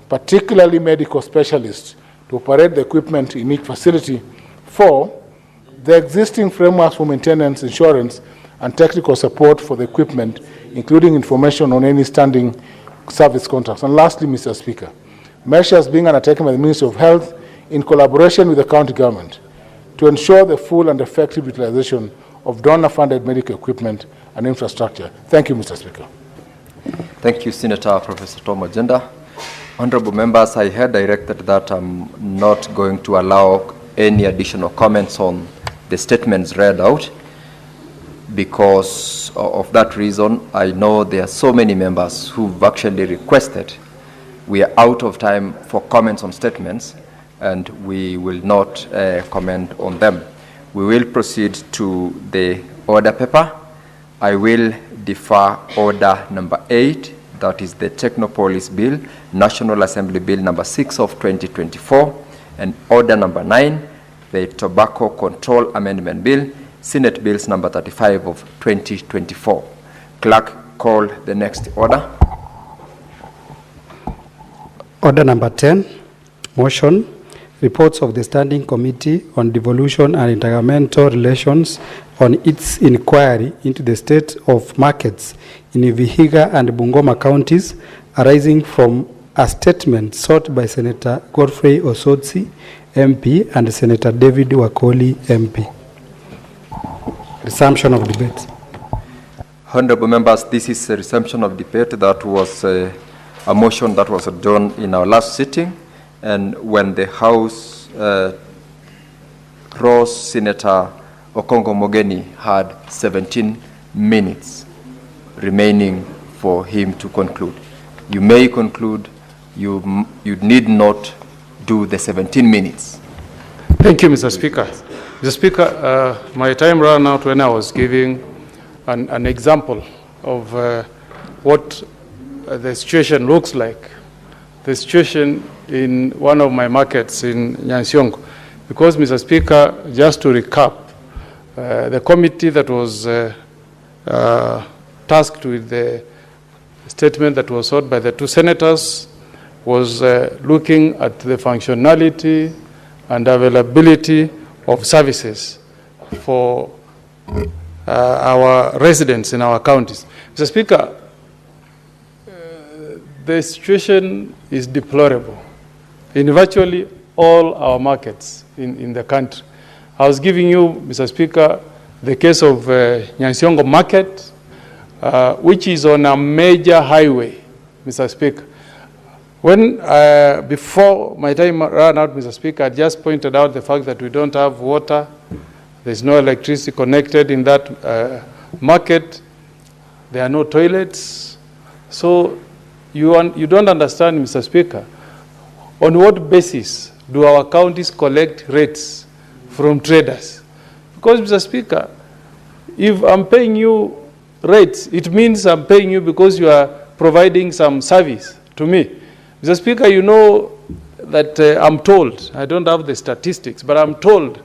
particularly medical specialists, to operate the equipment in each facility. Four, the existing frameworks for maintenance, insurance, and technical support for the equipment, including information on any standing service contracts. And lastly, Mr. Speaker, measures being undertaken by the Ministry of Health in collaboration with the county government to ensure the full and effective utilization of donor-funded medical equipment and infrastructure. Thank you, Mr. Speaker. Thank you, Senator Professor Tom Agenda. Honorable members, I had directed that I'm not going to allow any additional comments on the statements read out. Because of that reason, I know there are so many members who've actually requested. We are out of time for comments on statements, and we will not comment on them. We will proceed to the order paper. I will defer order number 8, that is the Technopolis Bill, National Assembly Bill number 6 of 2024, and order number 9, the Tobacco Control Amendment Bill, Senate Bills number 35 of 2024. Clerk, call the next order. Order number 10, motion, reports of the Standing Committee on Devolution and Intergovernmental Relations on its inquiry into the state of markets in Vihiga and Bungoma counties arising from a statement sought by Senator Godfrey Osotsi, MP, and Senator David Wakoli, MP. Resumption of debate. Honorable members, this is a resumption of debate. That was a motion that was done in our last sitting, and when the House rose, Senator Okongo Mogeni had 17 minutes remaining for him to conclude. You may conclude. You need not do the 17 minutes. Thank you, Mr. Speaker. Mr. Speaker, my time ran out when I was giving an example of what the situation looks like, the situation in one of my markets in Nyansiongo. Because, Mr. Speaker, just to recap, The committee that was tasked with the statement that was sought by the two senators was looking at the functionality and availability of services for our residents in our counties. Mr. Speaker, the situation is deplorable in virtually all our markets in the country. I was giving you, Mr. Speaker, the case of Nyansiongo Market, which is on a major highway, Mr. Speaker. When, before my time ran out, Mr. Speaker, I just pointed out the fact that we don't have water, there's no electricity connected in that market, there are no toilets. So you don't understand, Mr. Speaker, on what basis do our counties collect rates from traders? Because, Mr. Speaker, if I'm paying you rates, it means I'm paying you because you are providing some service to me. Mr. Speaker, you know that I'm told, I don't have the statistics, but I'm told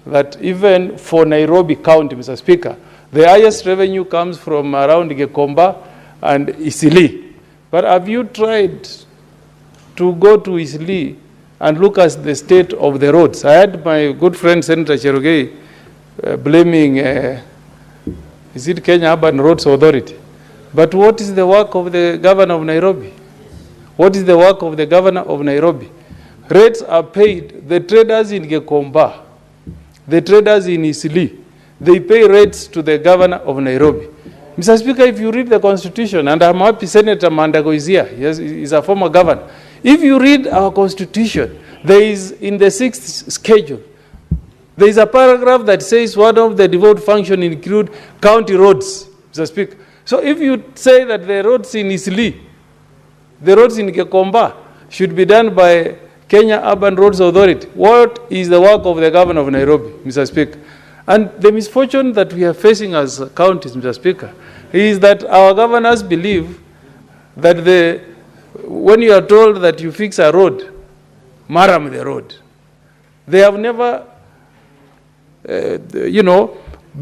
that even for Nairobi County, Mr. Speaker, the highest revenue comes from around Gekomba and Isili. But have you tried to go to Isili and look at the state of the roads? I had my good friend Senator Cherogei blaming, is it Kenya Urban Roads Authority? But what is the work of the governor of Nairobi? What is the work of the governor of Nairobi? Rates are paid. The traders in Gekomba, the traders in Isili, they pay rates to the governor of Nairobi. Mr. Speaker, if you read the Constitution, and I'm happy Senator Mandago is here, he's a former governor. If you read our Constitution, there is in the 6th schedule, there is a paragraph that says one of the devolved functions include county roads, Mr. Speaker. So if you say that the roads in Isili, the roads in Gekomba should be done by Kenya Urban Roads Authority, what is the work of the governor of Nairobi, Mr. Speaker? And the misfortune that we are facing as counties, Mr. Speaker, is that our governors believe that when you are told that you fix a road, maram the road. They have never,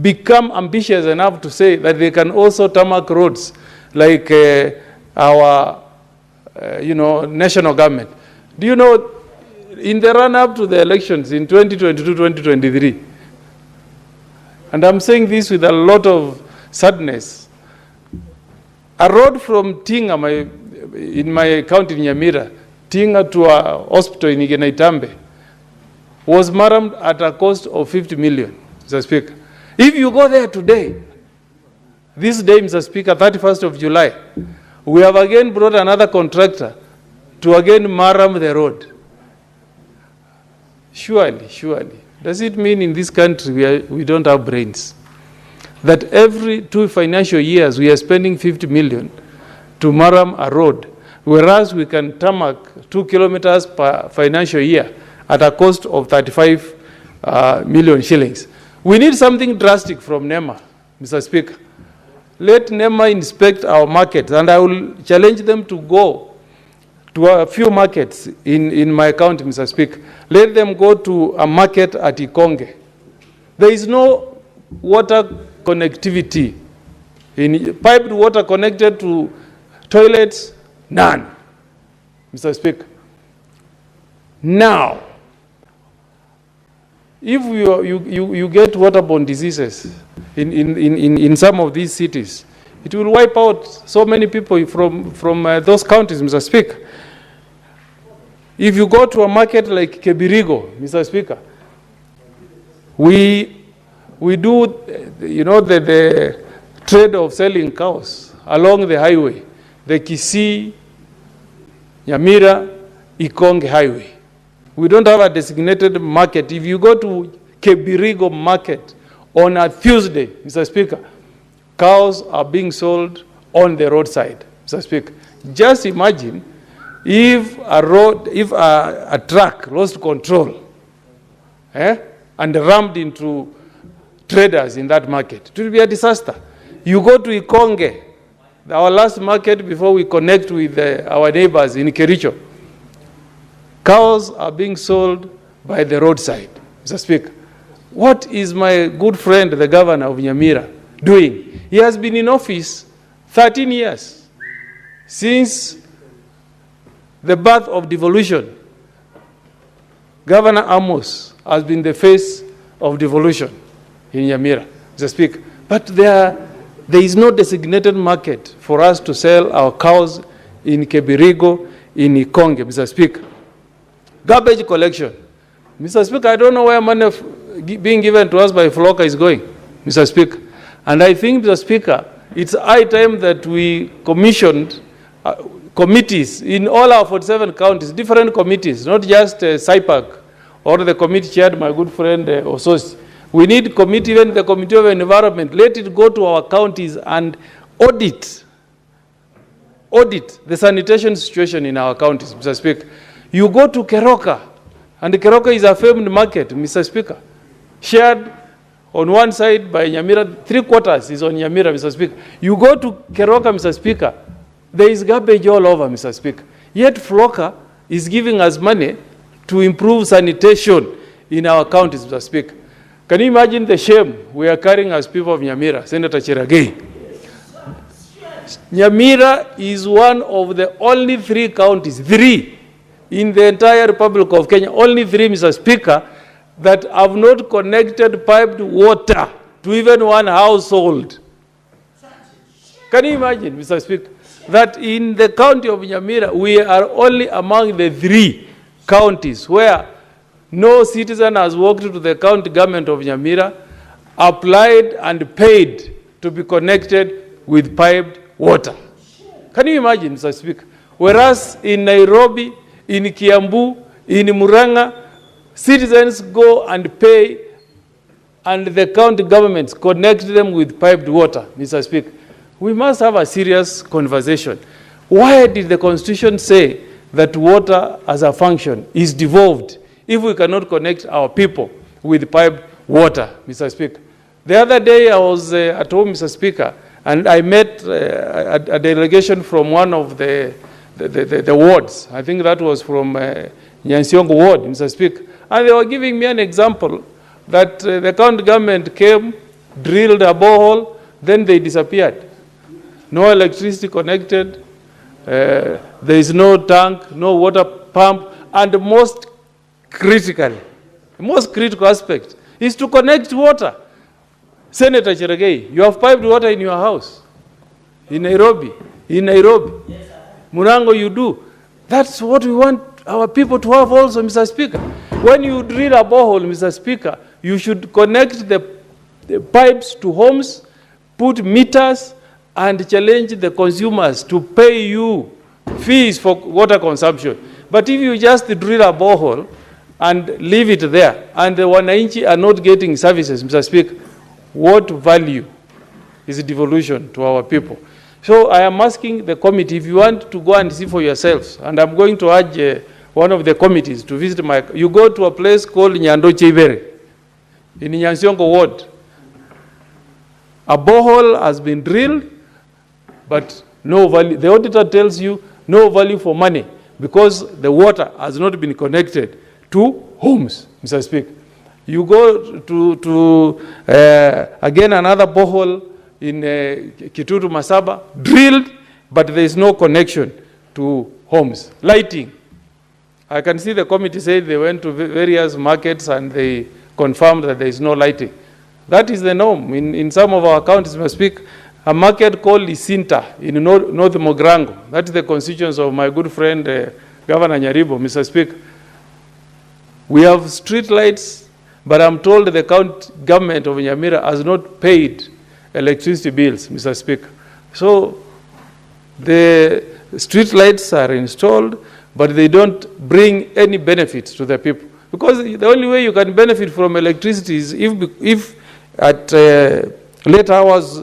become ambitious enough to say that they can also tarmac roads like our, national government. Do you know, in the run-up to the elections in 2022-2023, and I'm saying this with a lot of sadness, a road from Tinga, in my county in Nyamira, Tinga to a hospital in Igenaitambe, was marammed at a cost of 50 million, Mr. Speaker. If you go there today, this day, Mr. Speaker, 31st of July, we have again brought another contractor to again maram the road. Surely, does it mean in this country we don't have brains? That every 2 financial years we are spending 50 million to maram a road, whereas we can tarmac 2 kilometers per financial year at a cost of 35 million shillings. We need something drastic from NEMA, Mr. Speaker. Let NEMA inspect our markets, and I will challenge them to go to a few markets in my county, Mr. Speaker. Let them go to a market at Ikonge. There is no water connectivity. Piped water connected to toilets, none, Mr. Speaker. Now, if you get waterborne diseases in some of these cities, it will wipe out so many people from those counties, Mr. Speaker. If you go to a market like Kebirigo, Mr. Speaker, we do, the trade of selling cows along the highway, the Kisii, Nyamira, Ikonge highway. We don't have a designated market. If you go to Kebirigo market on a Tuesday, Mr. Speaker, cows are being sold on the roadside, Mr. Speaker. Just imagine if a truck lost control and rammed into traders in that market, it will be a disaster. You go to Ikonge, our last market before we connect with our neighbors in Kericho, cows are being sold by the roadside, Mr. Speaker. What is my good friend, the governor of Nyamira, doing? He has been in office 13 years, since the birth of devolution. Governor Amos has been the face of devolution in Nyamira, Mr. Speaker. But there is no designated market for us to sell our cows in Kebirigo, in Ikonge, Mr. Speaker. Garbage collection. Mr. Speaker, I don't know where money being given to us by Floka is going, Mr. Speaker. And I think, Mr. Speaker, it's high time that we commissioned committees in all our 47 counties, different committees, not just SIPAC or the committee chaired my good friend Ososi. We need committee, even the Committee of Environment. Let it go to our counties and audit the sanitation situation in our counties, Mr. Speaker. You go to Keroka, and Keroka is a famed market, Mr. Speaker, shared on one side by Nyamira, 3/4 is on Nyamira, Mr. Speaker. You go to Keroka, Mr. Speaker, there is garbage all over, Mr. Speaker. Yet Floka is giving us money to improve sanitation in our counties, Mr. Speaker. Can you imagine the shame we are carrying as people of Nyamira, Senator Cheragei? Nyamira is one of the only 3 counties, 3 in the entire Republic of Kenya, only 3, Mr. Speaker, that have not connected piped water to even one household. Can you imagine, Mr. Speaker, that in the county of Nyamira, we are only among the 3 counties where no citizen has walked to the county government of Nyamira, applied and paid to be connected with piped water. Can you imagine, Mr. Speaker? Whereas in Nairobi, in Kiambu, in Muranga, citizens go and pay, and the county governments connect them with piped water, Mr. Speaker. We must have a serious conversation. Why did the Constitution say that water as a function is devolved if we cannot connect our people with piped water, Mr. Speaker? The other day I was at home, Mr. Speaker, and I met a delegation from one of the wards. I think that was from Nyansiongo ward, Mr. Speaker. And they were giving me an example that the county government came, drilled a borehole, then they disappeared. No electricity connected, there is no tank, no water pump, and the most critical aspect is to connect water. Senator Cheragei, you have piped water in your house, in Nairobi, Murango you do. That's what we want our people to have also, Mr. Speaker. When you drill a borehole, Mr. Speaker, you should connect the pipes to homes, put meters, and challenge the consumers to pay you fees for water consumption. But if you just drill a borehole and leave it there, and the wananchi are not getting services, Mr. Speaker, what value is devolution to our people? So I am asking the committee, if you want to go and see for yourselves, and I'm going to urge one of the committees to visit you go to a place called Nyando Chibere in Nyansiongo ward. A borehole has been drilled, but no value. The auditor tells you no value for money because the water has not been connected to homes, Mr. Speaker. You go to again another borehole in Kituru Masaba, drilled, but there is no connection to homes. Lighting. I can see the committee say they went to various markets and they confirmed that there is no lighting. That is the norm. In some of our counties, Mr. Speaker, a market called Isinta in North Mogrango. That is the constituency of my good friend, Governor Nyaribo, Mr. Speaker. We have street lights, but I'm told the county government of Nyamira has not paid electricity bills, Mr. Speaker. So the street lights are installed, but they don't bring any benefits to the people. Because the only way you can benefit from electricity is if at late hours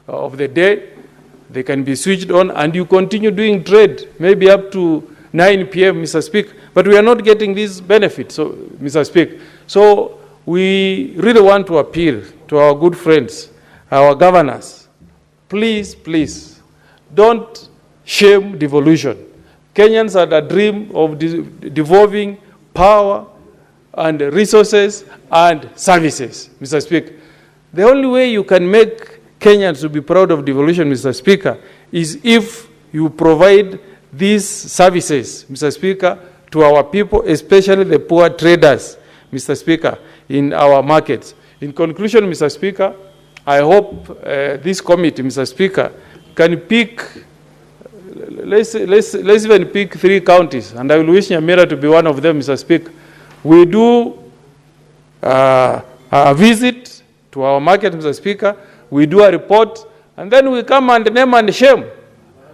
of the day, they can be switched on and you continue doing trade, maybe up to 9 p.m., Mr. Speaker. But we are not getting these benefits, so, Mr. Speaker. So we really want to appeal to our good friends, our governors. Please, please, don't shame devolution. Kenyans had a dream of devolving power and resources and services, Mr. Speaker. The only way you can make Kenyans to be proud of devolution, Mr. Speaker, is if you provide these services, Mr. Speaker, to our people, especially the poor traders, Mr. Speaker, in our markets. In conclusion, Mr. Speaker, I hope this committee, Mr. Speaker, can pick, let's even pick 3 counties, and I will wish Nyamira to be one of them, Mr. Speaker. We do a visit to our market, Mr. Speaker, we do a report, and then we come and name and shame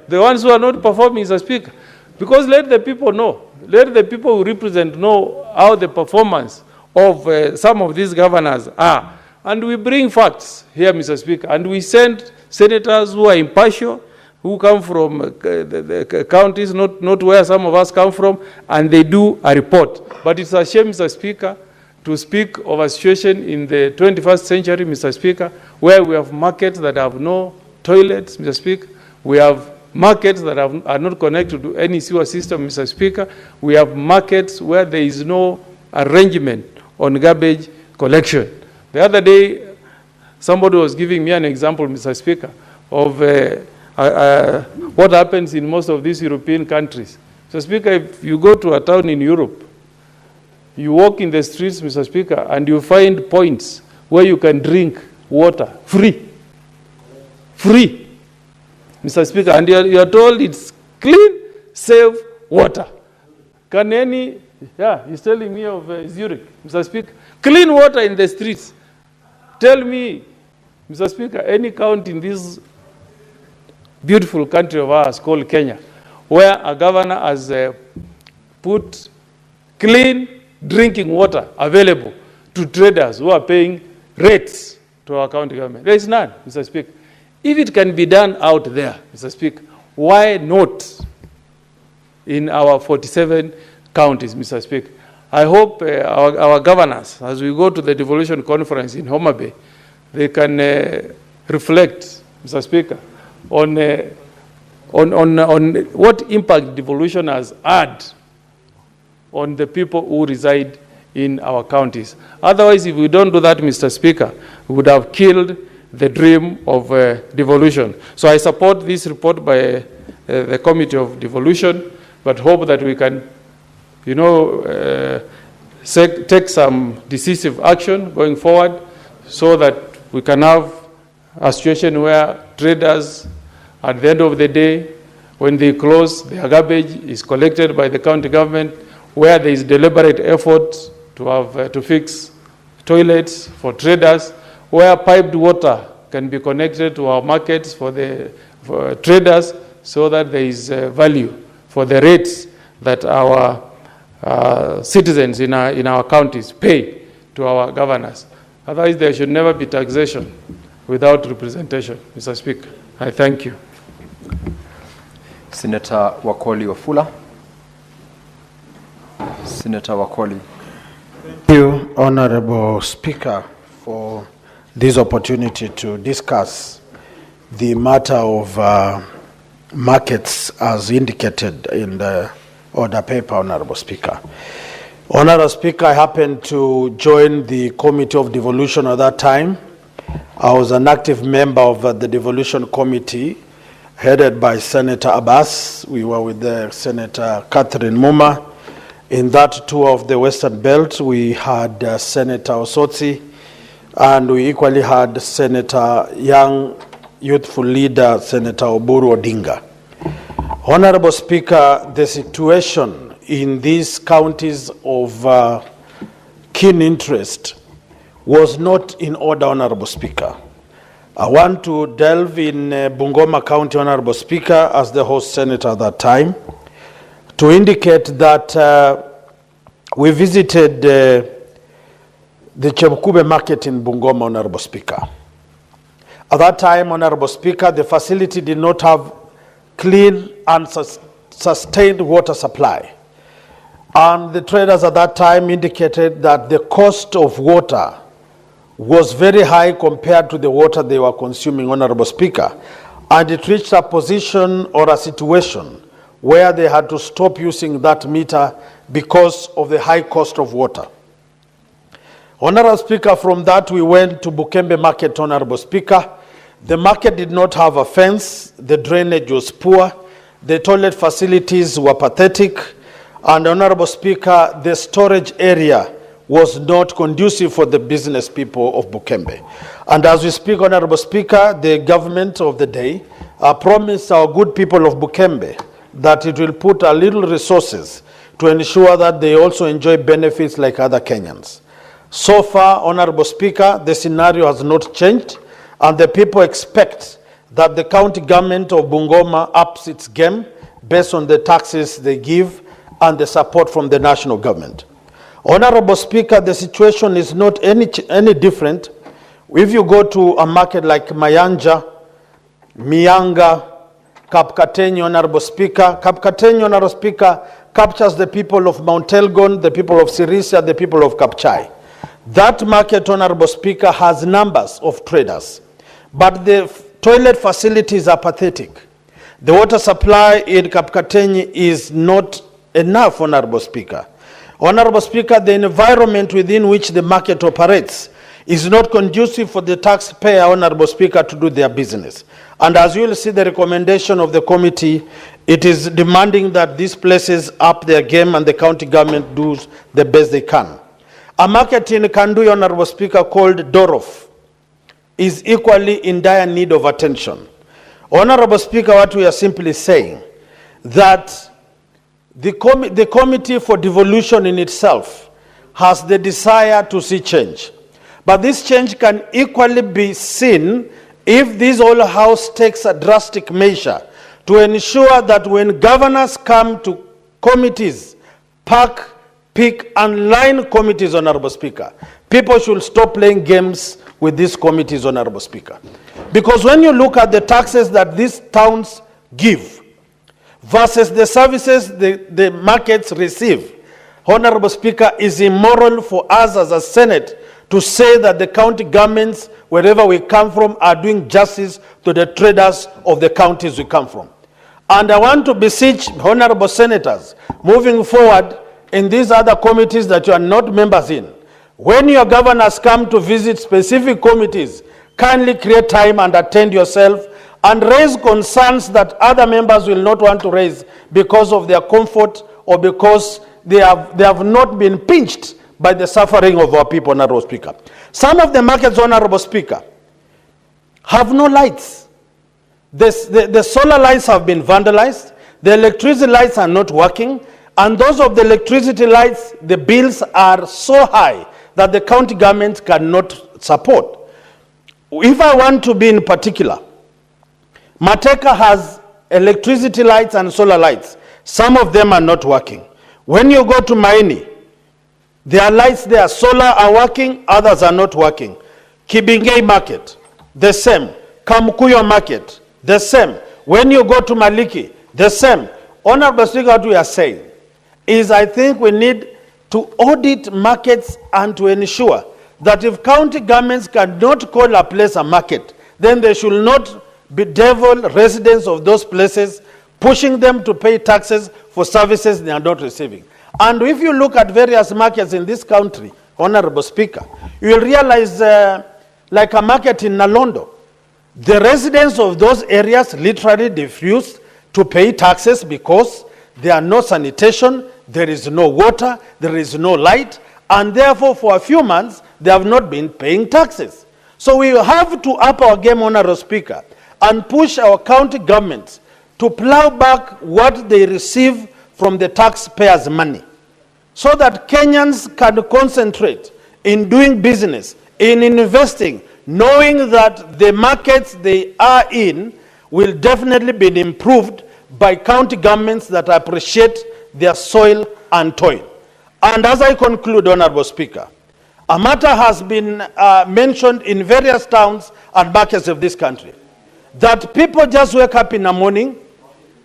the ones who are not performing, Mr. Speaker. Because let the people know, let the people who represent know how the performance of some of these governors are. And we bring facts here, Mr. Speaker, and we send senators who are impartial, who come from the counties, not where some of us come from, and they do a report. But it's a shame, Mr. Speaker, to speak of a situation in the 21st century, Mr. Speaker, where we have markets that have no toilets, Mr. Speaker. We have markets that are not connected to any sewer system, Mr. Speaker. We have markets where there is no arrangement on garbage collection. The other day, somebody was giving me an example, Mr. Speaker, of what happens in most of these European countries. Mr. Speaker, if you go to a town in Europe, you walk in the streets, Mr. Speaker, and you find points where you can drink water free. Free, Mr. Speaker, and you are told it's clean, safe water. Can any, he's telling me of Zurich, Mr. Speaker, clean water in the streets. Tell me, Mr. Speaker, any county in this beautiful country of ours called Kenya, where a governor has put clean drinking water available to traders who are paying rates to our county government. There is none, Mr. Speaker. If it can be done out there, Mr. Speaker, why not in our 47 counties, Mr. Speaker? I hope our governors, as we go to the devolution conference in Homa Bay, they can reflect, Mr. Speaker, on what impact devolution has had on the people who reside in our counties. Otherwise, if we don't do that, Mr. Speaker, we would have killed the dream of devolution. So I support this report by the Committee of Devolution, but hope that we can, take some decisive action going forward so that we can have a situation where traders, at the end of the day, when they close, their garbage is collected by the county government, where there is deliberate effort to fix toilets for traders, where piped water can be connected to our markets for traders, so that there is value for the rates that our citizens in our counties pay to our governors. Otherwise, there should never be taxation without representation. Mr. Speaker, I thank you. Senator Wakoli Wafula. Senator Wakoli. Thank you, Honorable Speaker, for this opportunity to discuss the matter of markets as indicated in the order paper, Honorable Speaker. Honorable Speaker, I happened to join the Committee of Devolution at that time. I was an active member of the Devolution Committee headed by Senator Abbas. We were with Senator Catherine Muma. In that tour of the Western Belt, we had Senator Osotsi, and we equally had Senator Young Youthful Leader, Senator Oburu Odinga. Honorable Speaker, the situation in these counties of keen interest was not in order, Honorable Speaker. I want to delve in Bungoma County, Honorable Speaker, as the host senator at that time, to indicate that we visited the Chebukube market in Bungoma, Honorable Speaker. At that time, Honorable Speaker, the facility did not have clean and sustained water supply. And the traders at that time indicated that the cost of water was very high compared to the water they were consuming, Honorable Speaker. And it reached a position or a situation where they had to stop using that meter because of the high cost of water. Honorable Speaker, from that we went to Bukembe Market, Honorable Speaker. The market did not have a fence, the drainage was poor, the toilet facilities were pathetic, and Honorable Speaker, the storage area was not conducive for the business people of Bukembe. And as we speak, Honorable Speaker, the government of the day promised our good people of Bukembe that it will put a little resources to ensure that they also enjoy benefits like other Kenyans. So far, Honorable Speaker, the scenario has not changed, and the people expect that the county government of Bungoma ups its game based on the taxes they give and the support from the national government. Honorable Speaker, the situation is not any different. If you go to a market like Mayanja, Mianga, Kapkatenyi, Honorable Speaker, Kapkatenyi, Honorable Speaker, captures the people of Mount Elgon, the people of Sirisia, the people of Kapchai. That market, Honorable Speaker, has numbers of traders, but the toilet facilities are pathetic. The water supply in Kapkatenyi is not enough, Honorable Speaker. Honorable Speaker, the environment within which the market operates is not conducive for the taxpayer, Honorable Speaker, to do their business. And as you will see the recommendation of the committee, it is demanding that these places up their game and the county government do the best they can. A market in Kandui, Honorable Speaker, called Dorof is equally in dire need of attention. Honorable Speaker, what we are simply saying that the Committee for Devolution in itself has the desire to see change. But this change can equally be seen if this whole house takes a drastic measure to ensure that when governors come to committees, pick and line committees, Honorable Speaker, people should stop playing games with these committees, Honorable Speaker. Because when you look at the taxes that these towns give versus the services the markets receive, Honorable Speaker, is immoral for us as a Senate to say that the county governments, wherever we come from, are doing justice to the traders of the counties we come from. And I want to beseech Honorable Senators, moving forward in these other committees that you are not members in, when your governors come to visit specific committees, kindly create time and attend yourself and raise concerns that other members will not want to raise because of their comfort or because they have not been pinched by the suffering of our people, Honorable Speaker. Some of the markets, Honorable Speaker, have no lights. The solar lights have been vandalized, the electricity lights are not working, and those of the electricity lights, the bills are so high that the county government cannot support. If I want to be in particular, Mateka has electricity lights and solar lights. Some of them are not working. When you go to Maini, there are lights there, solar are working, others are not working. Kibingei Market, the same. Kamukuyo Market, the same. When you go to Maliki, the same. Honorable Speaker, what we are saying is I think we need to audit markets and to ensure that if county governments cannot call a place a market, then they should not bedevil residents of those places, pushing them to pay taxes for services they are not receiving. And if you look at various markets in this country, Honorable Speaker, you will realize like a market in Nalondo, the residents of those areas literally refuse to pay taxes because there are no sanitation, there is no water, there is no light, and therefore for a few months they have not been paying taxes. So we have to up our game, Honorable Speaker, and push our county governments to plow back what they receive from the taxpayers' money, so that Kenyans can concentrate in doing business, in investing, knowing that the markets they are in will definitely be improved by county governments that appreciate their soil and toil. And as I conclude, Honorable Speaker, a matter has been mentioned in various towns and markets of this country, that people just wake up in the morning,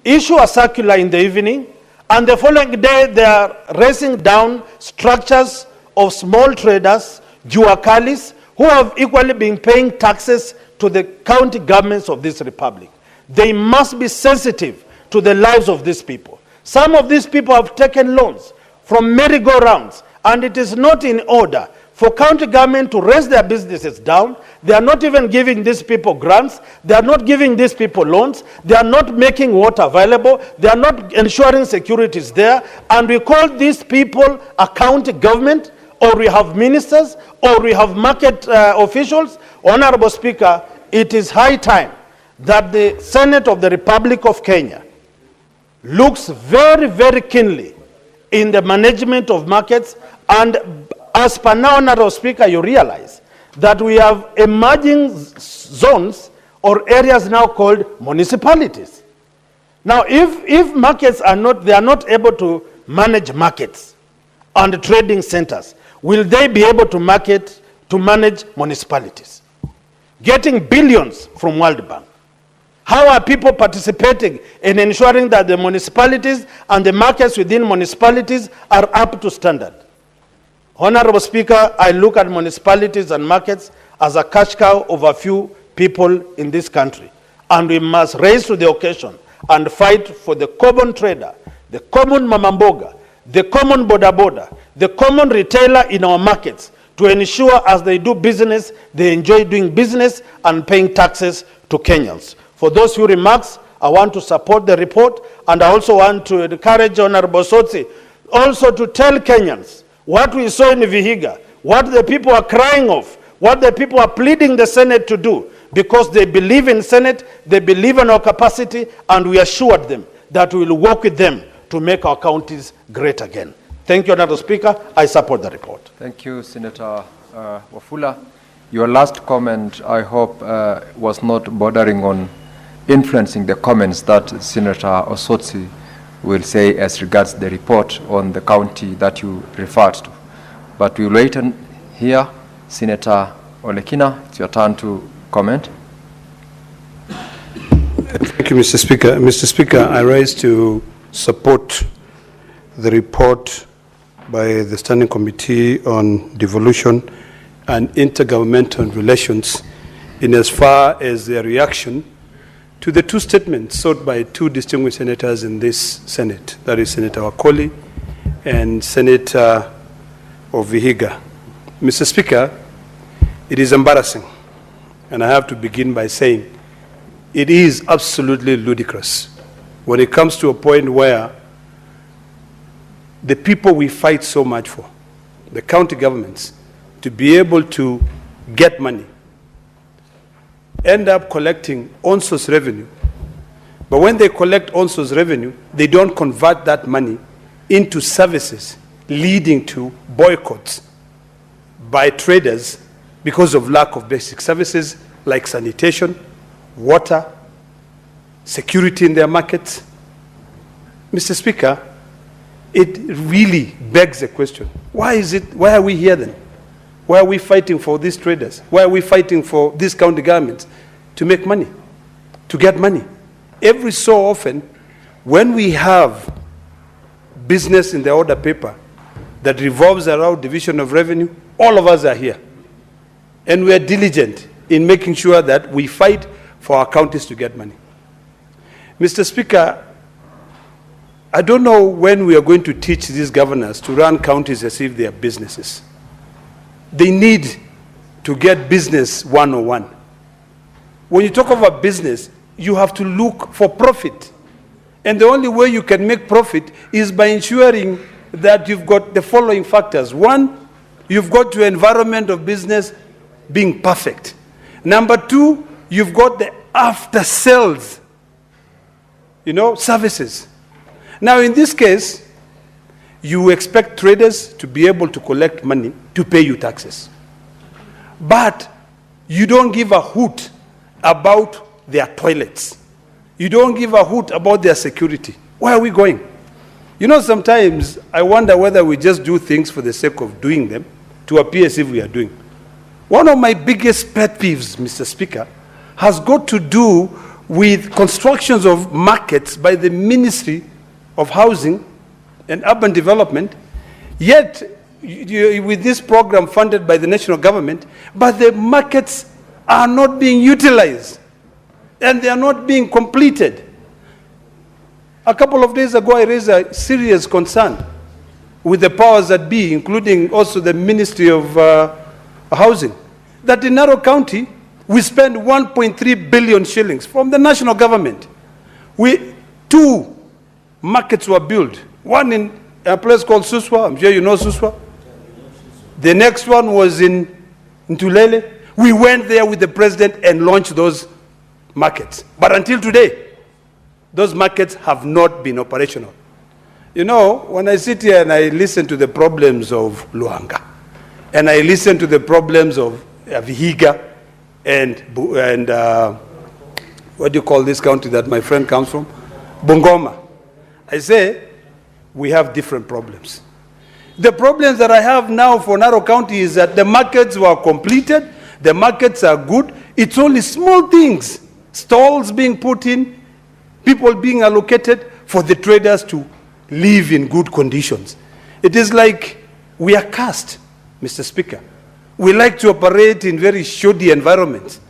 issue a circular in the evening, and the following day they are racing down structures of small traders, juakalis, who have equally been paying taxes to the county governments of this republic. They must be sensitive to the lives of these people. Some of these people have taken loans from merry-go-rounds, and it is not in order for county government to raise their businesses down. They are not even giving these people grants. They are not giving these people loans. They are not making water available. They are not ensuring security is there. And we call these people a county government, or we have ministers, or we have market officials. Honorable Speaker, it is high time that the Senate of the Republic of Kenya looks very, very keenly in the management of markets. And as per now, Honorable Speaker, you realize that we have emerging zones or areas now called municipalities. Now, if markets are not able to manage markets and trading centers, will they be able to manage municipalities? Getting billions from World Bank. How are people participating in ensuring that the municipalities and the markets within municipalities are up to standard? Honorable Speaker, I look at municipalities and markets as a cash cow of a few people in this country. And we must rise to the occasion and fight for the common trader, the common mamamboga, the common boda, the common retailer in our markets, to ensure as they do business, they enjoy doing business and paying taxes to Kenyans. For those few remarks, I want to support the report, and I also want to encourage Honorable Sotsi also to tell Kenyans what we saw in Vihiga, what the people are crying of, what the people are pleading the Senate to do, because they believe in Senate, they believe in our capacity, and we assured them that we will work with them to make our counties great again. Thank you, Honorable Speaker. I support the report. Thank you, Senator Wafula. Your last comment, I hope, was not bordering on influencing the comments that Senator Osotsi will say as regards the report on the county that you referred to. But we'll wait and hear. Senator Olekina, it's your turn to comment. Thank you, Mr. Speaker. Mr. Speaker, I rise to support the report by the Standing Committee on Devolution and Intergovernmental Relations in as far as their reaction to the two statements sought by two distinguished senators in this Senate, that is Senator Wakoli and Senator of Vihiga. Mr. Speaker, it is embarrassing, and I have to begin by saying it is absolutely ludicrous when it comes to a point where the people we fight so much for, the county governments, to be able to get money, end up collecting on-source revenue. But when they collect on-source revenue, they don't convert that money into services, leading to boycotts by traders because of lack of basic services like sanitation, water, security in their markets. Mr. Speaker, it really begs the question, why are we here then? Why are we fighting for these traders? Why are we fighting for these county governments to make money, to get money? Every so often, when we have business in the order paper that revolves around division of revenue, all of us are here. And we are diligent in making sure that we fight for our counties to get money. Mr. Speaker, I don't know when we are going to teach these governors to run counties as if they are businesses. They need to get business 101. When you talk about business, you have to look for profit. And the only way you can make profit is by ensuring that you've got the following factors. One, you've got your environment of business being perfect. Number two, you've got the after sales, services. Now, in this case, you expect traders to be able to collect money to pay you taxes. But you don't give a hoot about their toilets. You don't give a hoot about their security. Where are we going? Sometimes I wonder whether we just do things for the sake of doing them to appear as if we are doing. One of my biggest pet peeves, Mr. Speaker, has got to do with constructions of markets by the Ministry of Housing and Urban Development, yet with this program funded by the national government, but the markets are not being utilized and they are not being completed. A couple of days ago, I raised a serious concern with the powers that be, including also the Ministry of Housing, that in Narok County, we spend 1.3 billion shillings from the national government. Two markets were built, one in a place called Suswa, I'm sure you know Suswa. The next one was in Tulele. We went there with the president and launched those markets. But until today, those markets have not been operational. You know, when I sit here and I listen to the problems of Luanga, and I listen to the problems of Vihiga, and what do you call this county that my friend comes from? Bungoma. I say, we have different problems. The problems that I have now for Narok County is that the markets were completed, the markets are good, it's only small things, stalls being put in, people being allocated for the traders to live in good conditions. It is like we are cursed, Mr. Speaker. We like to operate in very shoddy environments.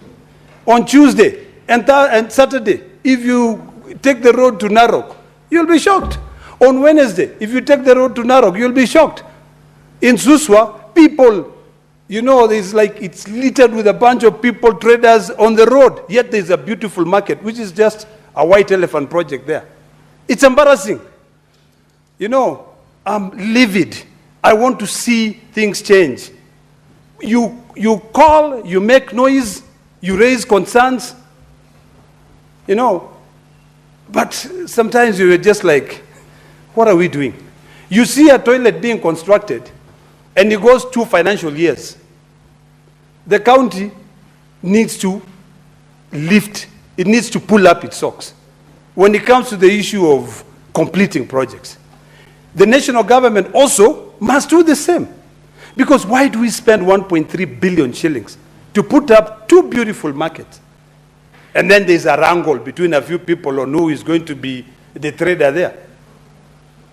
On Tuesday and Saturday, if you take the road to Narok, you'll be shocked. On Wednesday, if you take the road to Narok, you'll be shocked. In Suswa, people, you know, it's littered with a bunch of people, traders on the road, yet there's a beautiful market, which is just a white elephant project there. It's embarrassing. You know, I'm livid. I want to see things change. You call, you make noise, you raise concerns, you know, but sometimes you're just like, what are we doing? You see a toilet being constructed, and it goes 2 financial years. The county needs to lift, it needs to pull up its socks when it comes to the issue of completing projects. The national government also must do the same. Because why do we spend 1.3 billion shillings to put up 2 beautiful markets? And then there's a wrangle between a few people on who is going to be the trader there.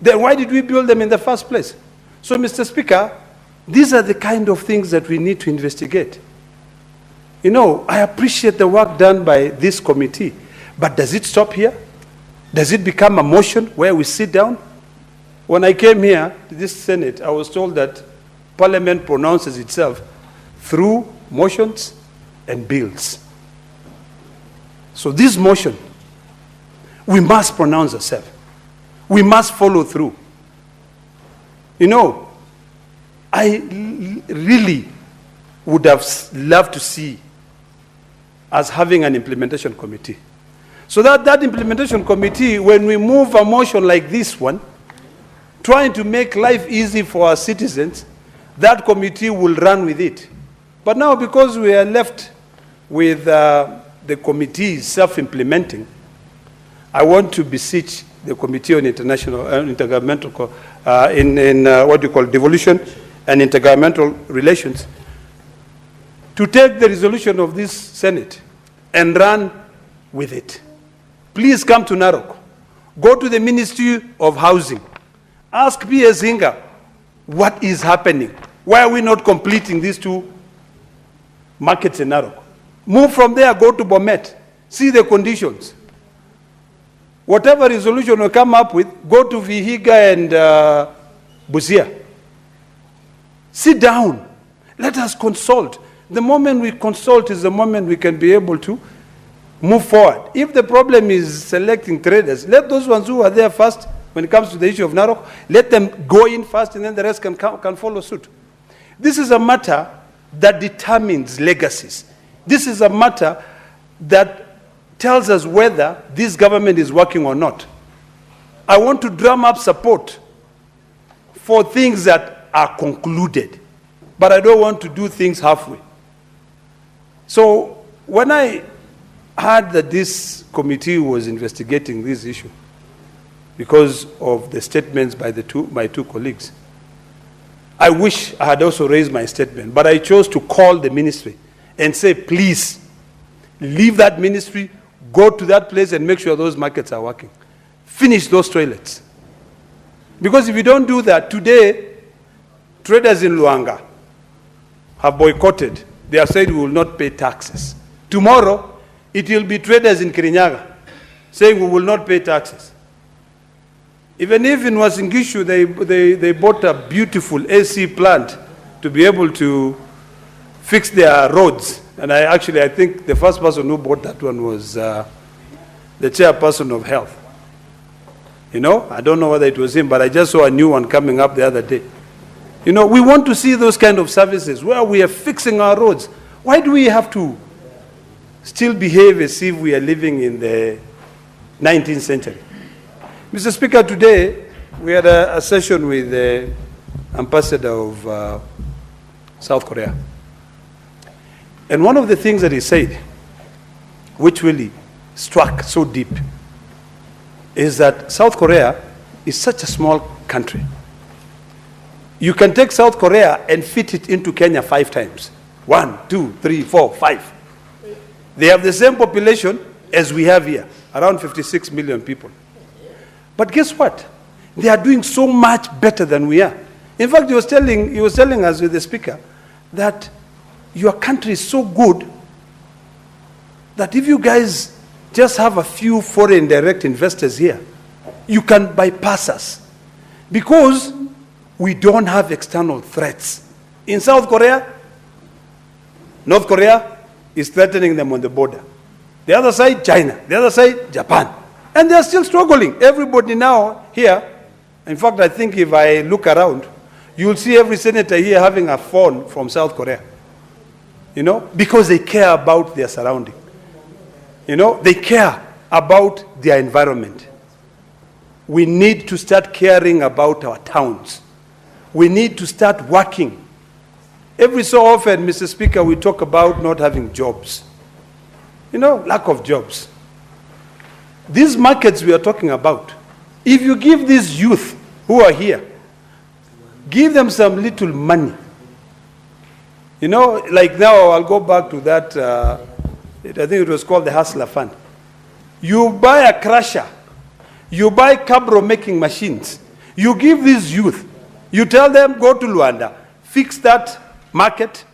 Then why did we build them in the first place? So, Mr. Speaker, these are the kind of things that we need to investigate. You know, I appreciate the work done by this committee, but does it stop here? Does it become a motion where we sit down? When I came here to this Senate, I was told that Parliament pronounces itself through motions and bills. So this motion, we must pronounce ourselves. We must follow through. You know, I really would have loved to see us having an implementation committee. So that implementation committee, when we move a motion like this one, trying to make life easy for our citizens, that committee will run with it. But now, because we are left with the committee self-implementing, I want to beseech the Committee on International Intergovernmental, what you call devolution and intergovernmental relations, to take the resolution of this Senate and run with it. Please come to Narok. Go to the Ministry of Housing. Ask P.S. Hinga what is happening. Why are we not completing these 2 markets in Narok? Move from there, go to Bomet. See the conditions. Whatever resolution we come up with, go to Vihiga and Busia. Sit down. Let us consult. The moment we consult is the moment we can be able to move forward. If the problem is selecting traders, let those ones who are there first, when it comes to the issue of Narok, let them go in first and then the rest can follow suit. This is a matter that determines legacies. This is a matter that tells us whether this government is working or not. I want to drum up support for things that are concluded, but I don't want to do things halfway. So when I heard that this committee was investigating this issue because of the statements by my 2 colleagues, I wish I had also raised my statement, but I chose to call the ministry and say, please, leave that ministry, go to that place and make sure those markets are working. Finish those toilets. Because if you don't do that, today, traders in Luanga have boycotted. They have said we will not pay taxes. Tomorrow, it will be traders in Kirinyaga saying we will not pay taxes. Even if in Wasingishu they bought a beautiful AC plant to be able to fix their roads. And I think the first person who bought that one was the chairperson of health. You know, I don't know whether it was him, but I just saw a new one coming up the other day. You know, we want to see those kind of services where we are fixing our roads. Why do we have to still behave as if we are living in the 19th century? Mr. Speaker, today we had a session with the ambassador of South Korea. And one of the things that he said, which really struck so deep, is that South Korea is such a small country. You can take South Korea and fit it into Kenya 5 times. 1, 2, 3, 4, 5. They have the same population as we have here, around 56 million people. But guess what? They are doing so much better than we are. In fact, he was telling us with the speaker that your country is so good that if you guys just have a few foreign direct investors here, you can bypass us because we don't have external threats. In South Korea, North Korea is threatening them on the border. The other side, China. The other side, Japan. And they are still struggling. Everybody now here, in fact, I think if I look around, you'll see every senator here having a phone from South Korea. You know, because they care about their surrounding. You know, they care about their environment. We need to start caring about our towns. We need to start working. Every so often, Mr. Speaker, we talk about not having jobs. You know, lack of jobs. These markets we are talking about, if you give these youth who are here, give them some little money. You know, like now I'll go back to that, I think it was called the Hustler Fund. You buy a crusher, you buy cabro making machines, you give these youth, you tell them go to Luanda, fix that market,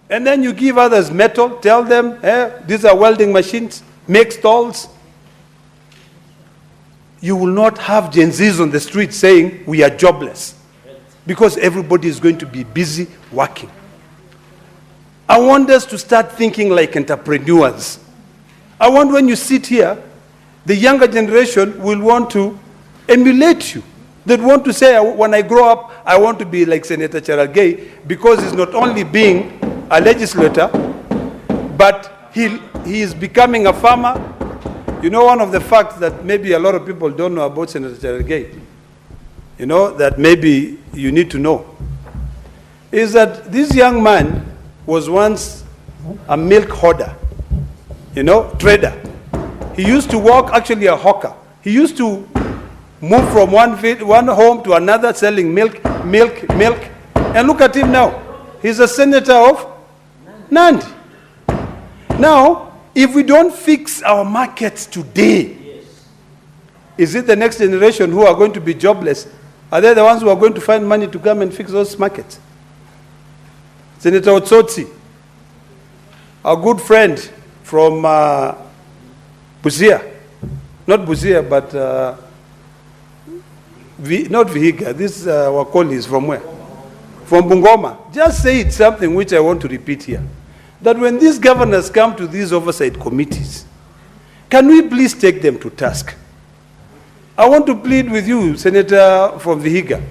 and then you give others metal, tell them these are welding machines, make stalls. You will not have Gen Zs on the street saying we are jobless because everybody is going to be busy working. I want us to start thinking like entrepreneurs. I want when you sit here, the younger generation will want to emulate you. They want to say, when I grow up, I want to be like Senator Cherargei, because he's not only being a legislator, but he is becoming a farmer. You know, one of the facts that maybe a lot of people don't know about Senator Cherargei, you know, that maybe you need to know, is that this young man was once a milk hoarder, you know, trader. He used to work, actually a hawker. He used to move from one home to another selling milk. And look at him now. He's a senator of Nandi. Now, if we don't fix our markets today, is it the next generation who are going to be jobless? Are they the ones who are going to find money to come and fix those markets? Senator Otsotsi, our good friend from Busia, not Busia, but not Vihiga, this Wakoli is from where? From Bungoma. Just said something which I want to repeat here. That when these governors come to these oversight committees, can we please take them to task? I want to plead with you, Senator from Vihiga.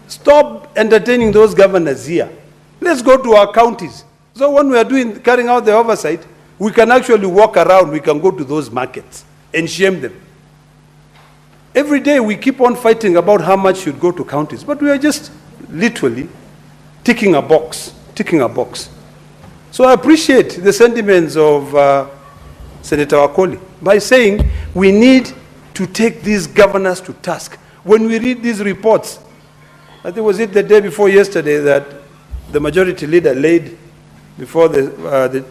Stop entertaining those governors here. Let's go to our counties. So when we are carrying out the oversight, we can actually walk around, we can go to those markets and shame them. Every day we keep on fighting about how much should go to counties, but we are just literally ticking a box. So I appreciate the sentiments of Senator Wakoli by saying we need to take these governors to task. When we read these reports, I think was it the day before yesterday that the majority leader laid before the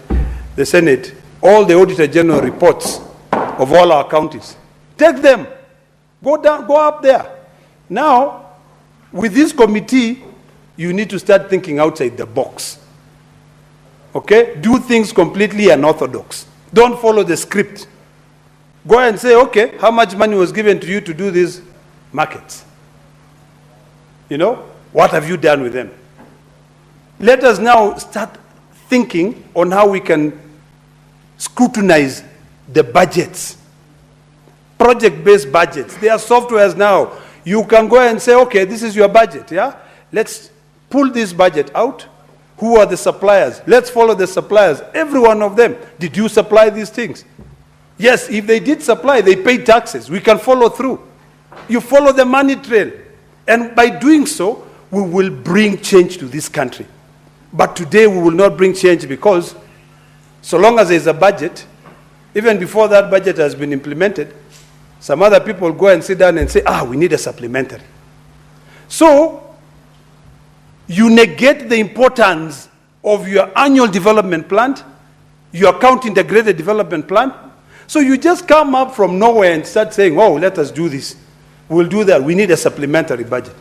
Senate all the Auditor General reports of all our counties. Take them. Go up there. Now, with this committee, you need to start thinking outside the box. Okay? Do things completely unorthodox. Don't follow the script. Go and say, okay, how much money was given to you to do this? markets. You know, what have you done with them? Let us now start thinking on how we can scrutinize the budgets, project-based budgets. There are softwares now. You can go and say, okay, this is your budget, yeah? Let's pull this budget out. Who are the suppliers? Let's follow the suppliers, every one of them. Did you supply these things? Yes, if they did supply, they paid taxes. We can follow through. You follow the money trail. And by doing so, we will bring change to this country. But today we will not bring change because so long as there is a budget, even before that budget has been implemented, some other people go and sit down and say, we need a supplementary. So, you negate the importance of your annual development plan, your county integrated development plan. So you just come up from nowhere and start saying, let us do this. We'll do that. We need a supplementary budget.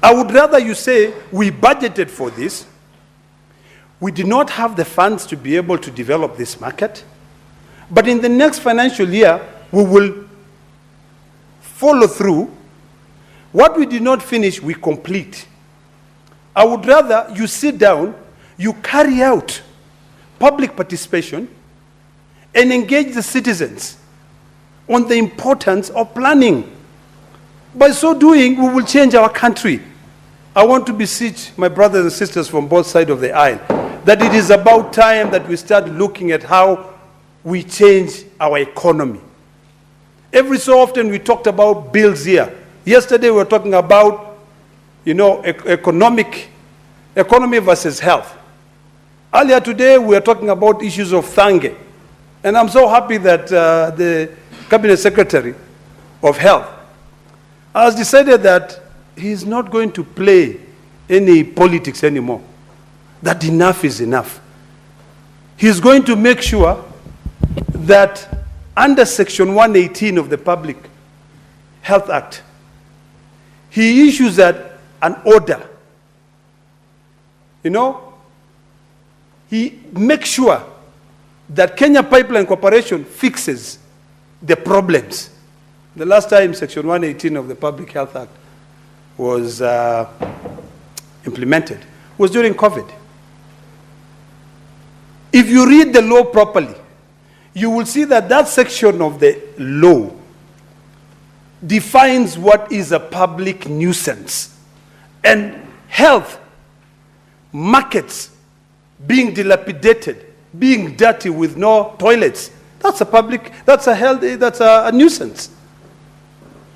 I would rather you say, we budgeted for this. We did not have the funds to be able to develop this market. But in the next financial year, we will follow through. What we did not finish, we complete. I would rather you sit down, you carry out public participation, and engage the citizens on the importance of planning. By so doing, we will change our country. I want to beseech my brothers and sisters from both sides of the aisle that it is about time that we start looking at how we change our economy. Every so often we talked about bills here. Yesterday we were talking about, economy versus health. Earlier today we were talking about issues of Thange. And I'm so happy that the Cabinet Secretary of Health has decided that he's not going to play any politics anymore. That enough is enough. He's going to make sure that under Section 118 of the Public Health Act, he issues an order. He makes sure that Kenya Pipeline Corporation fixes the problems. The last time Section 118 of the Public Health Act was implemented was during COVID. If you read the law properly, you will see that that section of the law defines what is a public nuisance. And health, markets being dilapidated, being dirty with no toilets, that's a nuisance.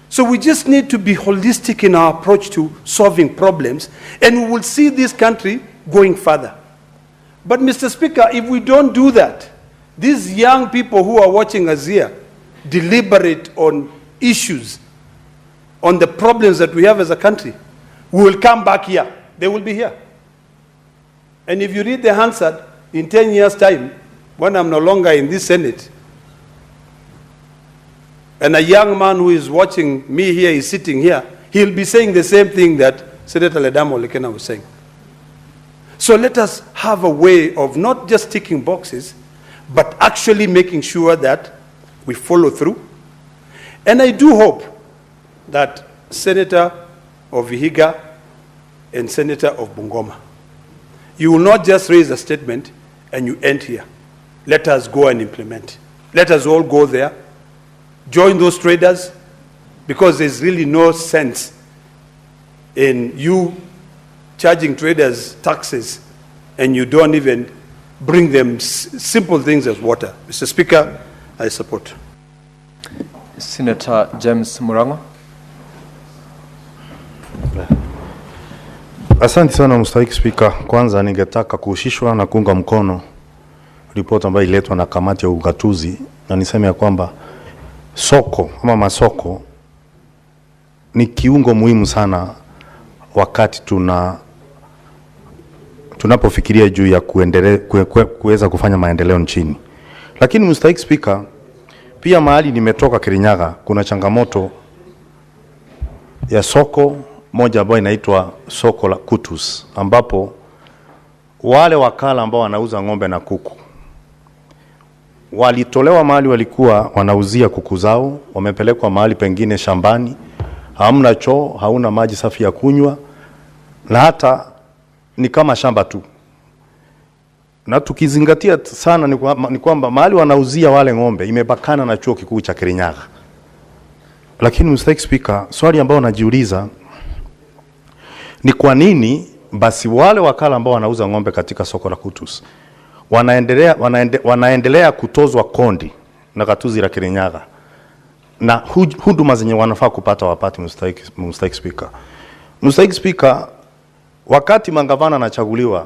So we just need to be holistic in our approach to solving problems, and we will see this country going further. But Mr. Speaker, if we don't do that, these young people who are watching us here deliberate on issues, on the problems that we have as a country, we will come back here. They will be here. And if you read the Hansard, in 10 years' time, when I'm no longer in this Senate, and a young man who is watching me here is sitting here, he'll be saying the same thing that Senator Ledamo Lekena was saying. So let us have a way of not just ticking boxes, but actually making sure that we follow through. And I do hope that Senator of Vihiga and Senator of Bungoma, you will not just raise a statement and you end here. Let us go and implement. Let us all go there, join those traders, because there's really no sense in you charging traders taxes and you don't even bring them simple things as water. Mr. Speaker, I support. Senator James Murang'a. Asante sana Mstahiki Spika. Kwanza ningetaka kuhusishwa na kuunga mkono ripoti ambayo iletwa na kamati ya ugatuzi, na niseme ya kwamba soko ama masoko ni kiungo muhimu sana wakati tunapofikiria juu ya kuweza kufanya maendeleo nchini. Lakini Mstahiki Spika, pia mahali nimetoka Kirinyaga kuna changamoto ya soko moja ambayo inaitwa soko la Kutus, ambapo wale wakala ambao wanauza ng'ombe na kuku walitolewa mahali walikuwa wanauzia kuku zao, wamepelekwa mahali pengine shambani, hamna choo, hauna maji safi ya kunywa, na hata ni kama shamba tu. Na tukizingatia sana ni kwamba mahali wanauzia wale ng'ombe imebakana na chuo kikuu cha Kirinyaga. Lakini Mr. Speaker, swali ambao najiuliza ni kwa nini basi wale wakala ambao wanauza ng'ombe katika soko la Kutus wanaendelea kutozwa kondi na gatuzi la Kirinyaga, na huduma zenye wanafaa kupata wapati. Mr. Speaker, Mr. Speaker, wakati mangavana anachaguliwa,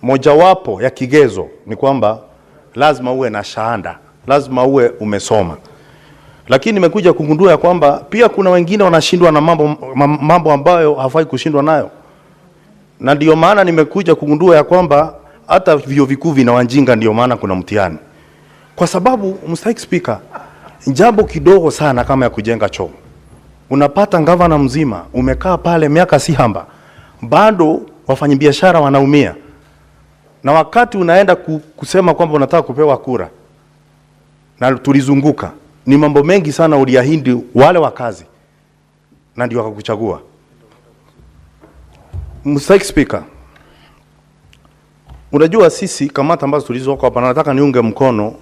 mojawapo ya kigezo ni kwamba lazima uwe na shahada, lazima uwe umesoma. Lakini nimekuja kugundua ya kwamba pia kuna wengine wanashindwa na mambo ambayo hafai kushindwa nayo. Na ndio maana nimekuja kugundua ya kwamba hata vyuo vikuu vina wajinga, ndio maana kuna mtihani. Kwa sababu Mr. Speaker, jambo kidogo sana kama ya kujenga choo, unapata gavana mzima umekaa pale miaka si hamba, bado wafanyabiashara wanaumia. Na wakati unaenda kusema kwamba unataka kupewa kura, na tulizunguka, ni mambo mengi sana uliahidi wale wakazi, na ndio wakakuchagua. Mr. Speaker, unajua sisi kamati ambazo tulizoko hapa, nataka niunge mkono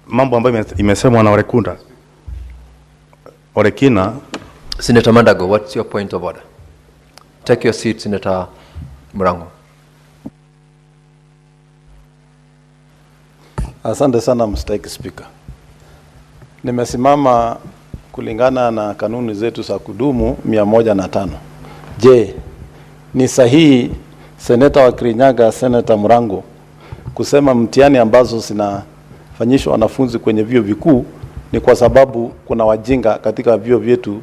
mambo ambayo imesemwa na Orekina. Senator Mandago, what's your point of order? Take your seat, Senator Murango. Asante sana Mr. Speaker. Nimesimama kulingana na kanuni zetu za kudumu 105. Je, ni sahihi Seneta wa Kirinyaga, Senator Murango, kusema mtihani ambazo zinafanyishwa wanafunzi kwenye vyuo vikuu ni kwa sababu kuna wajinga katika vyuo vyetu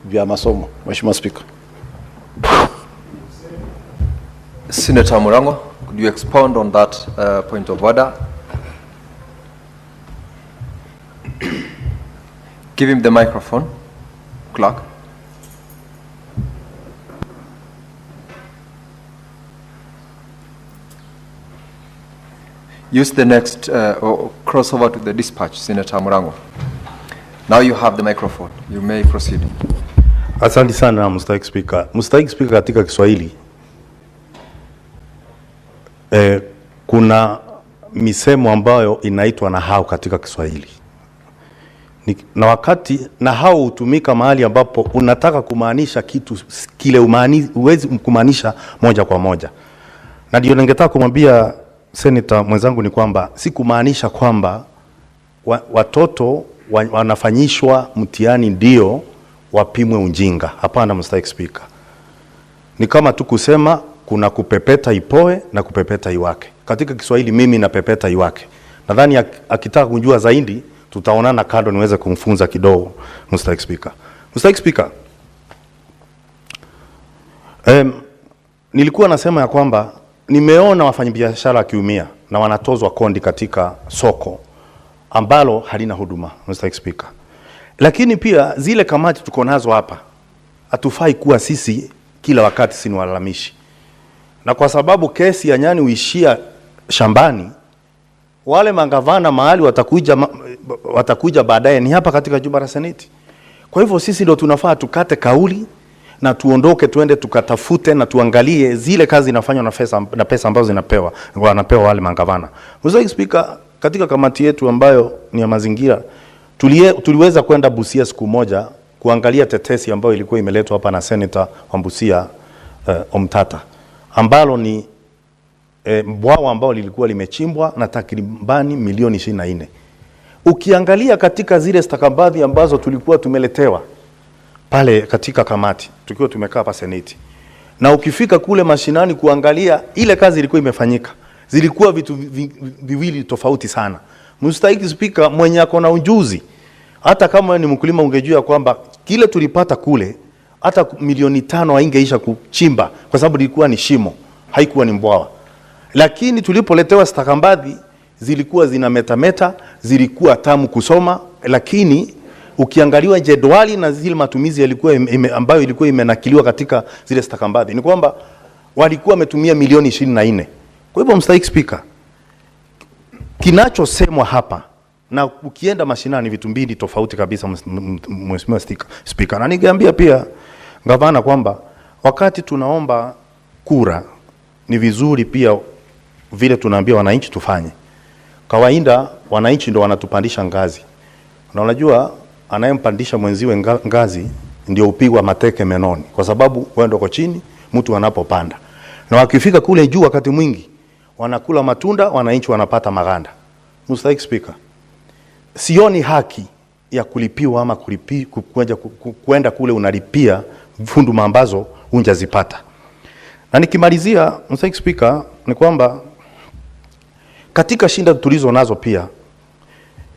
vya masomo? Mheshimiwa Speaker. Senator Murango, could you expound on that point of order? Give him the microphone, clerk. Use the next, or cross over to the dispatch, Senator Murango. Now you have the microphone. You may proceed. Asante sana Mr. Speaker. Mr. Speaker, katika Kiswahili kuna misemo ambayo inaitwa nahau katika Kiswahili. Na wakati nahau hutumika mahali ambapo unataka kumaanisha kitu kile huwezi kumaanisha moja kwa moja. Na ndio ningetaka kumwambia Senator mwenzangu ni kwamba si kumaanisha kwamba watoto wanafanyishwa mtihani ndio wapimwe ujinga. Hapana Mr. Speaker. Ni kama tu kusema kuna kupepeta ipoe na kupepeta iwake. Katika Kiswahili mimi na pepeta iwake. Nadhani akitaka kujua zaidi tutaonana kando niweze kumfunza kidogo Mr. Speaker. Mr. Speaker, nilikuwa nasema ya kwamba nimeona wafanyabiashara kiumia na wanatozwa kondi katika soko ambalo halina huduma Mr. Speaker. Lakini pia zile kamati tuko nazo hapa hatufai kuwa sisi kila wakati sini walalamishi. Na kwa sababu kesi ya nyani huishia shambani, wale mangavana mahali watakuja baadaye ni hapa katika jumba la Seneti. Kwa hivyo sisi ndio tunafaa tukate kauli na tuondoke tuende tukatafute na tuangalie zile kazi inafanywa na pesa ambazo wanapewa wale mangavana. Mr. Speaker, katika kamati yetu ambayo ni ya mazingira tuliweza kwenda Busia siku moja kuangalia tetesi ambayo ilikuwa imeletwa hapa na Senator wa Busia Omtata, ambalo ni bwawa ambao lilikuwa limechimbwa na takribani milioni 24. Ukiangalia katika zile stakabadhi ambazo tulikuwa tumeletewa pale katika kamati tukiwa tumekaa hapa Seneti, na ukifika kule mashinani kuangalia ile kazi ilikuwa imefanyika, zilikuwa vitu viwili tofauti sana. Mr. Speaker, mwenye akona ujuzi, hata kama ni mkulima ungejua kwamba kile tulipata kule hata milioni 5 haingeisha kuchimba kwa sababu ilikuwa ni shimo, haikuwa ni mbwawa. Lakini tulipoletewa stakabadhi zilikuwa zinametameta, zilikuwa tamu kusoma, lakini ukiangaliwa jedwali na zile matumizi yalikuwa ambayo ilikuwa imenakiliwa katika zile stakabadhi ni kwamba walikuwa wametumia milioni 24. Kwa hivyo Mr. Speaker, kinachosemwa hapa na ukienda mashinani vitu mbili tofauti kabisa, Mheshimiwa Spika. Na ningeambia pia gavana kwamba wakati tunaomba kura ni vizuri pia vile tunaambia wananchi tufanye. Kawaida wananchi ndio wanatupandisha ngazi. Na unajua anayempandisha mwenziwe ngazi ndio upigwa mateke menoni, kwa sababu wewe ndio uko chini mtu anapopanda. Na wakifika kule juu wakati mwingi wanakula matunda, wananchi wanapata maganda. Mr. Speaker, sioni haki ya kulipiwa ama kwenda kule unalipia funduma ambazo unjazipata. Na nikimalizia, Mr. Speaker, ni kwamba katika shinda tulizo nazo pia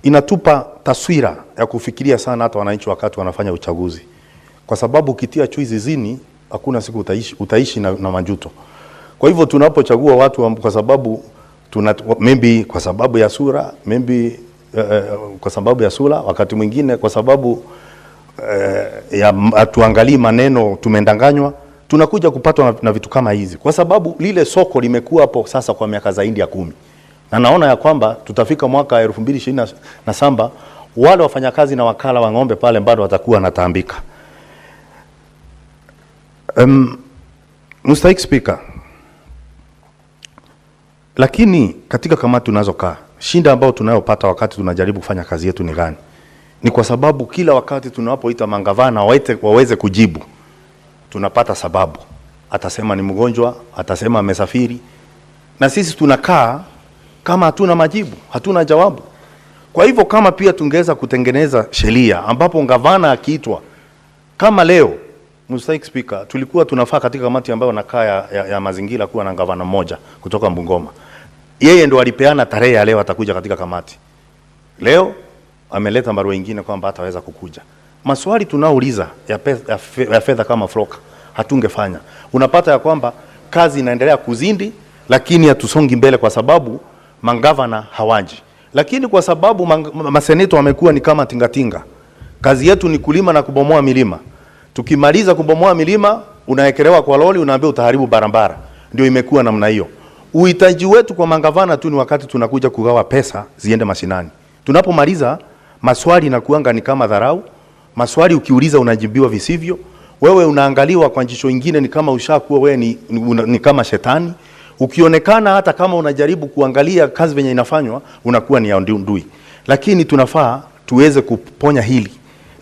inatupa taswira ya kufikiria sana hata wananchi wakati wanafanya uchaguzi. Kwa sababu ukitia chui zizini hakuna siku utaishi na majuto. Kwa hivyo tunapochagua watu kwa sababu maybe kwa sababu ya sura, maybe kwa sababu ya sura, wakati mwingine kwa sababu ya tuangalie maneno tumendanganywa, tunakuja kupatwa na vitu kama hizi. Kwa sababu lile soko limekuwa hapo sasa kwa miaka zaidi ya 10. Na naona ya kwamba tutafika mwaka 2027 wale wafanyakazi na wakala wa ng'ombe pale bado watakuwa wanatambika. Mr. Speaker, lakini katika kamati tunazokaa, shinda ambao tunayopata wakati tunajaribu kufanya kazi yetu ni gani? Ni kwa sababu kila wakati tunapoita mangavana waweze kujibu, tunapata sababu. Atasema ni mgonjwa, atasema amesafiri. Na sisi tunakaa kama hatuna majibu, hatuna jawabu. Kwa hivyo kama pia tungeweza kutengeneza sheria ambapo gavana akiitwa kama leo, Mr. Speaker, tulikuwa tunafaa katika kamati ambayo nakaa ya mazingira kuwa na gavana mmoja kutoka Bungoma. Yeye ndo alipeana tarehe ya leo atakuja katika kamati. Leo ameleta barua nyingine kwamba hataweza kukuja. Maswali tunauliza ya fedha kama floka hatungefanya. Unapata ya kwamba kazi inaendelea kuzindi lakini hatusongi mbele kwa sababu mangavana hawaji. Lakini kwa sababu maseneto wamekuwa ni kama tingatinga. Kazi yetu ni kulima na kubomoa milima. Tukimaliza kubomoa milima, unaekelewa kwa lori, unaambia utaharibu barabara. Ndio imekuwa namna hiyo. Uhitaji wetu kwa mangavana tu ni wakati tunakuja kugawa pesa ziende mashinani. Tunapomaliza maswali na kuanga ni kama dharau. Maswali ukiuliza unajibiwa visivyo. Wewe unaangaliwa kwa jicho lingine ni kama ushakuwa wewe ni kama shetani. Ukionekana hata kama unajaribu kuangalia kazi venye inafanywa, unakuwa ni ya ndui. Lakini tunafaa tuweze kuponya hili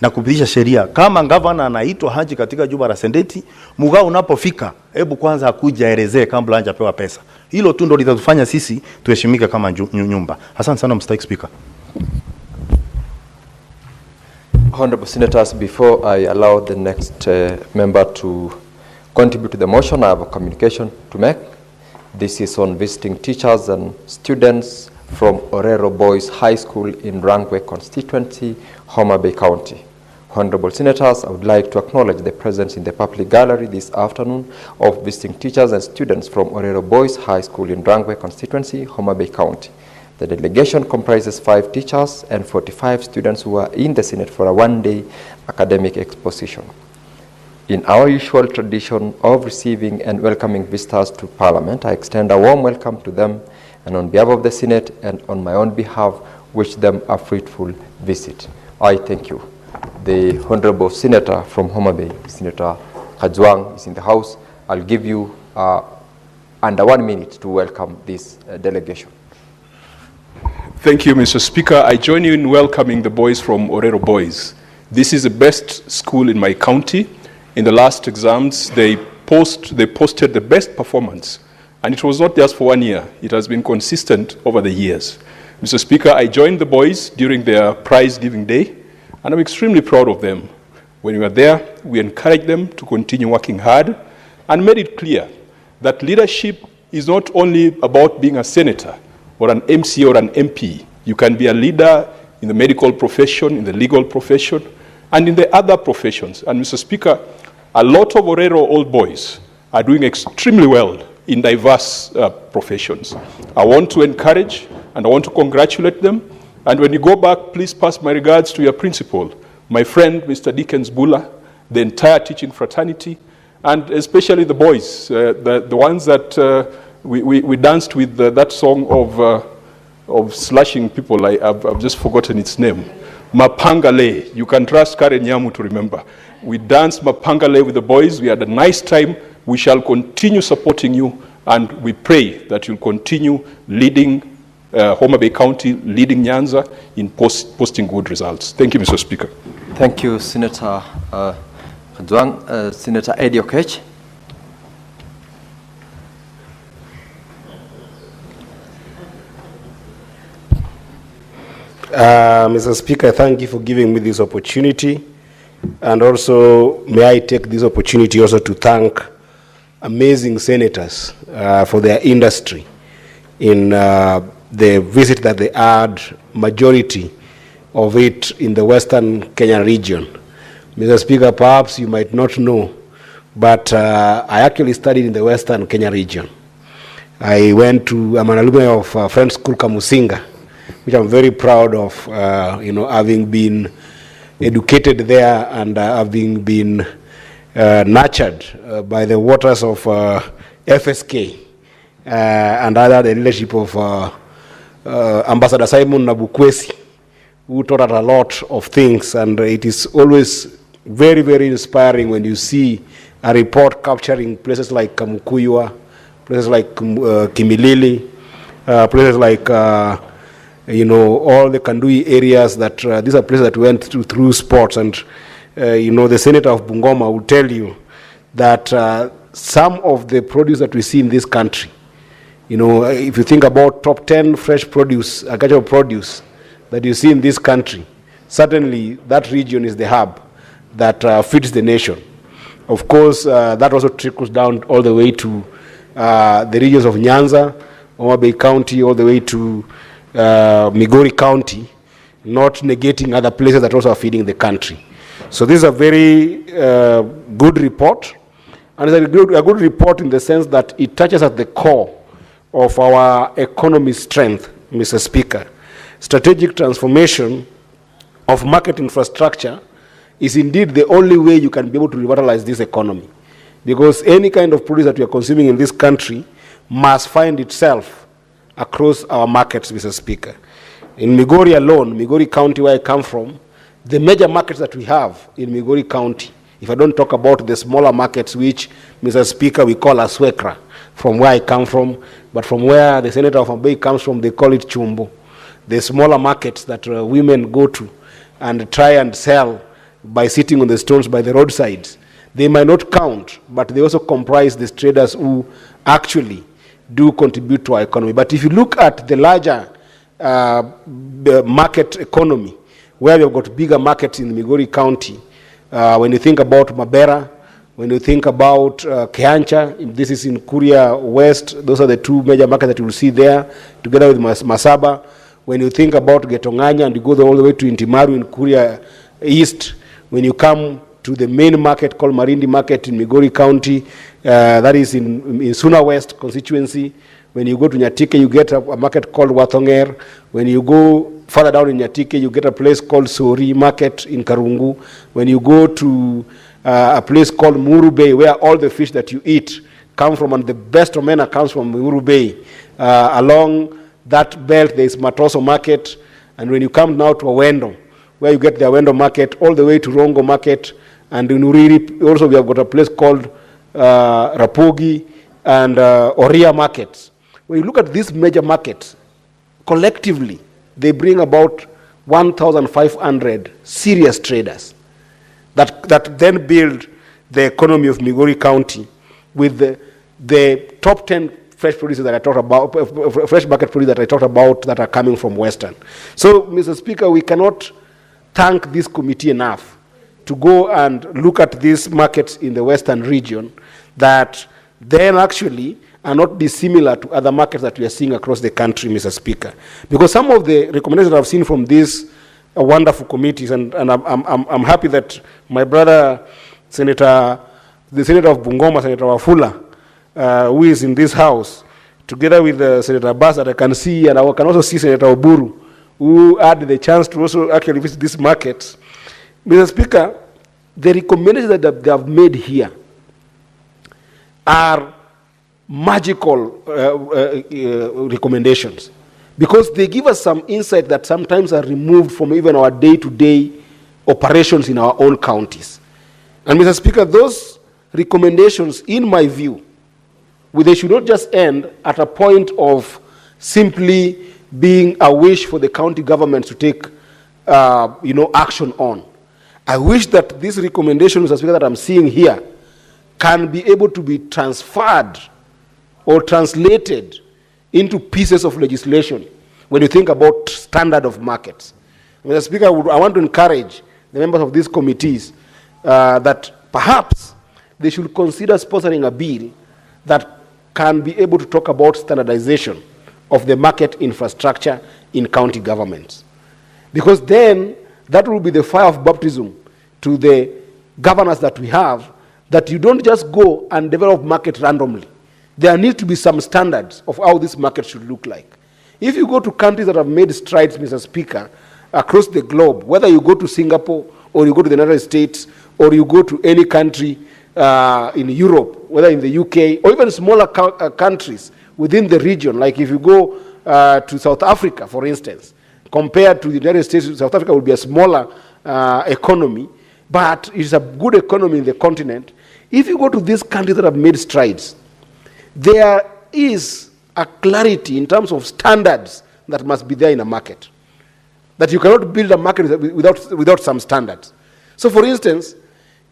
na kupitisha sheria. Kama gavana anaitwa haji katika Juba la Sendeti, mugao unapofika, hebu kwanza akuja aelezee kabla hajapewa pesa. Hilo tu ndio litatufanya sisi tuheshimike kama nyumba. Asante sana Mr. Speaker. Honorable Senators, before I allow the next member to contribute to the motion, I have a communication to make. This is on visiting teachers and students from Orero Boys High School in Rangwe constituency, Homa Bay County. Honorable Senators, I would like to acknowledge the presence in the public gallery this afternoon of visiting teachers and students from Orero Boys High School in Rangwe constituency, Homa Bay County. The delegation comprises 5 teachers and 45 students who are in the Senate for a one-day academic exposition. In our usual tradition of receiving and welcoming visitors to Parliament, I extend a warm welcome to them, and on behalf of the Senate and on my own behalf, wish them a fruitful visit. I thank you. The Honorable Senator from Homa Bay, Senator Kajwang, is in the House. I'll give you under 1 minute to welcome this delegation. Thank you, Mr. Speaker. I join you in welcoming the boys from Orero Boys. This is the best school in my county. In the last exams, they posted the best performance. And it was not just for 1 year. It has been consistent over the years. Mr. Speaker, I joined the boys during their prize giving day, and I'm extremely proud of them. When we were there, we encouraged them to continue working hard and made it clear that leadership is not only about being a senator or an MC or an MP. You can be a leader in the medical profession, in the legal profession, and in the other professions. And Mr. Speaker, a lot of Orero old boys are doing extremely well in diverse professions. I want to encourage and I want to congratulate them. And when you go back, please pass my regards to your principal, my friend, Mr. Dickens Bula, the entire teaching fraternity, and especially the boys, the ones that we danced with that song of of slashing people. I've just forgotten its name. Mapangale. You can trust Karen Nyamu to remember. We danced Mapangale with the boys. We had a nice time. We shall continue supporting you, and we pray that you'll continue leading Homa Bay County, leading Nyanza in posting good results. Thank you, Mr. Speaker. Thank you, Senator Kajwang. Senator Eddie Okech. Mr. Speaker, thank you for giving me this opportunity. And also, may I take this opportunity also to thank amazing senators for their industry in the visit that they had, majority of it in the Western Kenya region. Mr. Speaker, perhaps you might not know, but I actually studied in the Western Kenya region. I'm an alumni of Friends School Kamusinga, which I'm very proud of, having been educated there and having been nurtured by the waters of FSK and under the leadership of Ambassador Simon Nabukwesi, who taught us a lot of things. And it is always very, very inspiring when you see a report capturing places like Kamukuywa, places like Kimilili, places like all the Kandui areas, that these are places that went through sports. And, the senator of Bungoma will tell you that some of the produce that we see in this country, if you think about top 10 fresh produce, agricultural produce that you see in this country, certainly that region is the hub that feeds the nation. Of course, that also trickles down all the way to the regions of Nyanza, Homa Bay County, all the way to Migori County, not negating other places that also are feeding the country. So this is a very good report, and it's a good report in the sense that it touches at the core of our economy strength, Mr. Speaker. Strategic transformation of market infrastructure is indeed the only way you can be able to revitalize this economy, because any kind of produce that we are consuming in this country must find itself across our markets, Mr. Speaker. In Migori alone, Migori County, where I come from, the major markets that we have in Migori County, if I don't talk about the smaller markets, which, Mr. Speaker, we call Aswekra, from where I come from, but from where the senator of Abai comes from, they call it Chumbo. The smaller markets that women go to and try and sell by sitting on the stones by the roadsides. They might not count, but they also comprise these traders who actually do contribute to our economy. But if you look at the larger market economy, where we've got bigger markets in Migori County, when you think about Mabera, when you think about Kehancha, this is in Kuria West, those are the two major markets that you will see there, together with Masaba. When you think about Getonganya and you go all the way to Intimaru in Kuria East, when you come to the main market called Marindi Market in Migori County, that is in Suna West constituency. When you go to Nyatike, you get a market called Wathonger. When you go further down in Nyatike, you get a place called Sori Market in Karungu. When you go to a place called Muru Bay, where all the fish that you eat come from, and the best omena comes from Muru Bay. Along that belt, there is Matoso Market. And when you come now to Awendo, where you get the Awendo Market, all the way to Rongo Market, and in Uriri, also we have got a place called Rapogi and Oria Markets. When you look at these major markets, collectively, they bring about 1,500 serious traders that then build the economy of Migori County with the top 10 fresh produces that I talked about, fresh market produce that I talked about that are coming from Western. So, Mr. Speaker, we cannot thank this committee enough to go and look at these markets in the Western region that then actually are not dissimilar to other markets that we are seeing across the country, Mr. Speaker. Because some of the recommendations I've seen from these wonderful committees, and I'm happy that my brother, the Senator of Bungoma, Senator Wafula, who is in this house, together with Senator Bass, that I can see, and I can also see Senator Oburu, who had the chance to also actually visit these markets. Mr. Speaker, the recommendations that they have made here are magical recommendations, because they give us some insight that sometimes are removed from even our day-to-day operations in our own counties. And Mr. Speaker, those recommendations, in my view, they should not just end at a point of simply being a wish for the county government to take action on. I wish that these recommendations, Mr. Speaker, that I'm seeing here can be able to be transferred or translated into pieces of legislation when you think about standard of markets. Mr. Speaker, I want to encourage the members of these committees that perhaps they should consider sponsoring a bill that can be able to talk about standardization of the market infrastructure in county governments. Because then that will be the fire of baptism to the governors that we have, that you don't just go and develop market randomly. There needs to be some standards of how this market should look like. If you go to countries that have made strides, Mr. Speaker, across the globe, whether you go to Singapore or you go to the United States or you go to any country in Europe, whether in the UK or even smaller countries within the region, like if you go to South Africa, for instance, compared to the United States, South Africa will be a smaller economy, but it's a good economy in the continent. If you go to these countries that have made strides, there is a clarity in terms of standards that must be there in a market. That you cannot build a market without some standards. So for instance,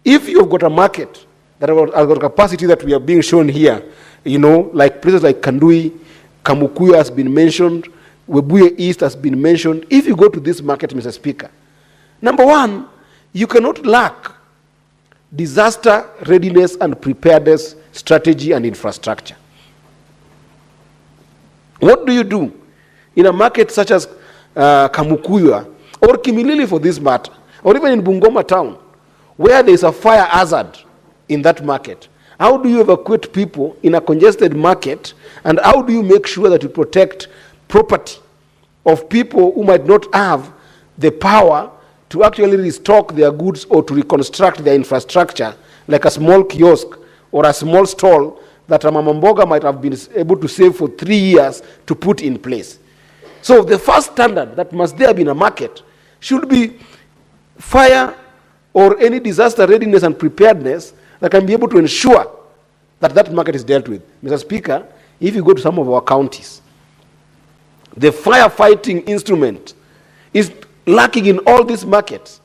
if you've got a market that has got capacity that we are being shown here, like places like Kandui, Kamukuya has been mentioned, Webuye East has been mentioned. If you go to this market, Mr. Speaker, number one, you cannot lack disaster readiness and preparedness strategy and infrastructure. What do you do in a market such as Kamukuya or Kimilili for this matter, or even in Bungoma town, where there is a fire hazard in that market? How do you evacuate people in a congested market, and how do you make sure that you protect property of people who might not have the power to actually restock their goods or to reconstruct their infrastructure, like a small kiosk or a small stall that a Mamamboga might have been able to save for 3 years to put in place? So the first standard that must there be in a market should be fire or any disaster readiness and preparedness that can be able to ensure that that market is dealt with. Mr. Speaker, if you go to some of our counties, the firefighting instrument is lacking in all these markets.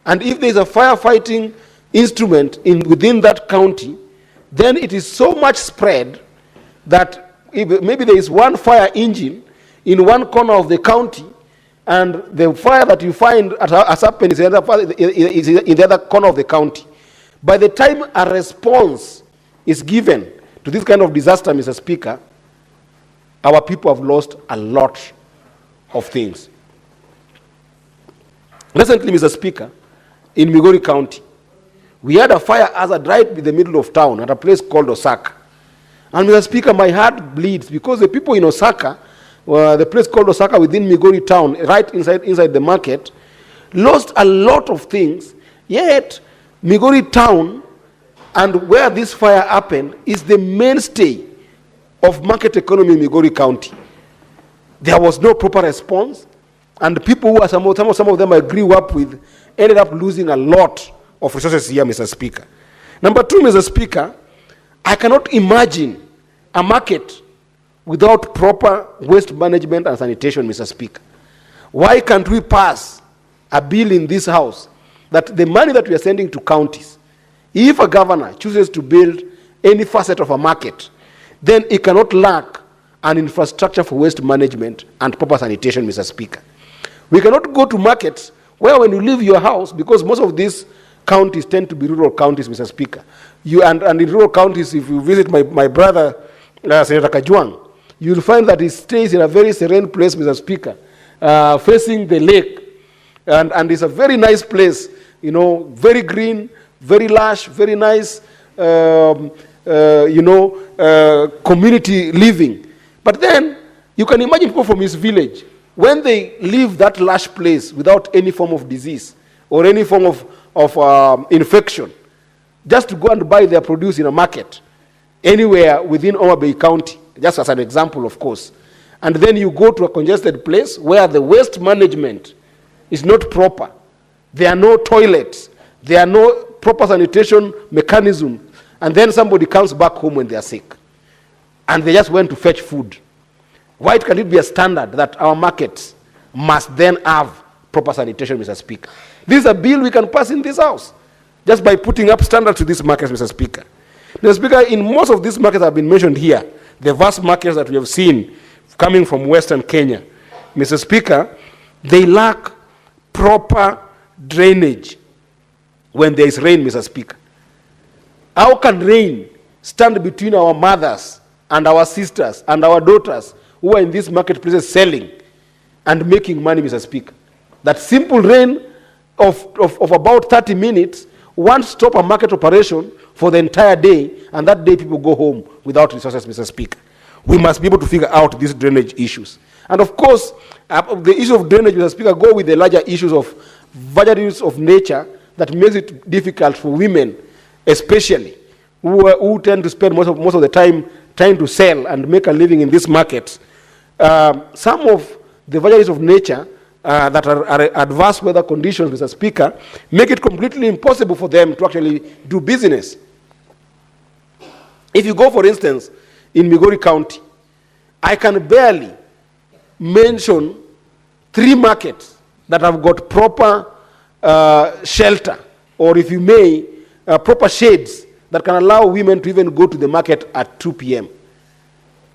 And if there is a firefighting instrument within that county, then it is so much spread that if maybe there is one fire engine in one corner of the county, and the fire that you find has happened is in the other corner of the county. By the time a response is given to this kind of disaster, Mr. Speaker, our people have lost a lot of things. Recently, Mr. Speaker, in Migori County, we had a fire hazard right in the middle of town at a place called Osaka. And Mr. Speaker, my heart bleeds because the people in Osaka, the place called Osaka within Migori town, right inside the market, lost a lot of things. Yet, Migori town and where this fire happened is the mainstay of market economy in Migori County. There was no proper response, and people who are some of them I grew up with ended up losing a lot of resources here, Mr. Speaker. Number two, Mr. Speaker, I cannot imagine a market without proper waste management and sanitation, Mr. Speaker. Why can't we pass a bill in this house that the money that we are sending to counties, if a governor chooses to build any facet of a market, then it cannot lack an infrastructure for waste management and proper sanitation, Mr. Speaker. We cannot go to markets where when you leave your house, because most of these counties tend to be rural counties, Mr. Speaker. And in rural counties, if you visit my brother, Senator Kajuang, you'll find that he stays in a very serene place, Mr. Speaker, facing the lake. And it's a very nice place, very green, very lush, very nice, community living. But then, you can imagine people from his village, when they leave that lush place without any form of disease or any form of infection, just to go and buy their produce in a market, anywhere within Homa Bay County, just as an example, of course. and then you go to a congested place where the waste management is not proper. There are no toilets. There are no proper sanitation mechanism. And then somebody comes back home when they are sick. And they just went to fetch food. Why can it be a standard that our markets must then have proper sanitation, Mr. Speaker? This is a bill we can pass in this house just by putting up standards to these markets, Mr. Speaker. Mr. Speaker, in most of these markets that have been mentioned here, the vast markets that we have seen coming from Western Kenya, Mr. Speaker, they lack proper drainage when there is rain, Mr. Speaker. How can rain stand between our mothers and our sisters and our daughters who are in these marketplaces selling and making money, Mr. Speaker? That simple rain of about 30 minutes won't stop a market operation for the entire day, and that day people go home without resources, Mr. Speaker. We must be able to figure out these drainage issues. And of course, the issue of drainage, Mr. Speaker, go with the larger issues of vagaries of nature that makes it difficult for women, especially, who tend to spend most of the time trying to sell and make a living in these markets. Some of the vagaries of nature that are adverse weather conditions, Mr. Speaker, make it completely impossible for them to actually do business. If you go, for instance, in Migori County, I can barely mention 3 markets that have got proper shelter, or if you may, proper shades that can allow women to even go to the market at 2 p.m.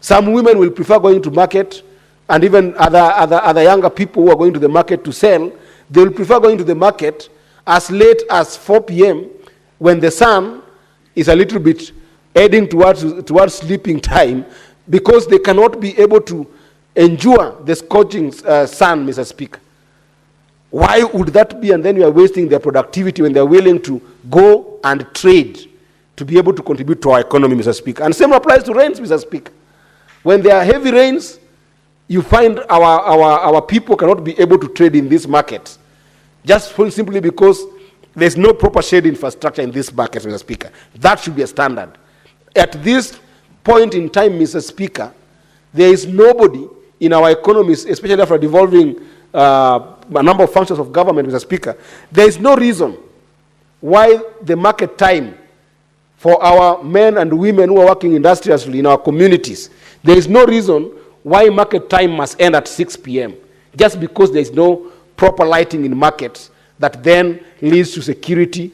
Some women will prefer going to market, and even other younger people who are going to the market to sell, they will prefer going to the market as late as 4 p.m. when the sun is a little bit heading towards sleeping time, because they cannot be able to endure the scorching sun, Mr. Speaker. Why would that be? And then you are wasting their productivity when they are willing to go and trade to be able to contribute to our economy, Mr. Speaker. And same applies to rains, Mr. Speaker. When there are heavy rains, you find our people cannot be able to trade in these markets, just simply because there's no proper shade infrastructure in these markets, Mr. Speaker. That should be a standard. At this point in time, Mr. Speaker, there is nobody in our economies, especially after devolving a number of functions of government, Mr. Speaker, there is no reason why the market time for our men and women who are working industriously in our communities, there is no reason why market time must end at 6 p.m. just because there is no proper lighting in markets that then leads to security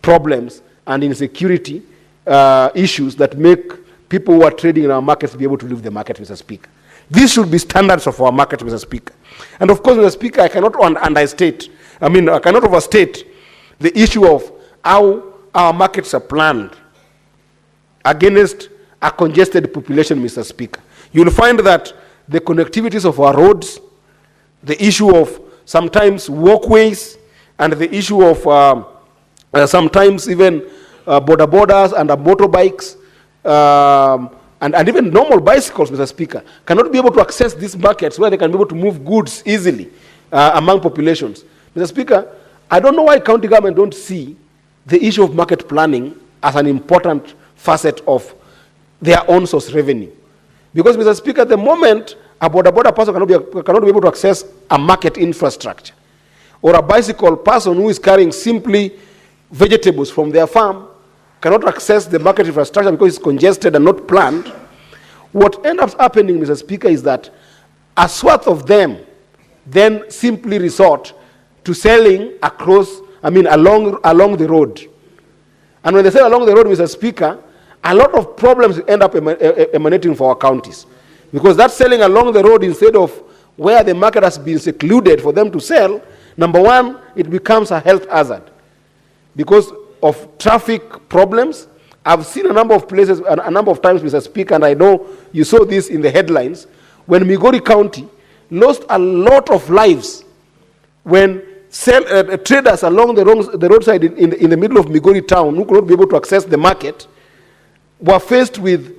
problems and insecurity issues that make people who are trading in our markets be able to leave the market, Mr. Speaker. These should be standards of our market, Mr. Speaker. And of course, Mr. Speaker, I cannot overstate the issue of how our markets are planned against a congested population, Mr. Speaker. You'll find that the connectivities of our roads, the issue of sometimes walkways, and the issue of sometimes even border borders and motorbikes, and even normal bicycles, Mr. Speaker, cannot be able to access these markets where they can be able to move goods easily among populations. Mr. Speaker, I don't know why county government don't see the issue of market planning as an important facet of their own source revenue. Because, Mr. Speaker, the moment a border person cannot be able to access a market infrastructure, or a bicycle person who is carrying simply vegetables from their farm cannot access the market infrastructure because it's congested and not planned, what ends up happening, Mr. Speaker, is that a swath of them then simply resort to selling along the road. And when they sell along the road, Mr. Speaker, a lot of problems end up emanating for our counties. Because that selling along the road instead of where the market has been secluded for them to sell, number one, it becomes a health hazard. Because of traffic problems, I've seen a number of places, a number of times, Mr. Speaker, and I know you saw this in the headlines, when Migori County lost a lot of lives when traders along the roadside in the middle of Migori town who could not be able to access the market were faced with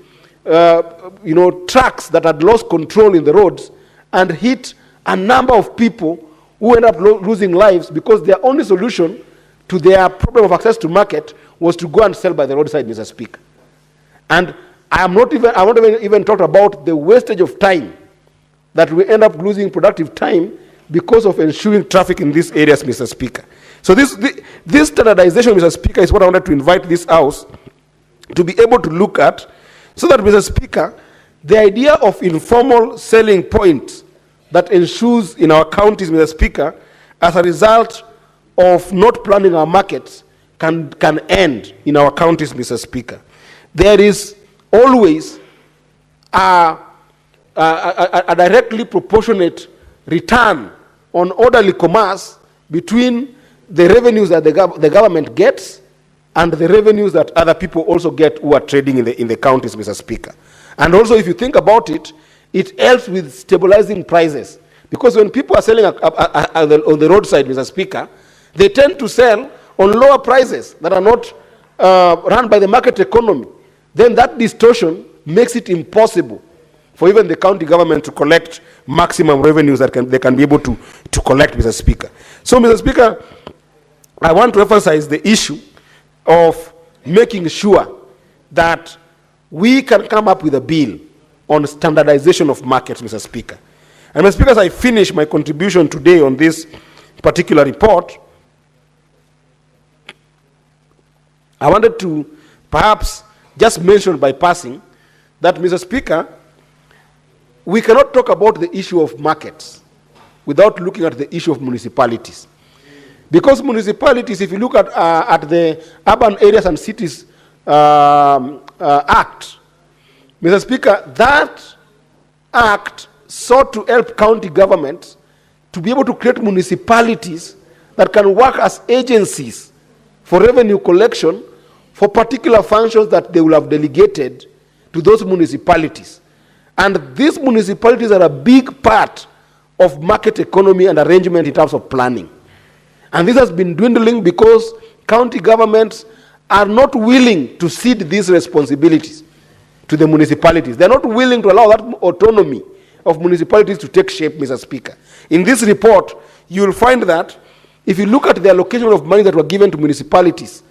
trucks that had lost control in the roads and hit a number of people who ended up losing lives because their only solution to their problem of access to market was to go and sell by the roadside, Mr. Speaker. And I haven't even talked about the wastage of time that we end up losing productive time because of ensuring traffic in these areas, Mr. Speaker. So this standardization, Mr. Speaker, is what I wanted to invite this House to be able to look at, so that, Mr. Speaker, the idea of informal selling points that ensues in our counties, Mr. Speaker, as a result of not planning our markets can end in our counties, Mr. Speaker. There is always a directly proportionate return on orderly commerce between the revenues that the government gets and the revenues that other people also get who are trading in the counties, Mr. Speaker. And also, if you think about it, it helps with stabilizing prices. Because when people are selling on the roadside, Mr. Speaker, they tend to sell on lower prices that are not run by the market economy. Then that distortion makes it impossible for even the county government to collect maximum revenues that they can be able to collect, Mr. Speaker. So, Mr. Speaker, I want to emphasize the issue of making sure that we can come up with a bill on standardization of markets, Mr. Speaker. And, Mr. Speaker, as I finish my contribution today on this particular report, I wanted to perhaps just mention by passing that, Mr. Speaker, we cannot talk about the issue of markets without looking at the issue of municipalities. Because municipalities, if you look at the Urban Areas and Cities Act, Mr. Speaker, that act sought to help county governments to be able to create municipalities that can work as agencies for revenue collection for particular functions that they will have delegated to those municipalities. And these municipalities are a big part of market economy and arrangement in terms of planning. And this has been dwindling because county governments are not willing to cede these responsibilities to the municipalities. They're not willing to allow that autonomy of municipalities to take shape, Mr. Speaker. In this report, you will find that if you look at the allocation of money that were given to municipalities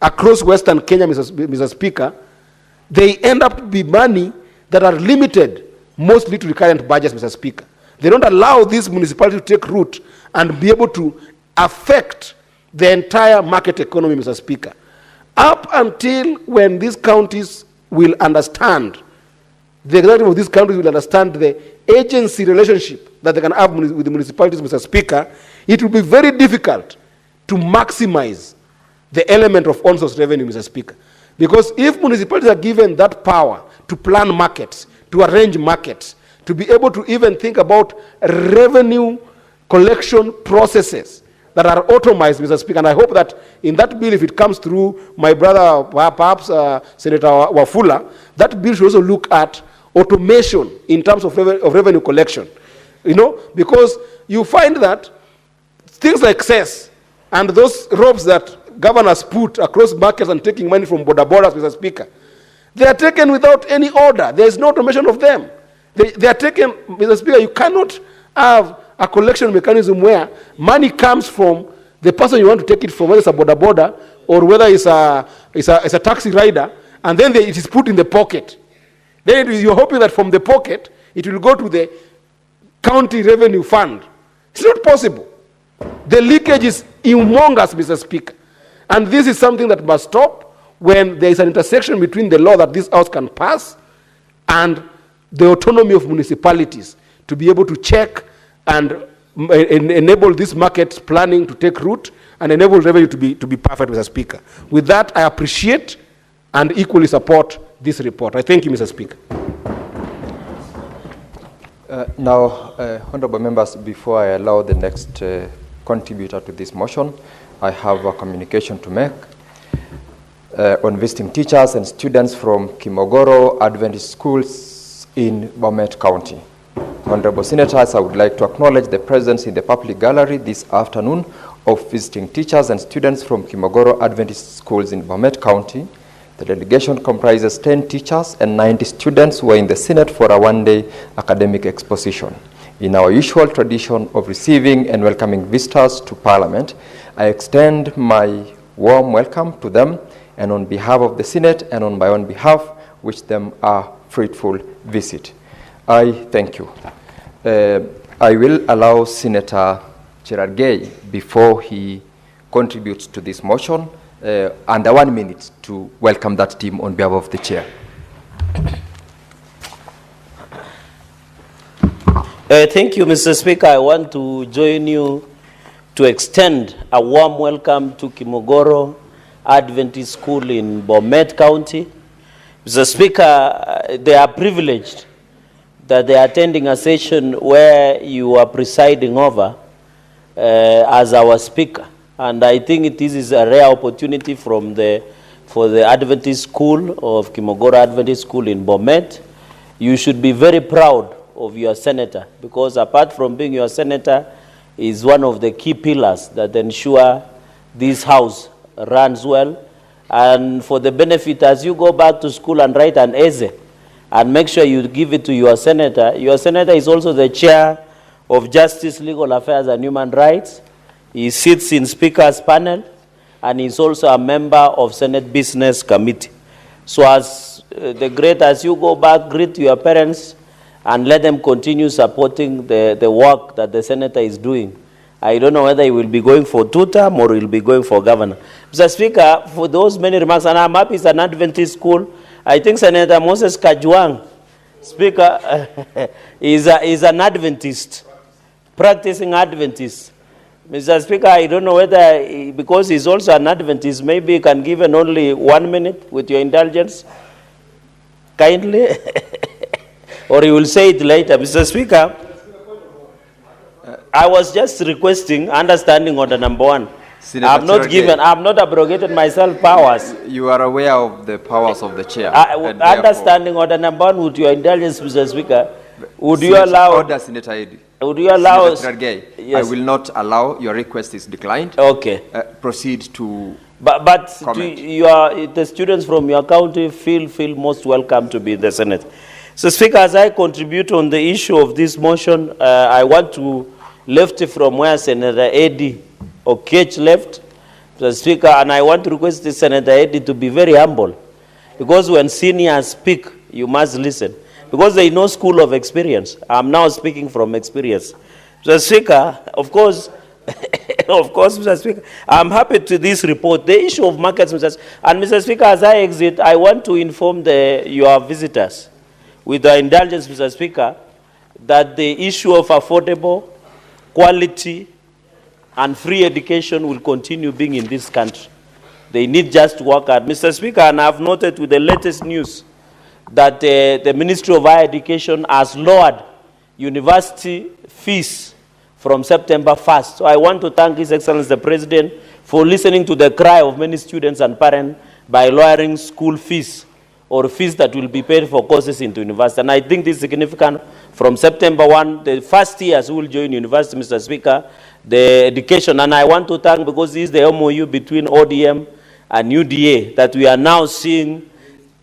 across Western Kenya, Mr. Speaker, they end up to be money that are limited mostly to recurrent budgets, Mr. Speaker. They don't allow these municipalities to take root and be able to affect the entire market economy, Mr. Speaker. Up until when these counties will understand, the executive of these counties will understand the agency relationship that they can have with the municipalities, Mr. Speaker, it will be very difficult to maximize the element of on-source revenue, Mr. Speaker. Because if municipalities are given that power to plan markets, to arrange markets, to be able to even think about revenue collection processes that are automized, Mr. Speaker, and I hope that in that bill, if it comes through, my brother, perhaps Senator Wafula, that bill should also look at automation in terms of revenue collection. You know, because you find that things like cess and those ropes that governors put across markets and taking money from border borders, Mr. Speaker, they are taken without any order. There is no automation of them. They are taken, Mr. Speaker, you cannot have a collection mechanism where money comes from the person you want to take it from, whether it's a border or whether it's a taxi rider, and then it is put in the pocket. Then you're hoping that from the pocket, it will go to the county revenue fund. It's not possible. The leakage is humongous, Mr. Speaker. And this is something that must stop when there is an intersection between the law that this House can pass and the autonomy of municipalities to be able to check and enable this market planning to take root and enable revenue to be perfect, Mr. Speaker. With that, I appreciate and equally support this report. I thank you, Mr. Speaker. Now, honorable members, before I allow the next contributor to this motion, I have a communication to make on visiting teachers and students from Kimogoro Adventist Schools in Bomet County. Honorable Senators, I would like to acknowledge the presence in the public gallery this afternoon of visiting teachers and students from Kimogoro Adventist Schools in Bomet County. The delegation comprises 10 teachers and 90 students who are in the Senate for a one-day academic exposition. In our usual tradition of receiving and welcoming visitors to Parliament, I extend my warm welcome to them, and on behalf of the Senate and on my own behalf, wish them a fruitful visit. I thank you. I will allow Senator Cherargei, before he contributes to this motion, under 1 minute to welcome that team on behalf of the chair. Thank you, Mr. Speaker. I want to join you to extend a warm welcome to Kimogoro Adventist School in Bomet County. Mr. Speaker, they are privileged that they are attending a session where you are presiding over as our speaker. And I think this is a rare opportunity for the Adventist School of Kimogoro Adventist School in Bomet. You should be very proud of your senator, because apart from being your senator, is one of the key pillars that ensure this house runs well. And for the benefit, as you go back to school and write an essay, and make sure you give it to your senator is also the chair of Justice, Legal Affairs and Human Rights. He sits in Speaker's panel, and he's also a member of Senate Business Committee. So as as you go back, greet your parents and let them continue supporting the work that the senator is doing. I don't know whether he will be going for two-term or he will be going for governor. Mr. Speaker, for those many remarks, and I'm happy it's an Adventist school. I think Senator Moses Kajwang, Speaker, is an Adventist, practicing Adventist. Mr. Speaker, I don't know whether, because he's also an Adventist, maybe he can give only 1 minute with your indulgence, kindly, or he will say it later. Mr. Speaker, I was just requesting understanding order number 1. I've not abrogated myself powers. You are aware of the powers of the chair. Understanding order number 1, with your indulgence, Mr. Speaker, would you allow... Order, Senator Eddy. Would you allow... Senator yes. I will not allow. Your request is declined. Okay. Proceed to... But the students from your county feel most welcome to be in the Senate. So, Speaker, as I contribute on the issue of this motion, I want to lift from where Senator Eddy Okech left, Mr. Speaker, and I want to request Senator Eddy to be very humble, because when seniors speak, you must listen, because they know school of experience. I'm now speaking from experience. Mr. Speaker, of course, Mr. Speaker, I'm happy to this report. The issue of markets, and Mr. Speaker, as I exit, I want to inform your visitors, with the indulgence, Mr. Speaker, that the issue of affordable, quality, and free education will continue being in this country. They need just to work hard. Mr. Speaker, and I've noted with the latest news that the Ministry of Higher Education has lowered university fees from September 1st. So I want to thank His Excellency the President for listening to the cry of many students and parents by lowering school fees, or fees that will be paid for courses into university. And I think this is significant. From September 1, the first years who will join university, Mr. Speaker, the education, and I want to thank, because this is the MOU between ODM and UDA that we are now seeing,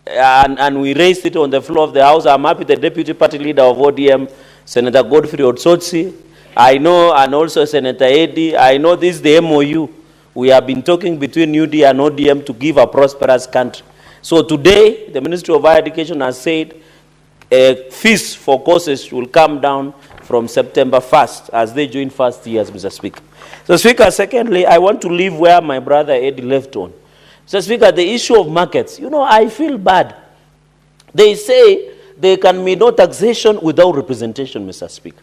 and we raised it on the floor of the House. I'm happy the Deputy Party Leader of ODM, Senator Godfrey Otsotsi, I know, and also Senator Eddy, I know this is the MOU we have been talking between UDA and ODM to give a prosperous country. So today, the Ministry of Higher Education has said fees for courses will come down from September 1st as they join first years, Mr. Speaker. So, Speaker, secondly, I want to leave where my brother Eddy left on. So, Speaker, the issue of markets, I feel bad. They say there can be no taxation without representation, Mr. Speaker.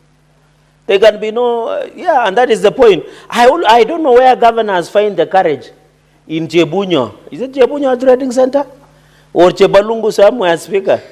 There can be no, and that is the point. I don't know where governors find the courage in Chebunyo. Is it Chebunyo Trading Center? Or Chebalungu somewhere, Speaker?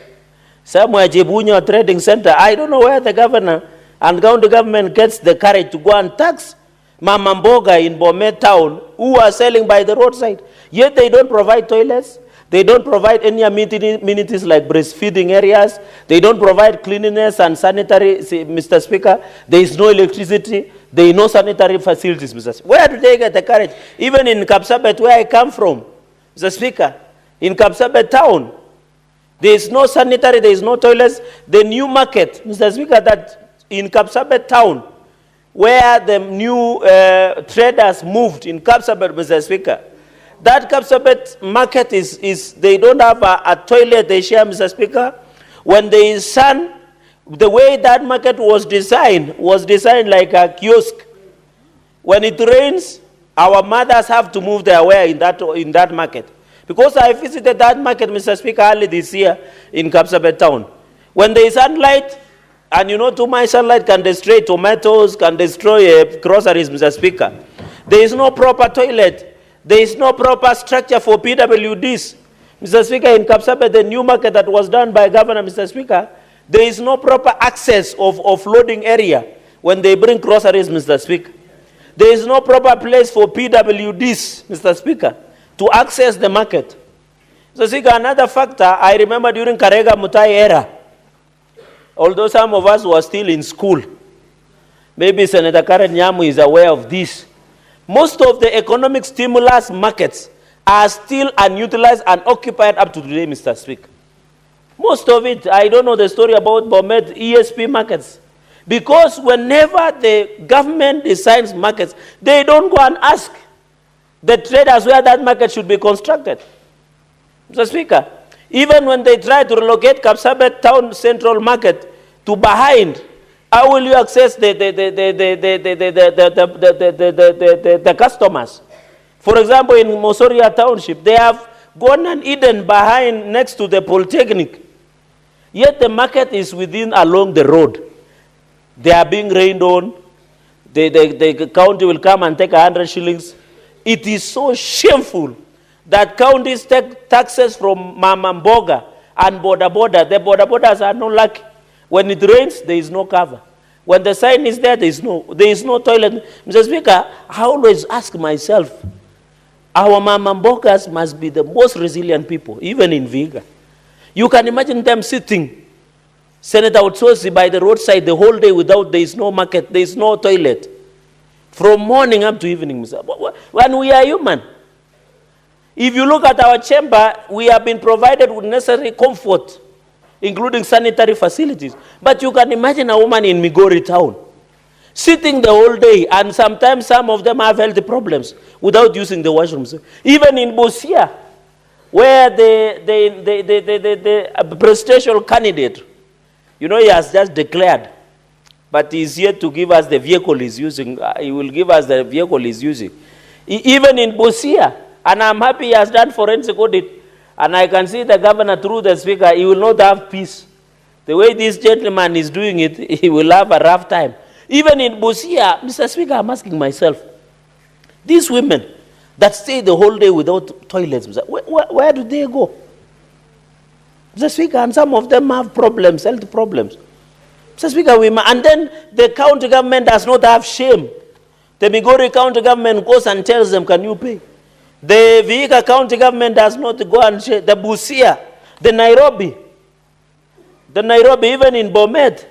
Somewhere Chebunyo Trading Center. I don't know where the governor and county government gets the courage to go and tax Mama Mboga in Bomet town who are selling by the roadside. Yet they don't provide toilets. They don't provide any amenities like breastfeeding areas. They don't provide cleanliness and sanitary, Mr. Speaker. There is no electricity. There is no sanitary facilities, Mr. Speaker. Where do they get the courage? Even in Kapsabet, where I come from, Mr. Speaker, in Kapsabet town, there is no sanitary, there is no toilets. The new market, Mr. Speaker, that in Kapsabet town, where the new traders moved in Kapsabet, Mr. Speaker, that Kapsabet market is they don't have a toilet they share, Mr. Speaker. When there is sun, The way that market was designed like a kiosk. When it rains, our mothers have to move their wear in that market. Because I visited that market, Mr. Speaker, early this year in Kapsabet town. When there is sunlight, and you know too much sunlight can destroy tomatoes, can destroy groceries, Mr. Speaker. There is no proper toilet. There is no proper structure for PWDs. Mr. Speaker, in Kapsabet, the new market that was done by Governor, Mr. Speaker, there is no proper access of loading area when they bring groceries, Mr. Speaker. There is no proper place for PWDs, Mr. Speaker, to access the market. Mr. Speaker, another factor, I remember during Karega Mutai era, although some of us were still in school, maybe Senator Karen Nyamu is aware of this, most of the economic stimulus markets are still unutilized and occupied up to today, Mr. Speaker. Most of it, I don't know the story about Bomet ESP markets. Because whenever the government designs markets, they don't go and ask the traders where that market should be constructed. Mr. Speaker, even when they try to relocate Kapsabet town central market to behind, how will you access the customers? For example, in Mosoria Township, they have gone and eaten behind next to the Polytechnic. Yet the market is within along the road. They are being rained on. The county will come and take 100 shillings. It is so shameful that counties take taxes from Mamamboga and Boda. The Bodas are not lucky. When it rains, there is no cover. When the sign is there, there is no toilet. Mr. Speaker, I always ask myself, our Mamambogas must be the most resilient people, even in Viga. You can imagine them sitting, Senator Otsosi, by the roadside the whole day without, there is no market, there is no toilet. From morning up to evening, Mr. When we are human. If you look at our chamber, we have been provided with necessary comfort, including sanitary facilities. But you can imagine a woman in Migori town, sitting the whole day, and sometimes some of them have health problems without using the washrooms. Even in Busia, where the presidential candidate, you know, he has just declared, but he's yet to give us the vehicle he's using. He will give us the vehicle he's using. Even in Busia, and I'm happy he has done forensic audit, and I can see the governor through the speaker, he will not have peace. The way this gentleman is doing it, he will have a rough time. Even in Busia, Mr. Speaker, I'm asking myself, these women that stay the whole day without toilets, where do they go? Mr. Speaker, and some of them have problems, health problems. Mr. Speaker, and then the county government does not have shame. The Migori county government goes and tells them, can you pay? The Vihiga county government does not go and share. The Busia, the Nairobi, even in Bomet,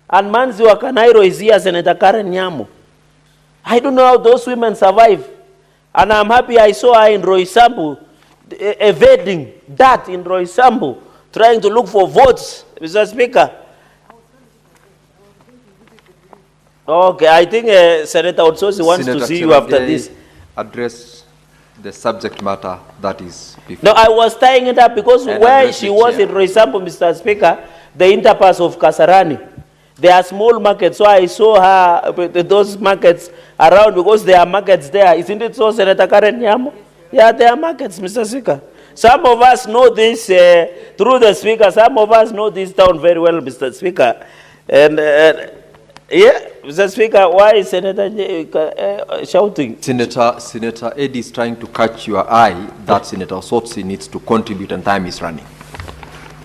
and Manziwa Kanairo is here, Senator Karen Nyamu. I don't know how those women survive. And I'm happy I saw her in Roysambu, evading that in Roysambu, trying to look for votes, Mr. Speaker. Okay, I think Senator Otsosi wants to see you after this. Address the subject matter that is before. No, I was tying it up because where she was in Roysambu, Mr. Speaker, the interpass of Kasarani, there are small markets, so I saw her with those markets around because there are markets there. Isn't it so, Senator Karen Nyamu? Yeah, there are markets, Mr. Speaker. Some of us know this through the Speaker. Some of us know this town very well, Mr. Speaker. And yeah, Mr. Speaker, why is Senator shouting? Senator Eddie is trying to catch your eye that Senator Sotsi needs to contribute and time is running.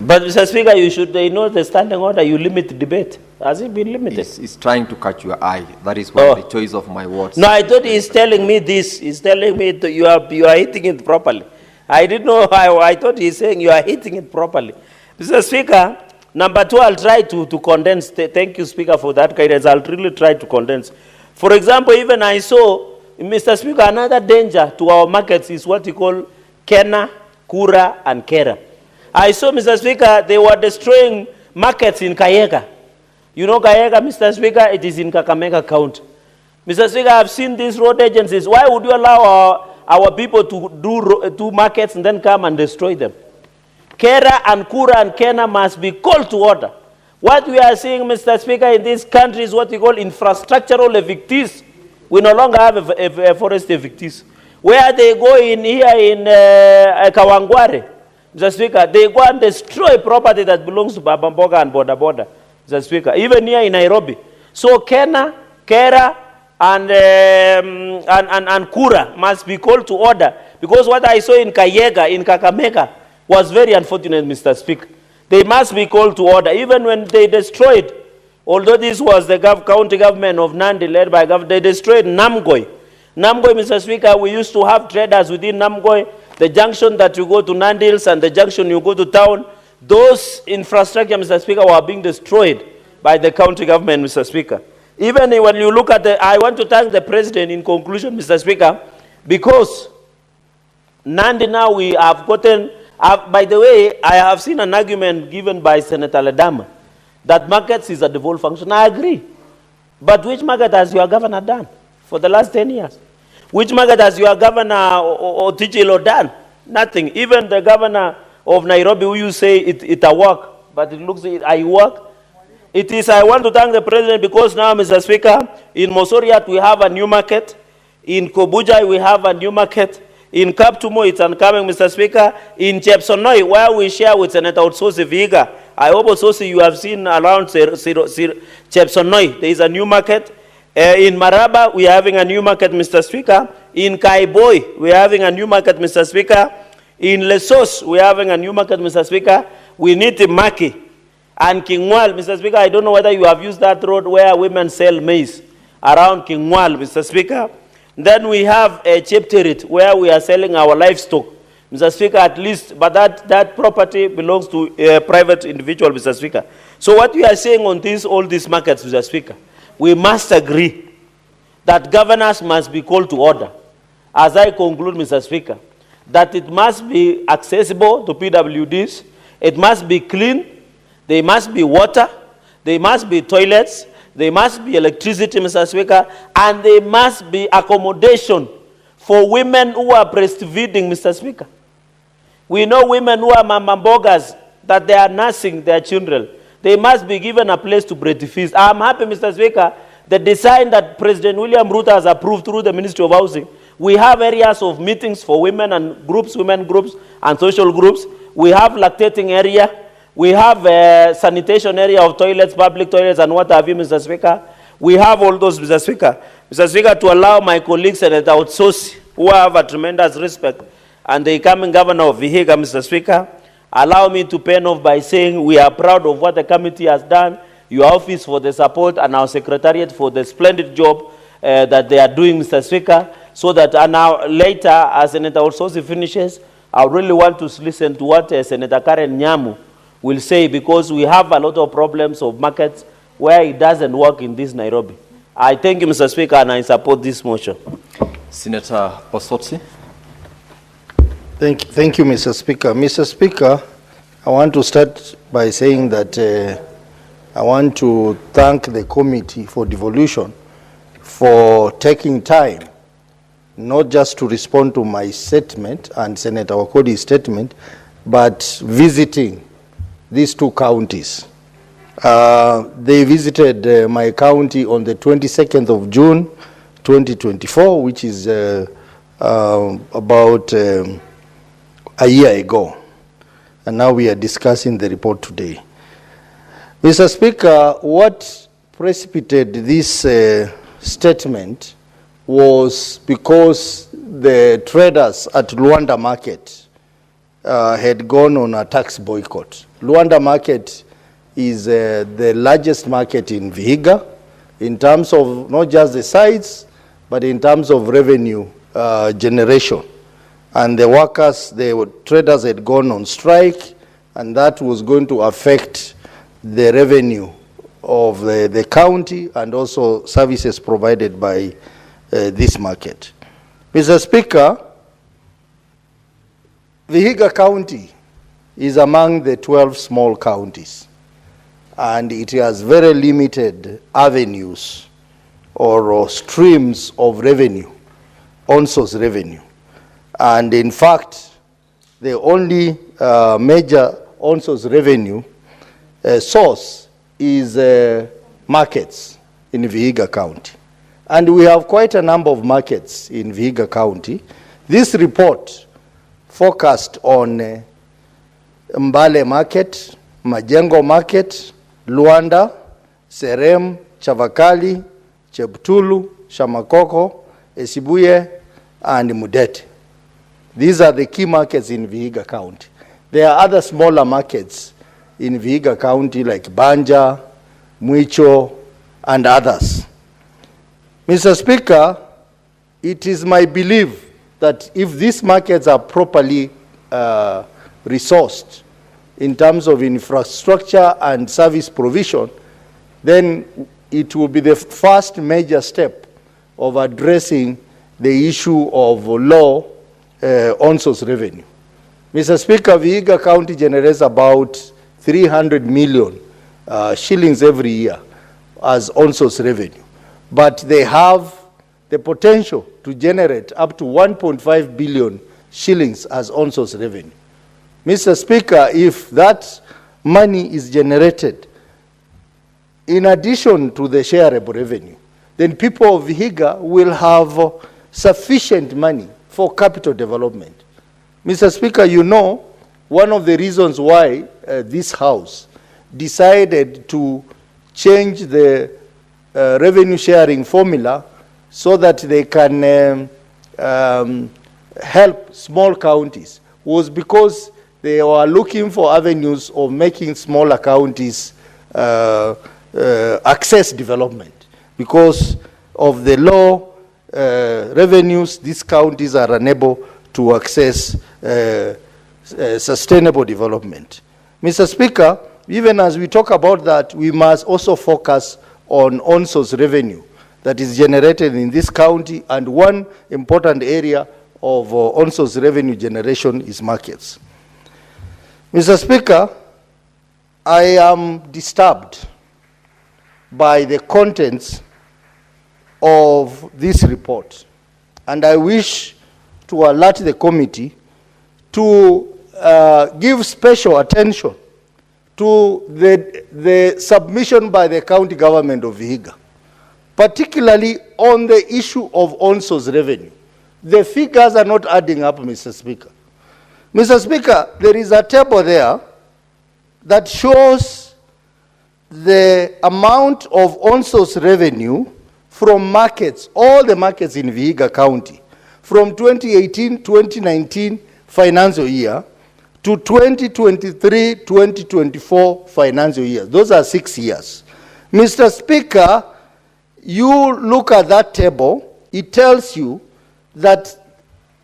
But Mr. Speaker, you should know the standing order. You limit debate. Has it been limited? He's trying to catch your eye. That is why the choice of my words. No, I thought he's telling me this. He's telling me you are hitting it properly. I didn't know. I thought he's saying you are hitting it properly. Mr. Speaker, number two, I'll try to condense. Thank you, Speaker, for that guidance. I'll really try to condense. For example, even I saw, Mr. Speaker, another danger to our markets is what you call Kena, Kura, and Kera. I saw, Mr. Speaker, they were destroying markets in Kayega. You know Kayega, Mr. Speaker, it is in Kakamega County. Mr. Speaker, I've seen these road agencies. Why would you allow our people to do markets and then come and destroy them? Kera and Kura and Kena must be called to order What we are seeing, Mr. Speaker, in this country is what we call infrastructural evictees. We no longer have a forest evictees. Where they go in here in Kawangware, Mr. Speaker, they go and destroy property that belongs to Babamboga and Boda Boda, Mr. Speaker, even here in Nairobi. So Kera, and Kura must be called to order, because what I saw in Kayega, in Kakamega, was very unfortunate, Mr. Speaker. They must be called to order. Even when they destroyed, although this was the county government of Nandi led by government, they destroyed Namgoi. Namgoi, Mr. Speaker, we used to have traders within Namgoi, the junction that you go to Nandi Hills and the junction you go to town. Those infrastructure, Mr. Speaker, were being destroyed by the county government, Mr. Speaker. Even when you look at I want to thank the President in conclusion, Mr. Speaker, because Nandi now we have gotten, by the way, I have seen an argument given by Senator Ledama that markets is a devolved function. I agree. But which market has your governor done for the last 10 years? Which market has your governor Otijilo done? Nothing. Even the governor of Nairobi, who you say it a work, but it looks like I work. It is, I want to thank the President because now, Mr. Speaker, in Mosoriat we have a new market. In Kobujai we have a new market. In Kaptumo it's oncoming, Mr. Speaker. In Chepsonoi, where we share with Senator Otsosi Vihiga, I hope Otsosi you have seen around Chepsonoi, there is a new market. In Maraba, we are having a new market, Mr. Speaker. In Kaiboi, we are having a new market, Mr. Speaker. In Lesos, we are having a new market, Mr. Speaker. We need Maki. And Kingwal, Mr. Speaker, I don't know whether you have used that road where women sell maize around Kingwal, Mr. Speaker. Then we have a Chepterit where we are selling our livestock, Mr. Speaker, at least, but that property belongs to a private individual, Mr. Speaker. So what we are saying on all these markets, Mr. Speaker, we must agree that governors must be called to order. As I conclude, Mr. Speaker, that it must be accessible to PWDs, it must be clean, there must be water, there must be toilets, there must be electricity, Mr. Speaker, and there must be accommodation for women who are breastfeeding, Mr. Speaker. We know women who are mamambogas, that they are nursing their children. They must be given a place to breastfeed. I'm happy, Mr. Speaker, the design that President William Ruto has approved through the Ministry of Housing. We have areas of meetings for women and groups, women groups and social groups. We have lactating area. We have a sanitation area of toilets, public toilets, and what have you, Mr. Speaker. We have all those, Mr. Speaker. Mr. Speaker, to allow my colleagues, Senator Otsosi, who I have a tremendous respect, and the incoming governor of Vihiga, Mr. Speaker, allow me to pen off by saying we are proud of what the committee has done, your office for the support, and our secretariat for the splendid job that they are doing, Mr. Speaker, so that now later, as Senator Otsosi finishes, I really want to listen to what Senator Karen Nyamu will say, because we have a lot of problems of markets where it doesn't work in this Nairobi. I thank you, Mr. Speaker, and I support this motion. Senator Osotsi. Thank you, Mr. Speaker. Mr. Speaker, I want to start by saying that I want to thank the Committee for Devolution for taking time, not just to respond to my statement and Senator Wakodi's statement, but visiting these two counties. They visited my county on the 22nd of June, 2024, which is about a year ago. And now we are discussing the report today. Mr. Speaker, what precipitated this statement was because the traders at Luanda Market had gone on a tax boycott. Luanda Market is the largest market in Vihiga in terms of not just the size, but in terms of revenue generation. And the workers, the traders had gone on strike, and that was going to affect the revenue of the county and also services provided by this market. Mr. Speaker, Vihiga County is among the 12 small counties, and it has very limited avenues or streams of revenue, on-source revenue. And in fact, the only major on-source revenue source is markets in Vihiga County. And we have quite a number of markets in Vihiga County. This report focused on Mbale Market, Majengo Market, Luanda, Serem, Chavakali, Cheptulu, Shamakoko, Esibuye, and Mudete. These are the key markets in Vihiga County. There are other smaller markets in Vihiga County like Banja, Mwicho, and others. Mr. Speaker, it is my belief that if these markets are properly resourced in terms of infrastructure and service provision, then it will be the first major step of addressing the issue of low on-source revenue. Mr. Speaker, Vihiga County generates about 300 million shillings every year as on-source revenue, but they have the potential to generate up to 1.5 billion shillings as on-source revenue. Mr. Speaker, if that money is generated in addition to the shareable revenue, then people of Vihiga will have sufficient money for capital development. Mr. Speaker, you know, one of the reasons why this House decided to change the revenue sharing formula so that they can help small counties was because they were looking for avenues of making smaller counties access development. Because of the low revenues, these counties are unable to access sustainable development. Mr. Speaker, even as we talk about that, we must also focus on source revenue that is generated in this county, and one important area of on-source revenue generation is markets. Mr. Speaker, I am disturbed by the contents of this report, and I wish to alert the committee to give special attention to the submission by the county government of Vihiga, particularly on the issue of on-source revenue. The figures are not adding up, Mr. Speaker. Mr. Speaker, there is a table there that shows the amount of on-source revenue from markets, all the markets in Vihiga County, from 2018-2019 financial year to 2023-2024 financial year. Those are 6 years. Mr. Speaker, you look at that table, it tells you that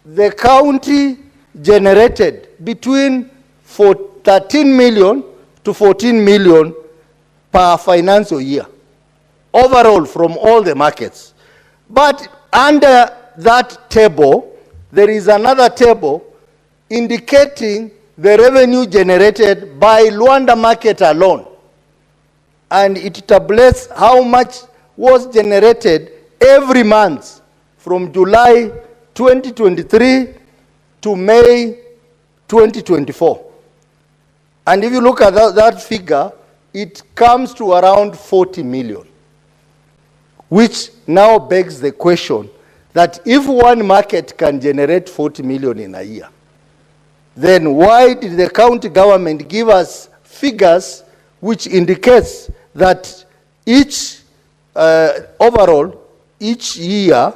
the county generated between 13 million to 14 million per financial year, overall from all the markets. But under that table, there is another table indicating the revenue generated by Luanda market alone. And it tabulates how much was generated every month from July 2023 to May 2024. And if you look at that figure, it comes to around 40 million, which now begs the question that if one market can generate 40 million in a year, then why did the county government give us figures which indicates that each overall, each year,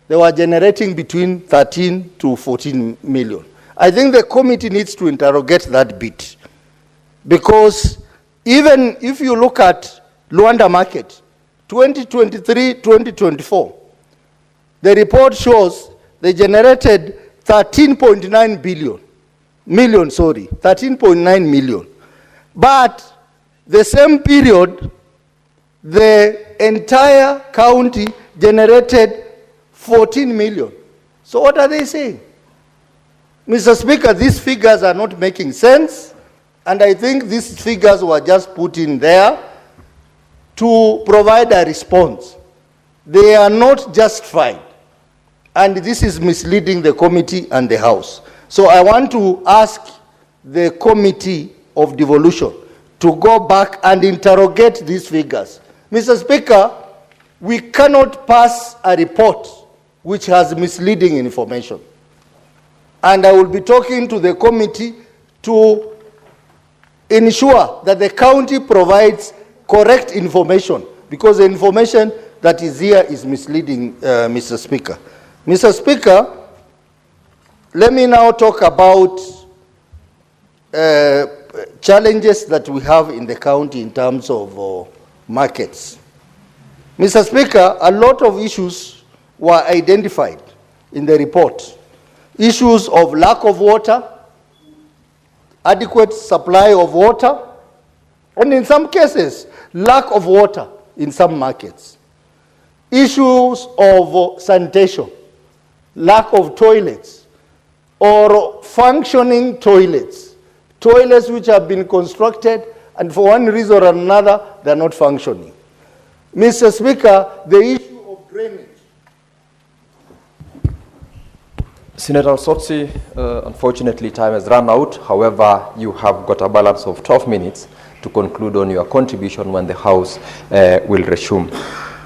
they were generating between 13 to 14 million. I think the committee needs to interrogate that bit, because even if you look at Luanda market, 2023-2024, the report shows they generated 13.9 million. But the same period, the entire county generated 14 million. So what are they saying? Mr. Speaker, these figures are not making sense, and I think these figures were just put in there to provide a response. They are not justified, and this is misleading the committee and the House. So I want to ask the Committee of Devolution to go back and interrogate these figures. Mr. Speaker, we cannot pass a report which has misleading information. And I will be talking to the committee to ensure that the county provides correct information, because the information that is here is misleading, Mr. Speaker. Mr. Speaker, let me now talk about challenges that we have in the county in terms of markets. Mr. Speaker, a lot of issues were identified in the report. Issues of lack of water, adequate supply of water, and in some cases, lack of water in some markets. Issues of sanitation, lack of toilets, or functioning toilets. Toilets which have been constructed and for one reason or another, they're not functioning. Mr. Speaker, the issue of drainage. Senator Sotsi, unfortunately time has run out. However, you have got a balance of 12 minutes to conclude on your contribution when the House will resume.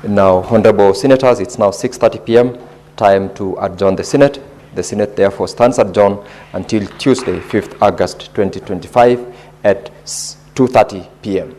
Now, Honorable Senators, it's now 6:30 p.m., time to adjourn the Senate. The Senate therefore stands adjourned until Tuesday, 5th August 2025 at 2:30 p.m.